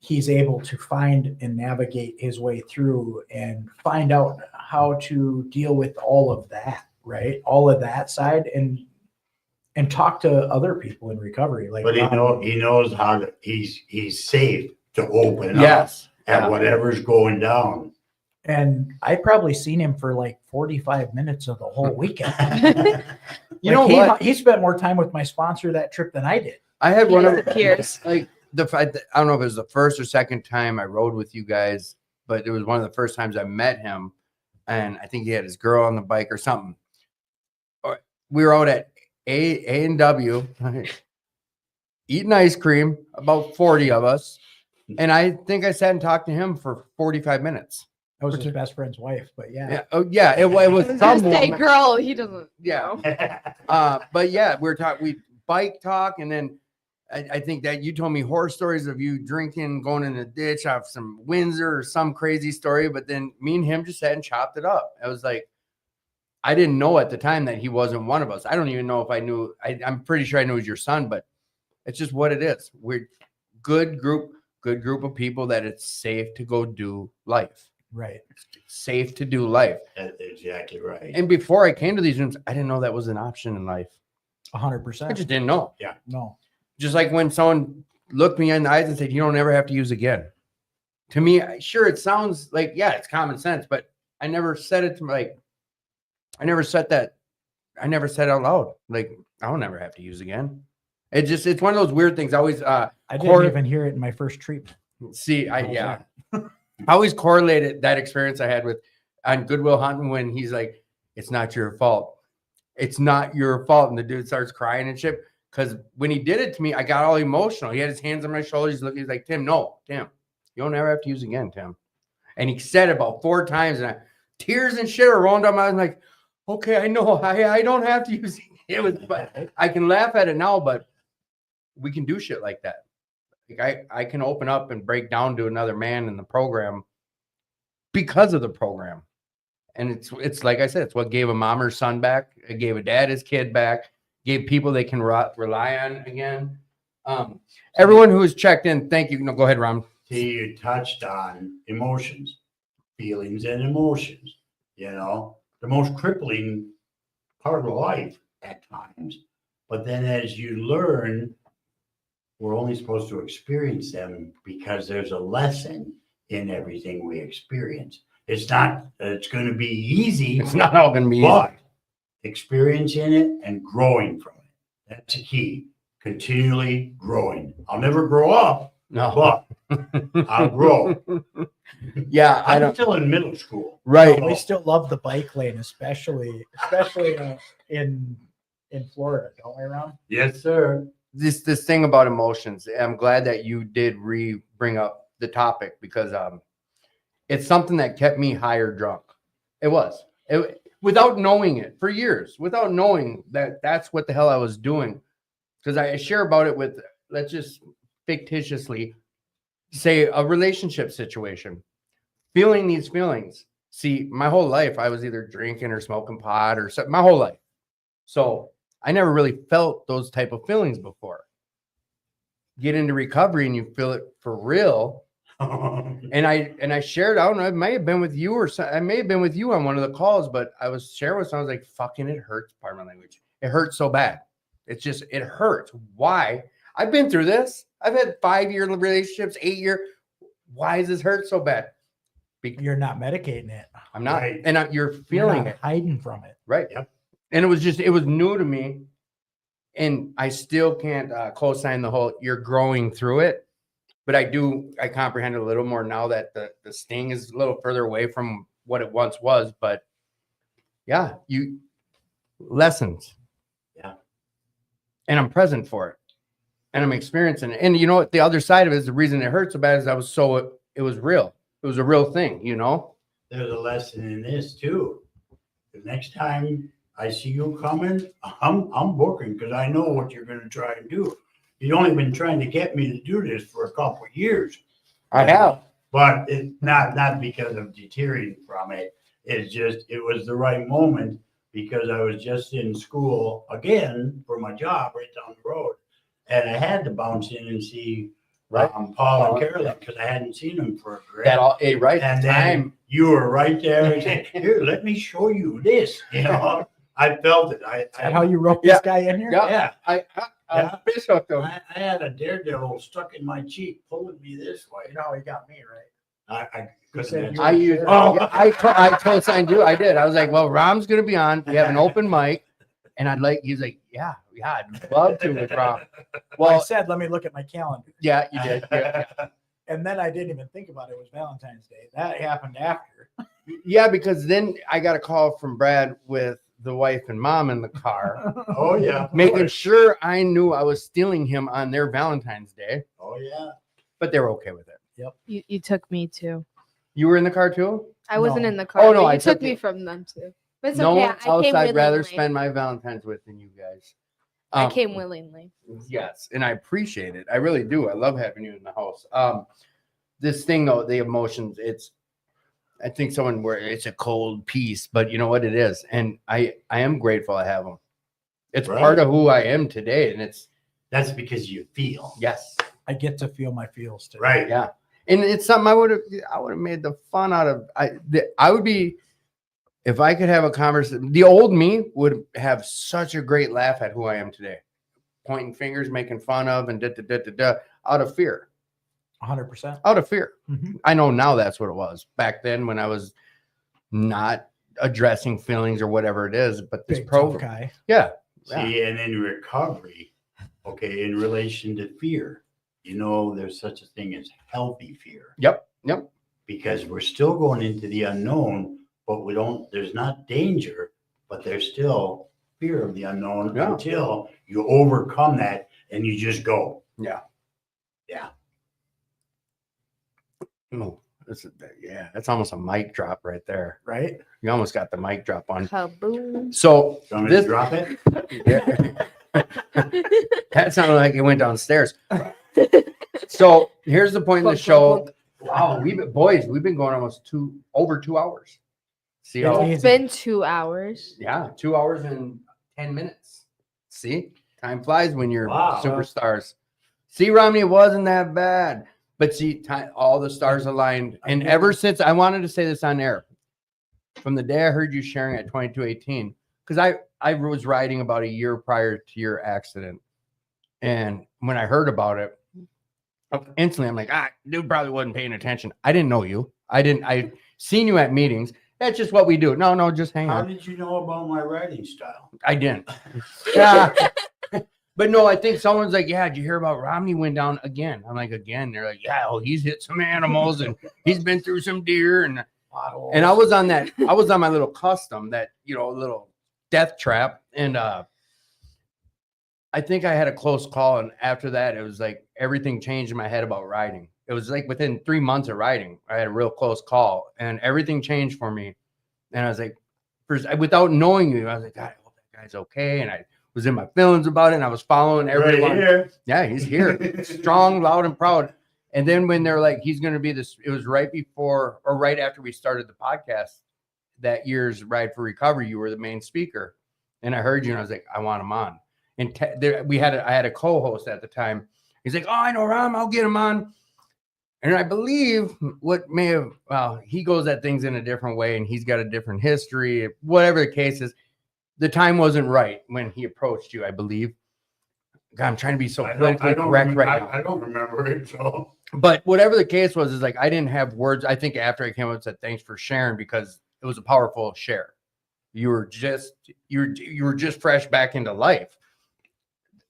He's able to find and navigate his way through and find out how to deal with all of that, right? All of that side and talk to other people in recovery. Like, But he knows how to, he's safe to open up Yes. at whatever's going down. And I probably seen him for like 45 minutes of the whole weekend. You know what? He spent more time with my sponsor that trip than I did. I had one of Disappears. like I don't know if it was the first or second time I rode with you guys, but it was one of the first times I met him, and I think he had his girl on the bike or something. We were out at A&W eating ice cream, about 40 of us, and I think I sat and talked to him for 45 minutes. That was his best friend's wife, but yeah. Yeah, oh yeah, it was Just some say, woman. girl, he doesn't. Yeah. know. But yeah, we bike talk, and then I think that you told me horror stories of you drinking, going in the ditch off some Windsor or some crazy story. But then me and him just sat and chopped it up. I was like, I didn't know at the time that he wasn't one of us. I don't even know if I knew. I'm pretty sure I knew he was your son, but it's just what it is. We're good group of people that it's safe to go do life. Right. Safe to do life. That's exactly right. And before I came to these rooms, I didn't know that was an option in life. 100%. I just didn't know. No. Just like when someone looked me in the eyes and said, "You don't ever have to use again." To me, sure, it sounds like, yeah, it's common sense, but I never said it I never said that. I never said out loud, like, I'll never have to use again. It's one of those weird things. I always, I didn't even hear it in my first treatment. see, I always correlated that experience I had on Goodwill Hunting when he's like, "It's not your fault. It's not your fault." And the dude starts crying and shit. Because when he did it to me, I got all emotional. He had his hands on my shoulders. He's like, Tim, you don't ever have to use again, Tim. And he said it about 4 times, and tears and shit are rolling down my eyes. I'm like, okay, I know. I don't have to use it. But I can laugh at it now, but we can do shit like that. Like I can open up and break down to another man in the program because of the program. And it's like I said, it's what gave a mom her son back. It gave a dad his kid back. Gave people they can rely on again. Everyone who has checked in, thank you. No, go ahead, Ron. See, you touched on emotions, feelings and emotions, you know, the most crippling part of life at times. But then as you learn, we're only supposed to experience them because there's a lesson in everything we experience. It's not, it's going to be easy. It's not all going to be but easy. experiencing it and growing from it. That's the key. Continually growing. I'll never grow up, No. but I'll grow. Yeah, I I'm don't. still in middle school. Right. We still love the bike lane, especially in Florida, don't we, Ron? Yes, sir. This thing about emotions. I'm glad that you did bring up the topic because it's something that kept me higher drunk. It was without knowing it for years, without knowing that that's what the hell I was doing. Because I share about it with, let's just fictitiously say, a relationship situation, feeling these feelings. See, my whole life I was either drinking or smoking pot or something, my whole life. So I never really felt those type of feelings before. Get into recovery and you feel it for real. And I shared, I don't know, it may have been with you or I may have been with you on one of the calls, but I was sharing with someone, I was like, fucking, it hurts, pardon my language. It hurts so bad. It's just, it hurts. Why? I've been through this. I've had 5-year relationships, 8-year. Why does this hurt so bad? You're not medicating it. I'm not, Right. and you're You're feeling not it. hiding from it. Right. Yep. And it was new to me. And I still can't co-sign the whole, you're growing through it. But I comprehend it a little more now that the sting is a little further away from what it once was. But yeah, lessons. Yeah. And I'm present for it. And I'm experiencing it. And you know what? The other side of it is the reason it hurt so bad is it was real. It was a real thing, you know? There's a lesson in this too. The next time I see you coming, I'm booking because I know what you're going to try and do. You've only been trying to get me to do this for a couple of years. I have. But it's not because of deterring from it. It's just, it was the right moment because I was just in school again for my job right down the road. And I had to bounce in and see Paul and Carolyn because I hadn't seen them for a great Right. And then you were right there and said, here, let me show you this. You know, I felt it. Is that how you wrote this guy in here? Yeah. Yeah. Fish hooked him. I had a daredevil stuck in my cheek, pulling me this way. You know how he got me, right? I You said couldn't. you- I used. I co-signed you. I did. I was like, well, Rom's gonna be on. We have an open mic, and he's like, yeah, I'd love to with Rom. I Well, said, let me look at my calendar. yeah, you did. Yeah. And then I didn't even think about it. It was Valentine's Day. That happened after. Yeah, because then I got a call from Brad with the wife and mom in the car, Oh yeah. making sure I knew I was stealing him on their Valentine's Day, Oh yeah. but they were okay with it. You took me too. You were in the car too? I wasn't No. in the car. Oh, no, but I you took took me you. from them too. But it's No okay. one else came I'd rather willingly. spend my Valentine's with than you guys. I came willingly. Yes, and I appreciate it. I really do. I love having you in the house. This thing though, the emotions, I think someone where it's a cold piece, but you know what it is. And I am grateful I have them. It's Right. part of who I am today. And That's because you feel. yes. I get to feel my feels today. Right. Yeah. And it's something I would have made the fun out of. I would be, if I could have a conversation, the old me would have such a great laugh at who I am today. Pointing fingers, making fun of, and out of fear. 100%. Out of fear. Mhm. I know now that's what it was back then when I was not addressing feelings or whatever it is. But this Big tough program, guy. yeah. See, and in recovery, okay, in relation to fear, you know, there's such a thing as healthy fear. Yep. Because we're still going into the unknown, but there's not danger, but there's still fear of the unknown Yeah. until you overcome that and you just go. Yeah. Yeah. No, that's almost a mic drop right there. Right? You almost got the mic drop on. Kaboom. So You want me to this, drop it? that sounded like it went downstairs. So here's the point of the Clunk, clunk, show. Wow, we've been going almost over 2 hours. See It's how? easy. It's been 2 hours. Yeah, 2 hours and 10 minutes. See, time flies when you're Wow. superstars. See, Romney, it wasn't that bad. But see, all the stars aligned. And ever since, I wanted to say this on air, from the day I heard you sharing at 2218, because I was riding about a year prior to your accident. And when I heard about it, instantly I'm like, dude probably wasn't paying attention. I didn't know you. I seen you at meetings. That's just what we do. No, just hang How on. did you know about my writing style? I didn't. Yeah. But no, I think someone's like, yeah, did you hear about Romney went down again? I'm like, again? They're like, yeah, well, he's hit some animals and he's been through some deer. And I was on my little custom, that, little death trap. And I think I had a close call. And after that, it was like everything changed in my head about riding. It was like within 3 months of riding, I had a real close call and everything changed for me. And I was like, without knowing you, I was like, God, I hope that guy's okay. And I was in my feelings about it, and I was following everyone. Right here. Yeah, he's here, strong, loud, and proud. And then when they're like, he's going to be this, it was right before or right after we started the podcast that year's Ride for Recovery. You were the main speaker, and I heard you, and I was like, I want him on. And I had a co-host at the time. He's like, oh, I know Rom, I'll get him on. And I believe he goes at things in a different way, and he's got a different history, whatever the case is. The time wasn't right when he approached you, I believe. God, I'm trying to be so politically correct right now. I don't remember it. So, but whatever the case was, is like I didn't have words. I think after I came up and said thanks for sharing, because it was a powerful share. You were just fresh back into life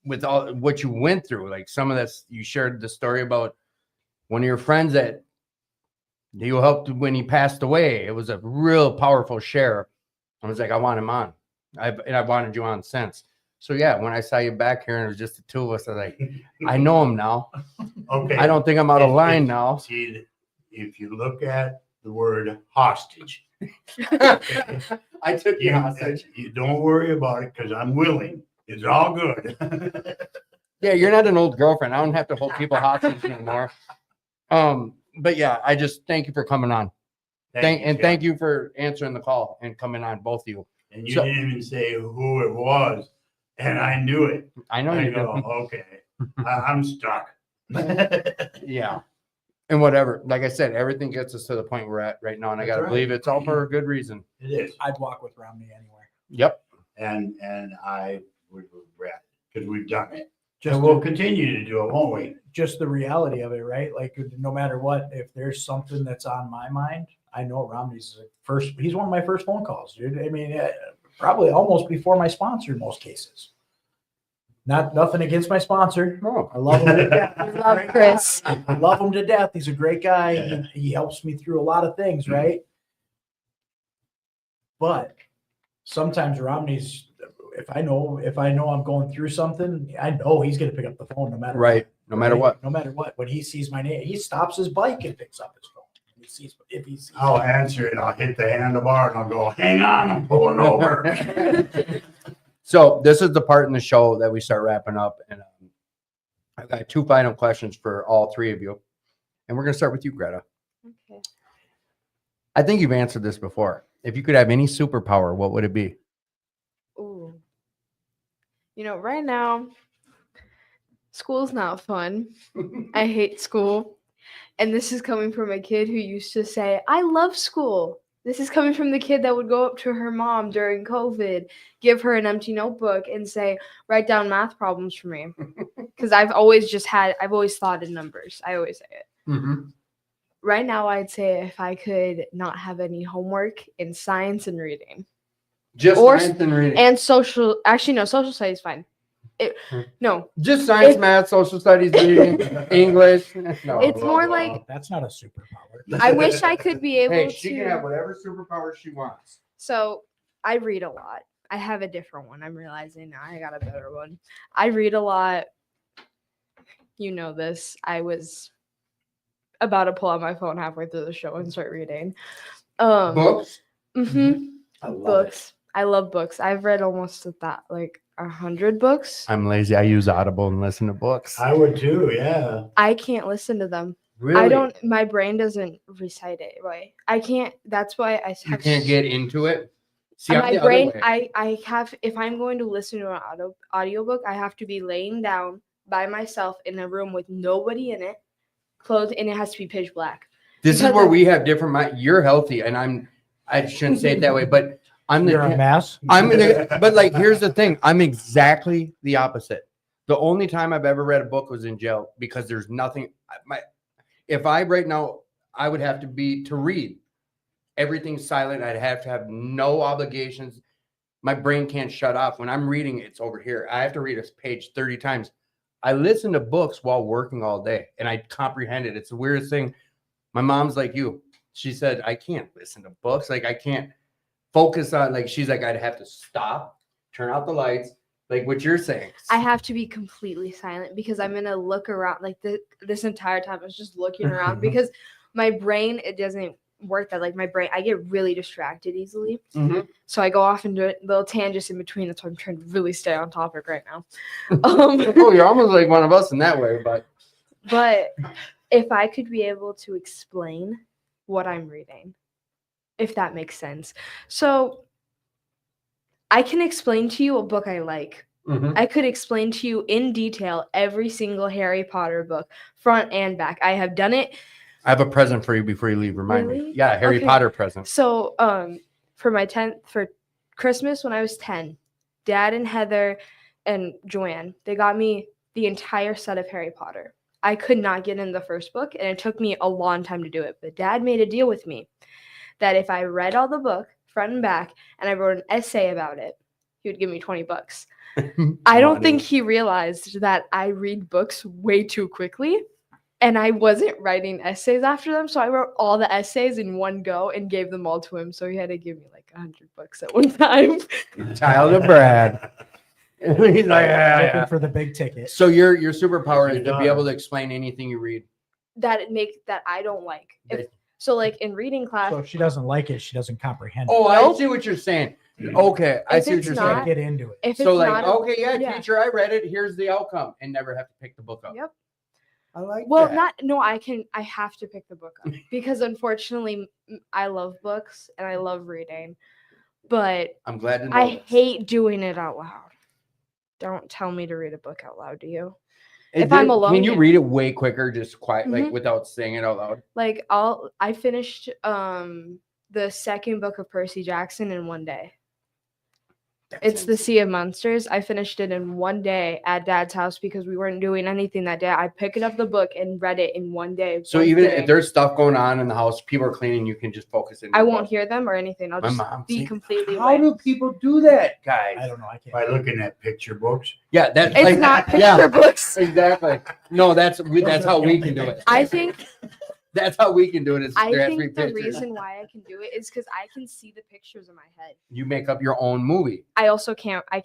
with all what you went through. Like some of this, you shared the story about one of your friends that you helped when he passed away. It was a real powerful share. I was like, I want him on. I wanted you on since. So yeah, when I saw you back here and it was just the two of us, I was like, I know him now. okay. I don't think I'm out of line now. See, if you look at the word hostage, I took you hostage. You don't worry about it because I'm willing. It's all good. Yeah, you're not an old girlfriend. I don't have to hold people hostage anymore. But yeah, I just thank you for coming on. Thank you for answering the call and coming on, both of you. And you didn't even say who it was, and I knew it. I know you go, okay, I'm stuck. Yeah. And whatever, like I said, everything gets us to the point we're at right now, and I got to believe it's all for a good reason. It is. I'd walk with Romney anywhere. Yep. And I would regret because we've done it. And we'll continue to do it, won't we? Just the reality of it, right? Like no matter what, if there's something that's on my mind, I know Romney's he's one of my first phone calls, dude. I mean, probably almost before my sponsor in most cases. Nothing against my sponsor. No. I love him to death. I love Chris. I love him to death. He's a great guy. He helps me through a lot of things, right? But sometimes Romney's, if I know I'm going through something, I know he's going to pick up the phone no matter Right. what. No matter what. No matter what. When he sees my name, he stops his bike and picks up his phone. I'll answer it. I'll hit the handlebar and I'll go, hang on, I'm pulling over. So this is the part in the show that we start wrapping up. And I've got two final questions for all three of you. And we're going to start with you, Greta. Okay. I think you've answered this before. If you could have any superpower, what would it be? Ooh. Right now, school's not fun. I hate school. And this is coming from a kid who used to say, I love school. This is coming from the kid that would go up to her mom during COVID, give her an empty notebook and say, write down math problems for me. Because I've always thought in numbers. I always say it. Mm-hmm. Right now, I'd say if I could not have any homework in science and reading. Just science and reading. And social. Actually, no, social studies is fine. No. Just science, math, social studies, reading, English. No. It's more like. That's not a superpower. I wish I could be able to. She can have whatever superpower she wants. So I read a lot. I have a different one. I'm realizing now I got a better one. I read a lot. You know this. I was about to pull out my phone halfway through the show and start reading. Books? Mm-hmm. I love Books. I love books. I've read almost 100 books. I'm lazy. I use Audible and listen to books. I would too, yeah. I can't listen to them. Really? I don't. My brain doesn't recite it right. I can't. That's why I You can't get into it. See, and I'm my the other brain. way. I have. If I'm going to listen to an audiobook, I have to be laying down by myself in a room with nobody in it, clothed, and it has to be pitch black. This is because where I- we have different mind. You're healthy, and I shouldn't say it that way, but I'm You're a the. mess. But like, here's the thing. I'm exactly the opposite. The only time I've ever read a book was in jail because there's nothing. If I right now, I would have to read. Everything's silent. I'd have to have no obligations. My brain can't shut off. When I'm reading, it's over here. I have to read a page 30 times. I listen to books while working all day, and I comprehend it. It's the weirdest thing. My mom's like you. She said, I can't listen to books. Like, I can't focus on, like, she's like, I'd have to stop, turn out the lights, like what you're saying. I have to be completely silent because I'm gonna look around. Like this entire time, I was just looking around because my brain, it doesn't work that. Like my brain, I get really distracted easily. Mhm. So I go off into little tangents in between. That's why I'm trying to really stay on topic right now. Oh, you're almost like one of us in that way, but But if I could be able to explain what I'm reading, if that makes sense. So I can explain to you a book I like. Mhm. I could explain to you in detail every single Harry Potter book, front and back. I have done it. I have a present for you before you leave. Remind me. Really? Yeah, Harry Okay. Potter present. So, for Christmas when I was 10, Dad and Heather and Joanne, they got me the entire set of Harry Potter. I could not get in the first book, and it took me a long time to do it. But Dad made a deal with me that if I read all the book front and back and I wrote an essay about it, he would give me $20. I don't think he realized that I read books way too quickly, and I wasn't writing essays after them. So I wrote all the essays in one go and gave them all to him. So he had to give me like $100 at one time. Child of Brad. He's like, Looking yeah. for the big ticket. So your superpower Your is to be able to explain anything you read. that I don't like. That- So like in reading class, So if she doesn't like it, she doesn't comprehend Oh, it. I Nope. see what you're saying. Okay, I If see what it's you're Can't not- saying. get into it. if So it's like, not okay, yeah, yeah. teacher, I read it. Here's the outcome, and never have to pick the book up. Yep. I like Well, that. I have to pick the book up because unfortunately I love books and I love reading, but I'm glad to know. I this. hate doing it out loud. Don't tell me to read a book out loud, do you? Is if I'm there- alone, can you yeah. read it way quicker, just quiet, like Mhm. without saying it out loud? Like I finished the second book of Percy Jackson in one day. It's the Sea of Monsters. I finished it in one day at Dad's house because we weren't doing anything that day. I picked up the book and read it in one day. So one even sitting. if there's stuff going on in the house, people are cleaning, you can just focus in. I won't hear them or anything. I'll My just mom be said, completely How away. do people do that, guys? I don't know. I can't. By looking at picture books. Yeah, that's It's like, not picture yeah, books. exactly. No, that's Those how are the we only can do it. things. I think That's how we can do it. Is I there has to be think the pictures. reason why I can do it is because I can see the pictures in my head. You make up your own movie. I also can't. I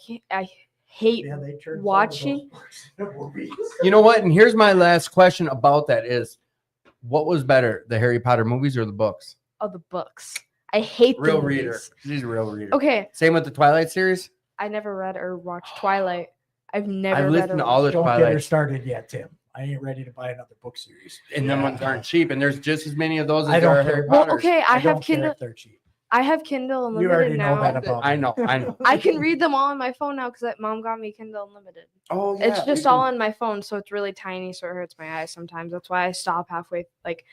hate Yeah, they turned watching. some of those movies. You know what? And here's my last question about that: is what was better, the Harry Potter movies or the books? Oh, the books. I hate Real the reader. movies. She's a real reader. Okay, Same with the Twilight series. I never read or watched Twilight. I've never I've read listened or to all the watched- Don't get her Twilight, started yet, Tim. I ain't ready to buy another book series. and them ones aren't cheap. And there's just as many of those I as there don't are care. Harry Well, Potters. okay, I have don't care Kindle. if they're cheap. I have Kindle You Unlimited already know now. that about I me. know. I can read them all on my phone now because Mom got me Kindle Unlimited. Oh, yeah. It's just you all can- on my phone, so it's really tiny, so it hurts my eyes sometimes. That's why I stop halfway. Like,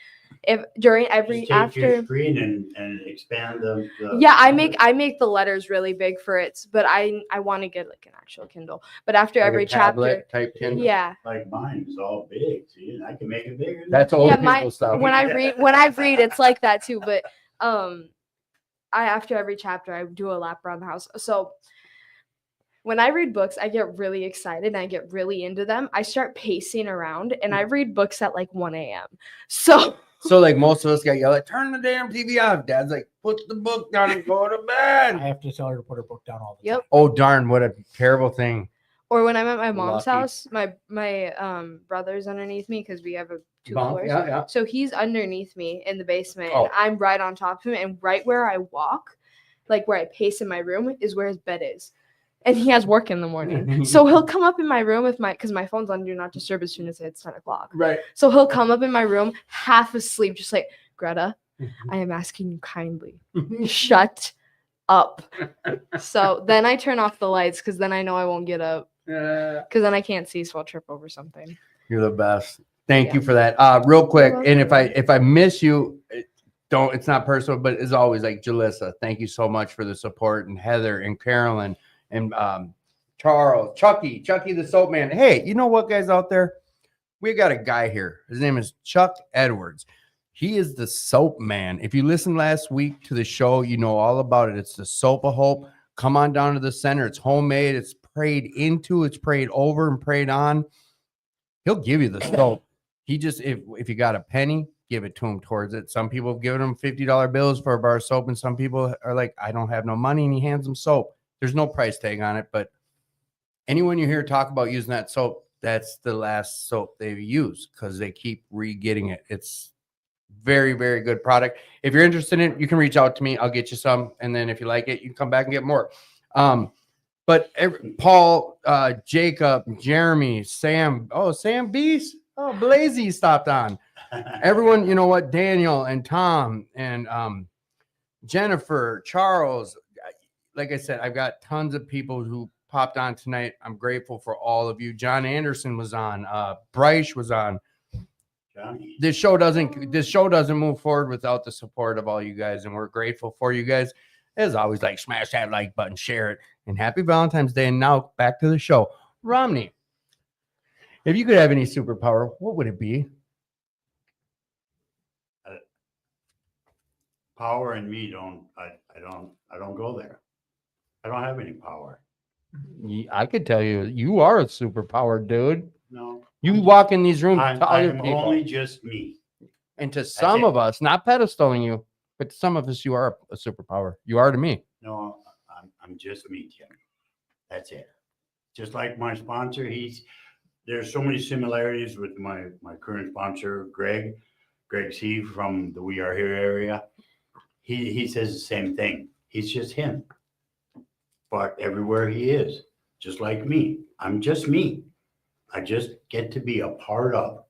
if during every Just take your after. screen and expand them. Yeah, I make the letters really big for it, but I want to get like an actual Kindle. But after like a every chapter, tablet type Kindle. yeah, Like mine is all big. See, and I can make it bigger. That's old yeah. people stuff. When I read, it's like that too. But I after every chapter, I do a lap around the house. So when I read books, I get really excited and I get really into them. I start pacing around, and I read books at like 1 a.m. So. So like most of us got yelled at, turn the damn TV off. Dad's like, put the book down and go to I bed. have to tell her to put her book down all the Yep. time. Oh darn, what a terrible thing. Or when I'm at my mom's Lucky. house, my brother's underneath me because we have two Bump, floors. yeah, yeah. So he's underneath me in the basement, Oh. and I'm right on top of him. And right where I walk, like where I pace in my room, is where his bed is. and he has work in the morning. So he'll come up in my room because my phone's on do not disturb as soon as it's 10 o'clock. Right. So he'll come up in my room half asleep, just like, Greta, I am asking you kindly, shut up. So then I turn off the lights because then I know I won't get up. Because then I can't see, so I'll trip over something. You're the best. Thank Yeah. you for that. Real quick, You're and welcome. if I miss you, it's not personal, but as always, like Jalissa, thank you so much for the support, and Heather and Carolyn and Charles, Chucky the soap man. Hey, you know what, guys out there? We got a guy here. His name is Chuck Edwards. He is the soap man. If you listened last week to the show, you know all about it. It's the soap of hope. Come on down to the center. It's homemade. It's prayed into. It's prayed over and prayed on. He'll give you the soap. He just, if you got a penny, give it to him towards it. Some people have given him $50 bills for a bar of soap, and some people are like, I don't have no money, and he hands them soap. There's no price tag on it, but anyone you hear talk about using that soap, that's the last soap they've used because they keep re-getting it. It's very, very good product. If you're interested in it, you can reach out to me. I'll get you some, and then if you like it, you can come back and get more. But Paul, Jacob, Jeremy, Sam, Sam Beast, Blazy stopped on. Everyone, you know what? Daniel and Tom and Jennifer, Charles. Like I said, I've got tons of people who popped on tonight. I'm grateful for all of you. John Anderson was on. Bryce was on. Johnny. This show doesn't move forward without the support of all you guys, and we're grateful for you guys. As always, like, smash that like button, share it, and happy Valentine's Day. And now back to the show. Romney, if you could have any superpower, what would it be? Power and me I don't go there. I don't have any power. I could tell you, you are a superpower, dude. No. You walk in these rooms to other I'm people. only just me. And to some of us, not pedestaling you, but to some of us, you are a superpower. You are to me. No, I'm just me, Tim. That's it. Just like my sponsor, there's so many similarities with my current sponsor, Greg C from the We Are Here area. He says the same thing. He's just him. But everywhere he is, just like me, I'm just me. I just get to be a part of.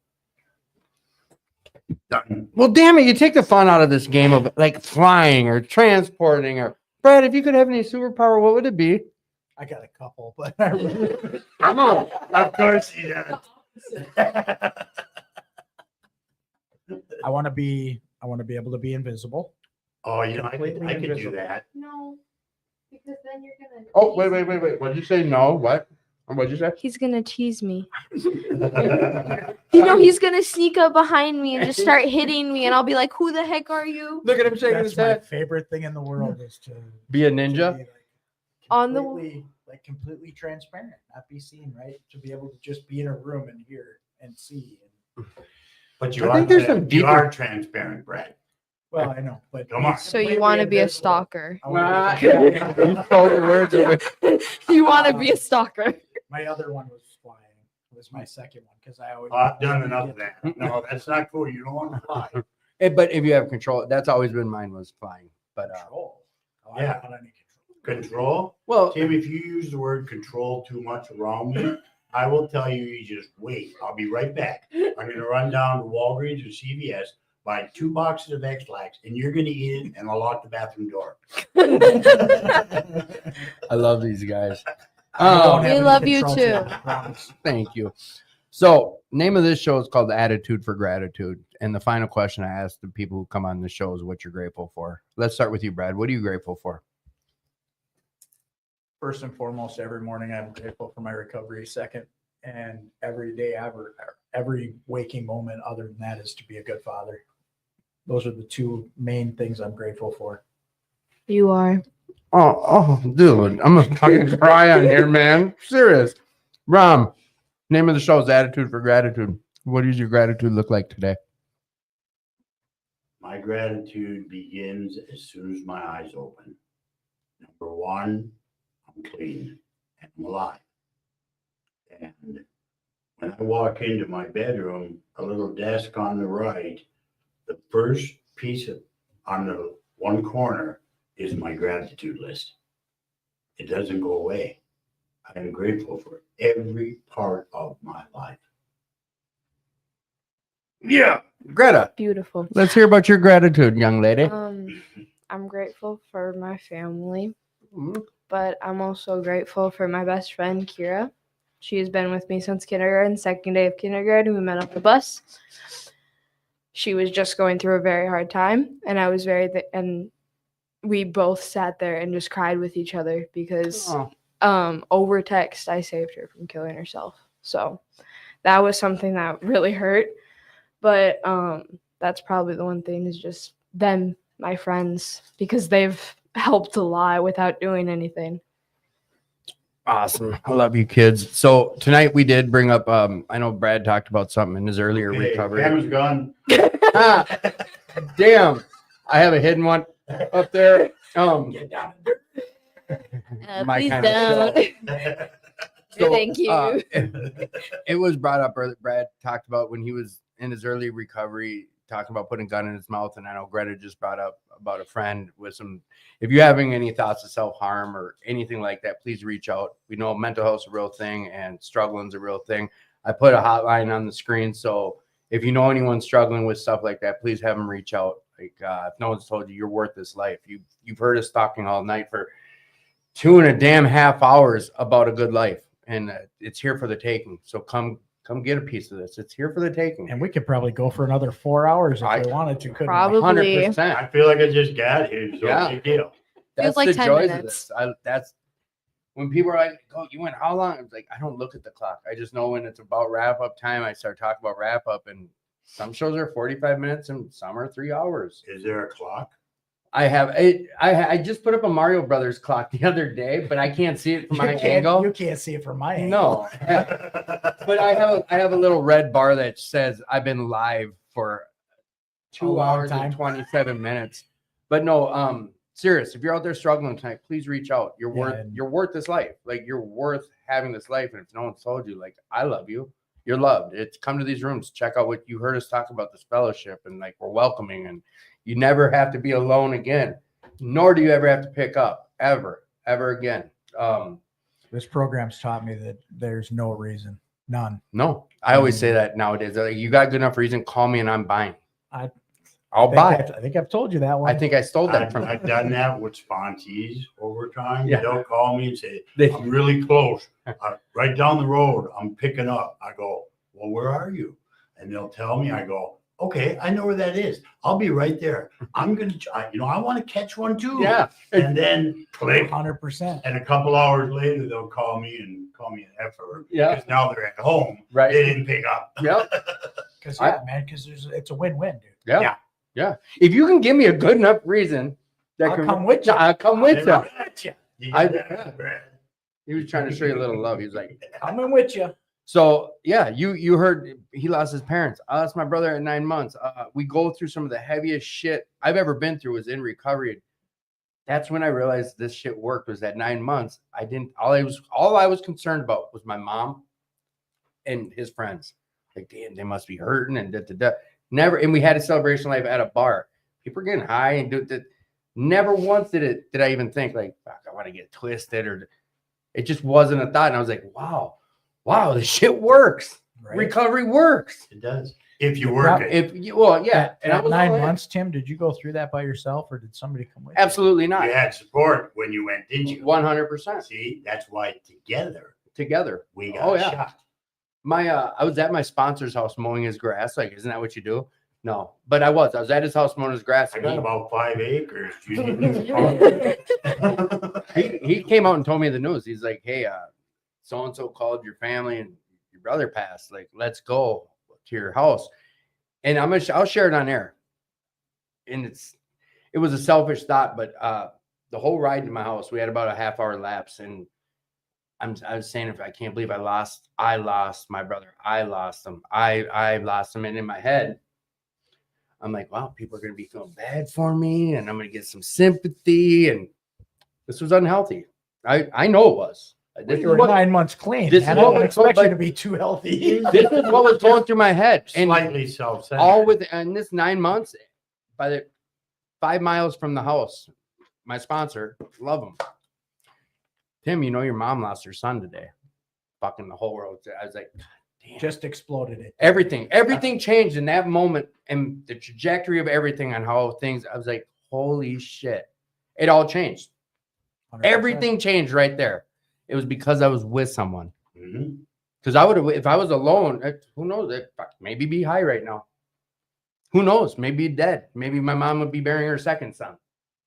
Done. Well, damn it, you take the fun out of this game of like flying or transporting or Brad, if you could have any superpower, what would it be? I got a couple, but Come on. Of course he does. I want to be able to be invisible. Oh, you know, I Completely could do invisible. that. No, because then you're gonna. Oh, wait. What did you say? No. What? What did you say? He's gonna tease me. You know, he's gonna sneak up behind me and just start hitting me, and I'll be like, "Who the heck are you?" Look at him shaking That's his my head. favorite thing in the world is to Be a to ninja. be, like, On the- completely transparent, not be seen, right? To be able to just be in a room and hear and see. But I think there's some you deeper- are transparent, Brad. Well, I know, but Come on. So you want to be a stalker? You stole the words away. You want to be a stalker? My other one was flying. Was my second one because I always. I've done enough of that. No, that's not cool. You don't want to fly. But if you have control, that's always been mine was flying. But Control. Oh, Yeah. I don't want any control. Control? well, Tim, if you use the word control too much around me, I will tell you, you just wait. I'll be right back. I'm going to run down to Walgreens or CVS, buy 2 boxes of X-Lax, and you're going to eat it, and I'll lock the bathroom door. I love these guys. I don't have We any love you control, too. Tim, I promise. Thank you. So, name of this show is called Attitude for Gratitude. And the final question I ask the people who come on the show is what you're grateful for. Let's start with you, Brad. What are you grateful for? First and foremost, every morning I'm grateful for my recovery. Second, and every day, every waking moment other than that is to be a good father. Those are the two main things I'm grateful for. You are. Oh, dude, I'm gonna fucking cry on here, man. Serious. Rom, name of the show is Attitude for Gratitude. What does your gratitude look like today? My gratitude begins as soon as my eyes open. Number one, I'm clean and I'm alive. And when I walk into my bedroom, a little desk on the right, the first piece on the one corner is my gratitude list. It doesn't go away. I'm grateful for every part of my life. Yeah. Greta, Beautiful. let's hear about your gratitude, young lady. I'm grateful for my family, Mhm. but I'm also grateful for my best friend, Kira. She has been with me since kindergarten, second day of kindergarten. We met on the bus. She was just going through a very hard time, and I was and we both sat there and just cried with each other because Oh, over text I saved her from killing herself. So that was something that really hurt. But that's probably the one thing is just them, my friends, because they've helped a lot without doing anything. awesome. I love you kids. So tonight we did bring up I know Brad talked about something in his earlier recovery. Camera's gone. Ah, damn. I have a hidden one up there. Get down. My Please kind of don't. show. So, Thank you. It was brought up earlier. Brad talked about when he was in his early recovery, talking about putting a gun in his mouth. And I know Greta just brought up about a friend with some. If you're having any thoughts of self-harm or anything like that, please reach out. We know mental health is a real thing and struggling is a real thing. I put a hotline on the screen. So if you know anyone struggling with stuff like that, please have them reach out. Like if no one's told you you're worth this life, you've heard us talking all night for 2.5 hours about a good life. And it's here for the taking. So come get a piece of this. It's here for the taking. And we could probably go for another 4 hours if we wanted to. Couldn't we? Probably. 100%. I feel like I just got here. So Yeah. big deal. That's like the 10 joys minutes. of this. That's when people are like, "Oh, you went how long?" It's like I don't look at the clock. I just know when it's about wrap up time. I start talking about wrap up, and some shows are 45 minutes and some are 3 hours. Is there a clock? I have it. I just put up a Mario Brothers clock the other day, but I can't see it from my angle. You can't see it from my angle. No, but I have a little red bar that says I've been live for 2 hours and 27 minutes. But no, serious. If you're out there struggling tonight, please reach out. You're worth this life. Like you're worth having this life. And if no one's told you, like I love you, you're loved. It's come to these rooms, check out what you heard us talk about this fellowship, and like we're welcoming, and you never have to be alone again, nor do you ever have to pick up ever again. This program's taught me that there's no reason, none. No, I always say that nowadays. Like, you got good enough reason, call me and I'm buying. I'll buy it. I think I've told you that one. I think I stole that from. I've done that with sponsees over time. Yeah. They'll call me and say, I'm really close. Right down the road, I'm picking up. I go, well, where are you? And they'll tell me, I go, okay, I know where that is. I'll be right there. I'm going to try, I want to catch one too. Yeah. And then click. 100%. And a couple hours later, they'll call me an effort. Yeah. Because now they're at home. Right. They didn't pick up. Yeah. Because it's a win-win, dude. Yeah. Yeah. If you can give me a good enough reason I'll come with you. I'll come with you. You I- got that, Brad. He was trying to show you a little love. He was like, Coming with you. so yeah, you heard he lost his parents. I lost my brother at 9 months. We go through some of the heaviest shit I've ever been through was in recovery. That's when I realized this shit worked, was at 9 months. All I was concerned about was my mom and his friends. Like, damn, they must be hurting and never. And we had a celebration life at a bar. People are getting high and do that. Never once did I even think like, fuck, I want to get twisted, or it just wasn't a thought. And I was like, wow, this shit works. Right. Recovery works. It does. If you work it. And I At was 9 all in. months, Tim, did you go through that by yourself or did somebody come with you? Absolutely not. You had support when you went, didn't you? 100%. See, that's why Together. we got a shot. I was at my sponsor's house mowing his grass. Like, isn't that what you do? No, but I was at his house mowing his grass. I got about 5 acres. He came out and told me the news. He's like, hey, so-and-so called your family and your brother passed. Like, let's go to your house. And I'll share it on air. And it was a selfish thought, but the whole ride to my house, we had about a half-hour lapse. And I was saying, if I can't believe I lost my brother. I lost him. I lost him. And in my head, I'm like, wow, people are going to be feeling bad for me, and I'm going to get some sympathy. And this was unhealthy. I know it was. You were 9 months clean. This I is what don't was expect told you to be too healthy. This is what was going through my head. And Slightly self-centered. all within this 9 months, by the 5 miles from the house, my sponsor, love him. Tim, your mom lost her son today. Fucking the whole world. I was like, God damn. Just exploded it. Everything changed in that moment, and the trajectory of everything on how things, I was like, holy shit. It all changed. 100%. Everything changed right there. It was because I was with someone. Mhm. Because I would have, if I was alone, who knows? Maybe be high right now. Who knows? Maybe dead. Maybe my mom would be burying her second son.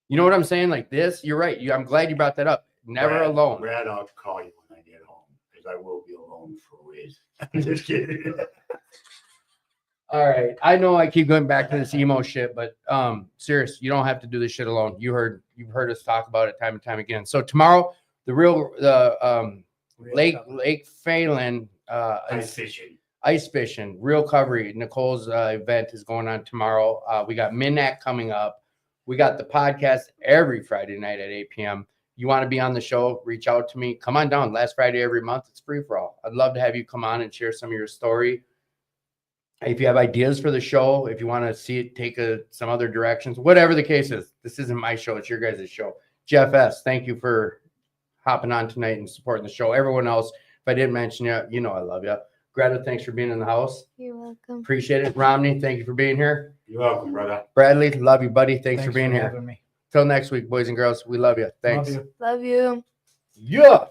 You know what I'm saying? Like this, you're right. I'm glad you brought that up. Never alone. Brad, I'll call you when I get home because I will be alone for a ways. I'm just kidding. All right. I know I keep going back to this emo shit, but serious, you don't have to do this shit alone. You've heard us talk about it time and time again. So tomorrow, Lake Phelan ice fishing, real recovery. Nicole's event is going on tomorrow. We got Minac coming up. We got the podcast every Friday night at 8 p.m. You want to be on the show, reach out to me. Come on down. Last Friday every month. It's free for all. I'd love to have you come on and share some of your story. If you have ideas for the show, if you want to see it take some other directions, whatever the case is, this isn't my show. It's your guys' show. Jeff S., thank you for hopping on tonight and supporting the show. Everyone else, if I didn't mention you, I love you. Greta, thanks for being in the house. You're welcome. Appreciate it. Romney, thank you for being here. You're welcome, brother. Bradley, love you, buddy. Thanks for being here. having me. Till next week, boys and girls. We love you. Thanks. Love you. Love you. Yeah.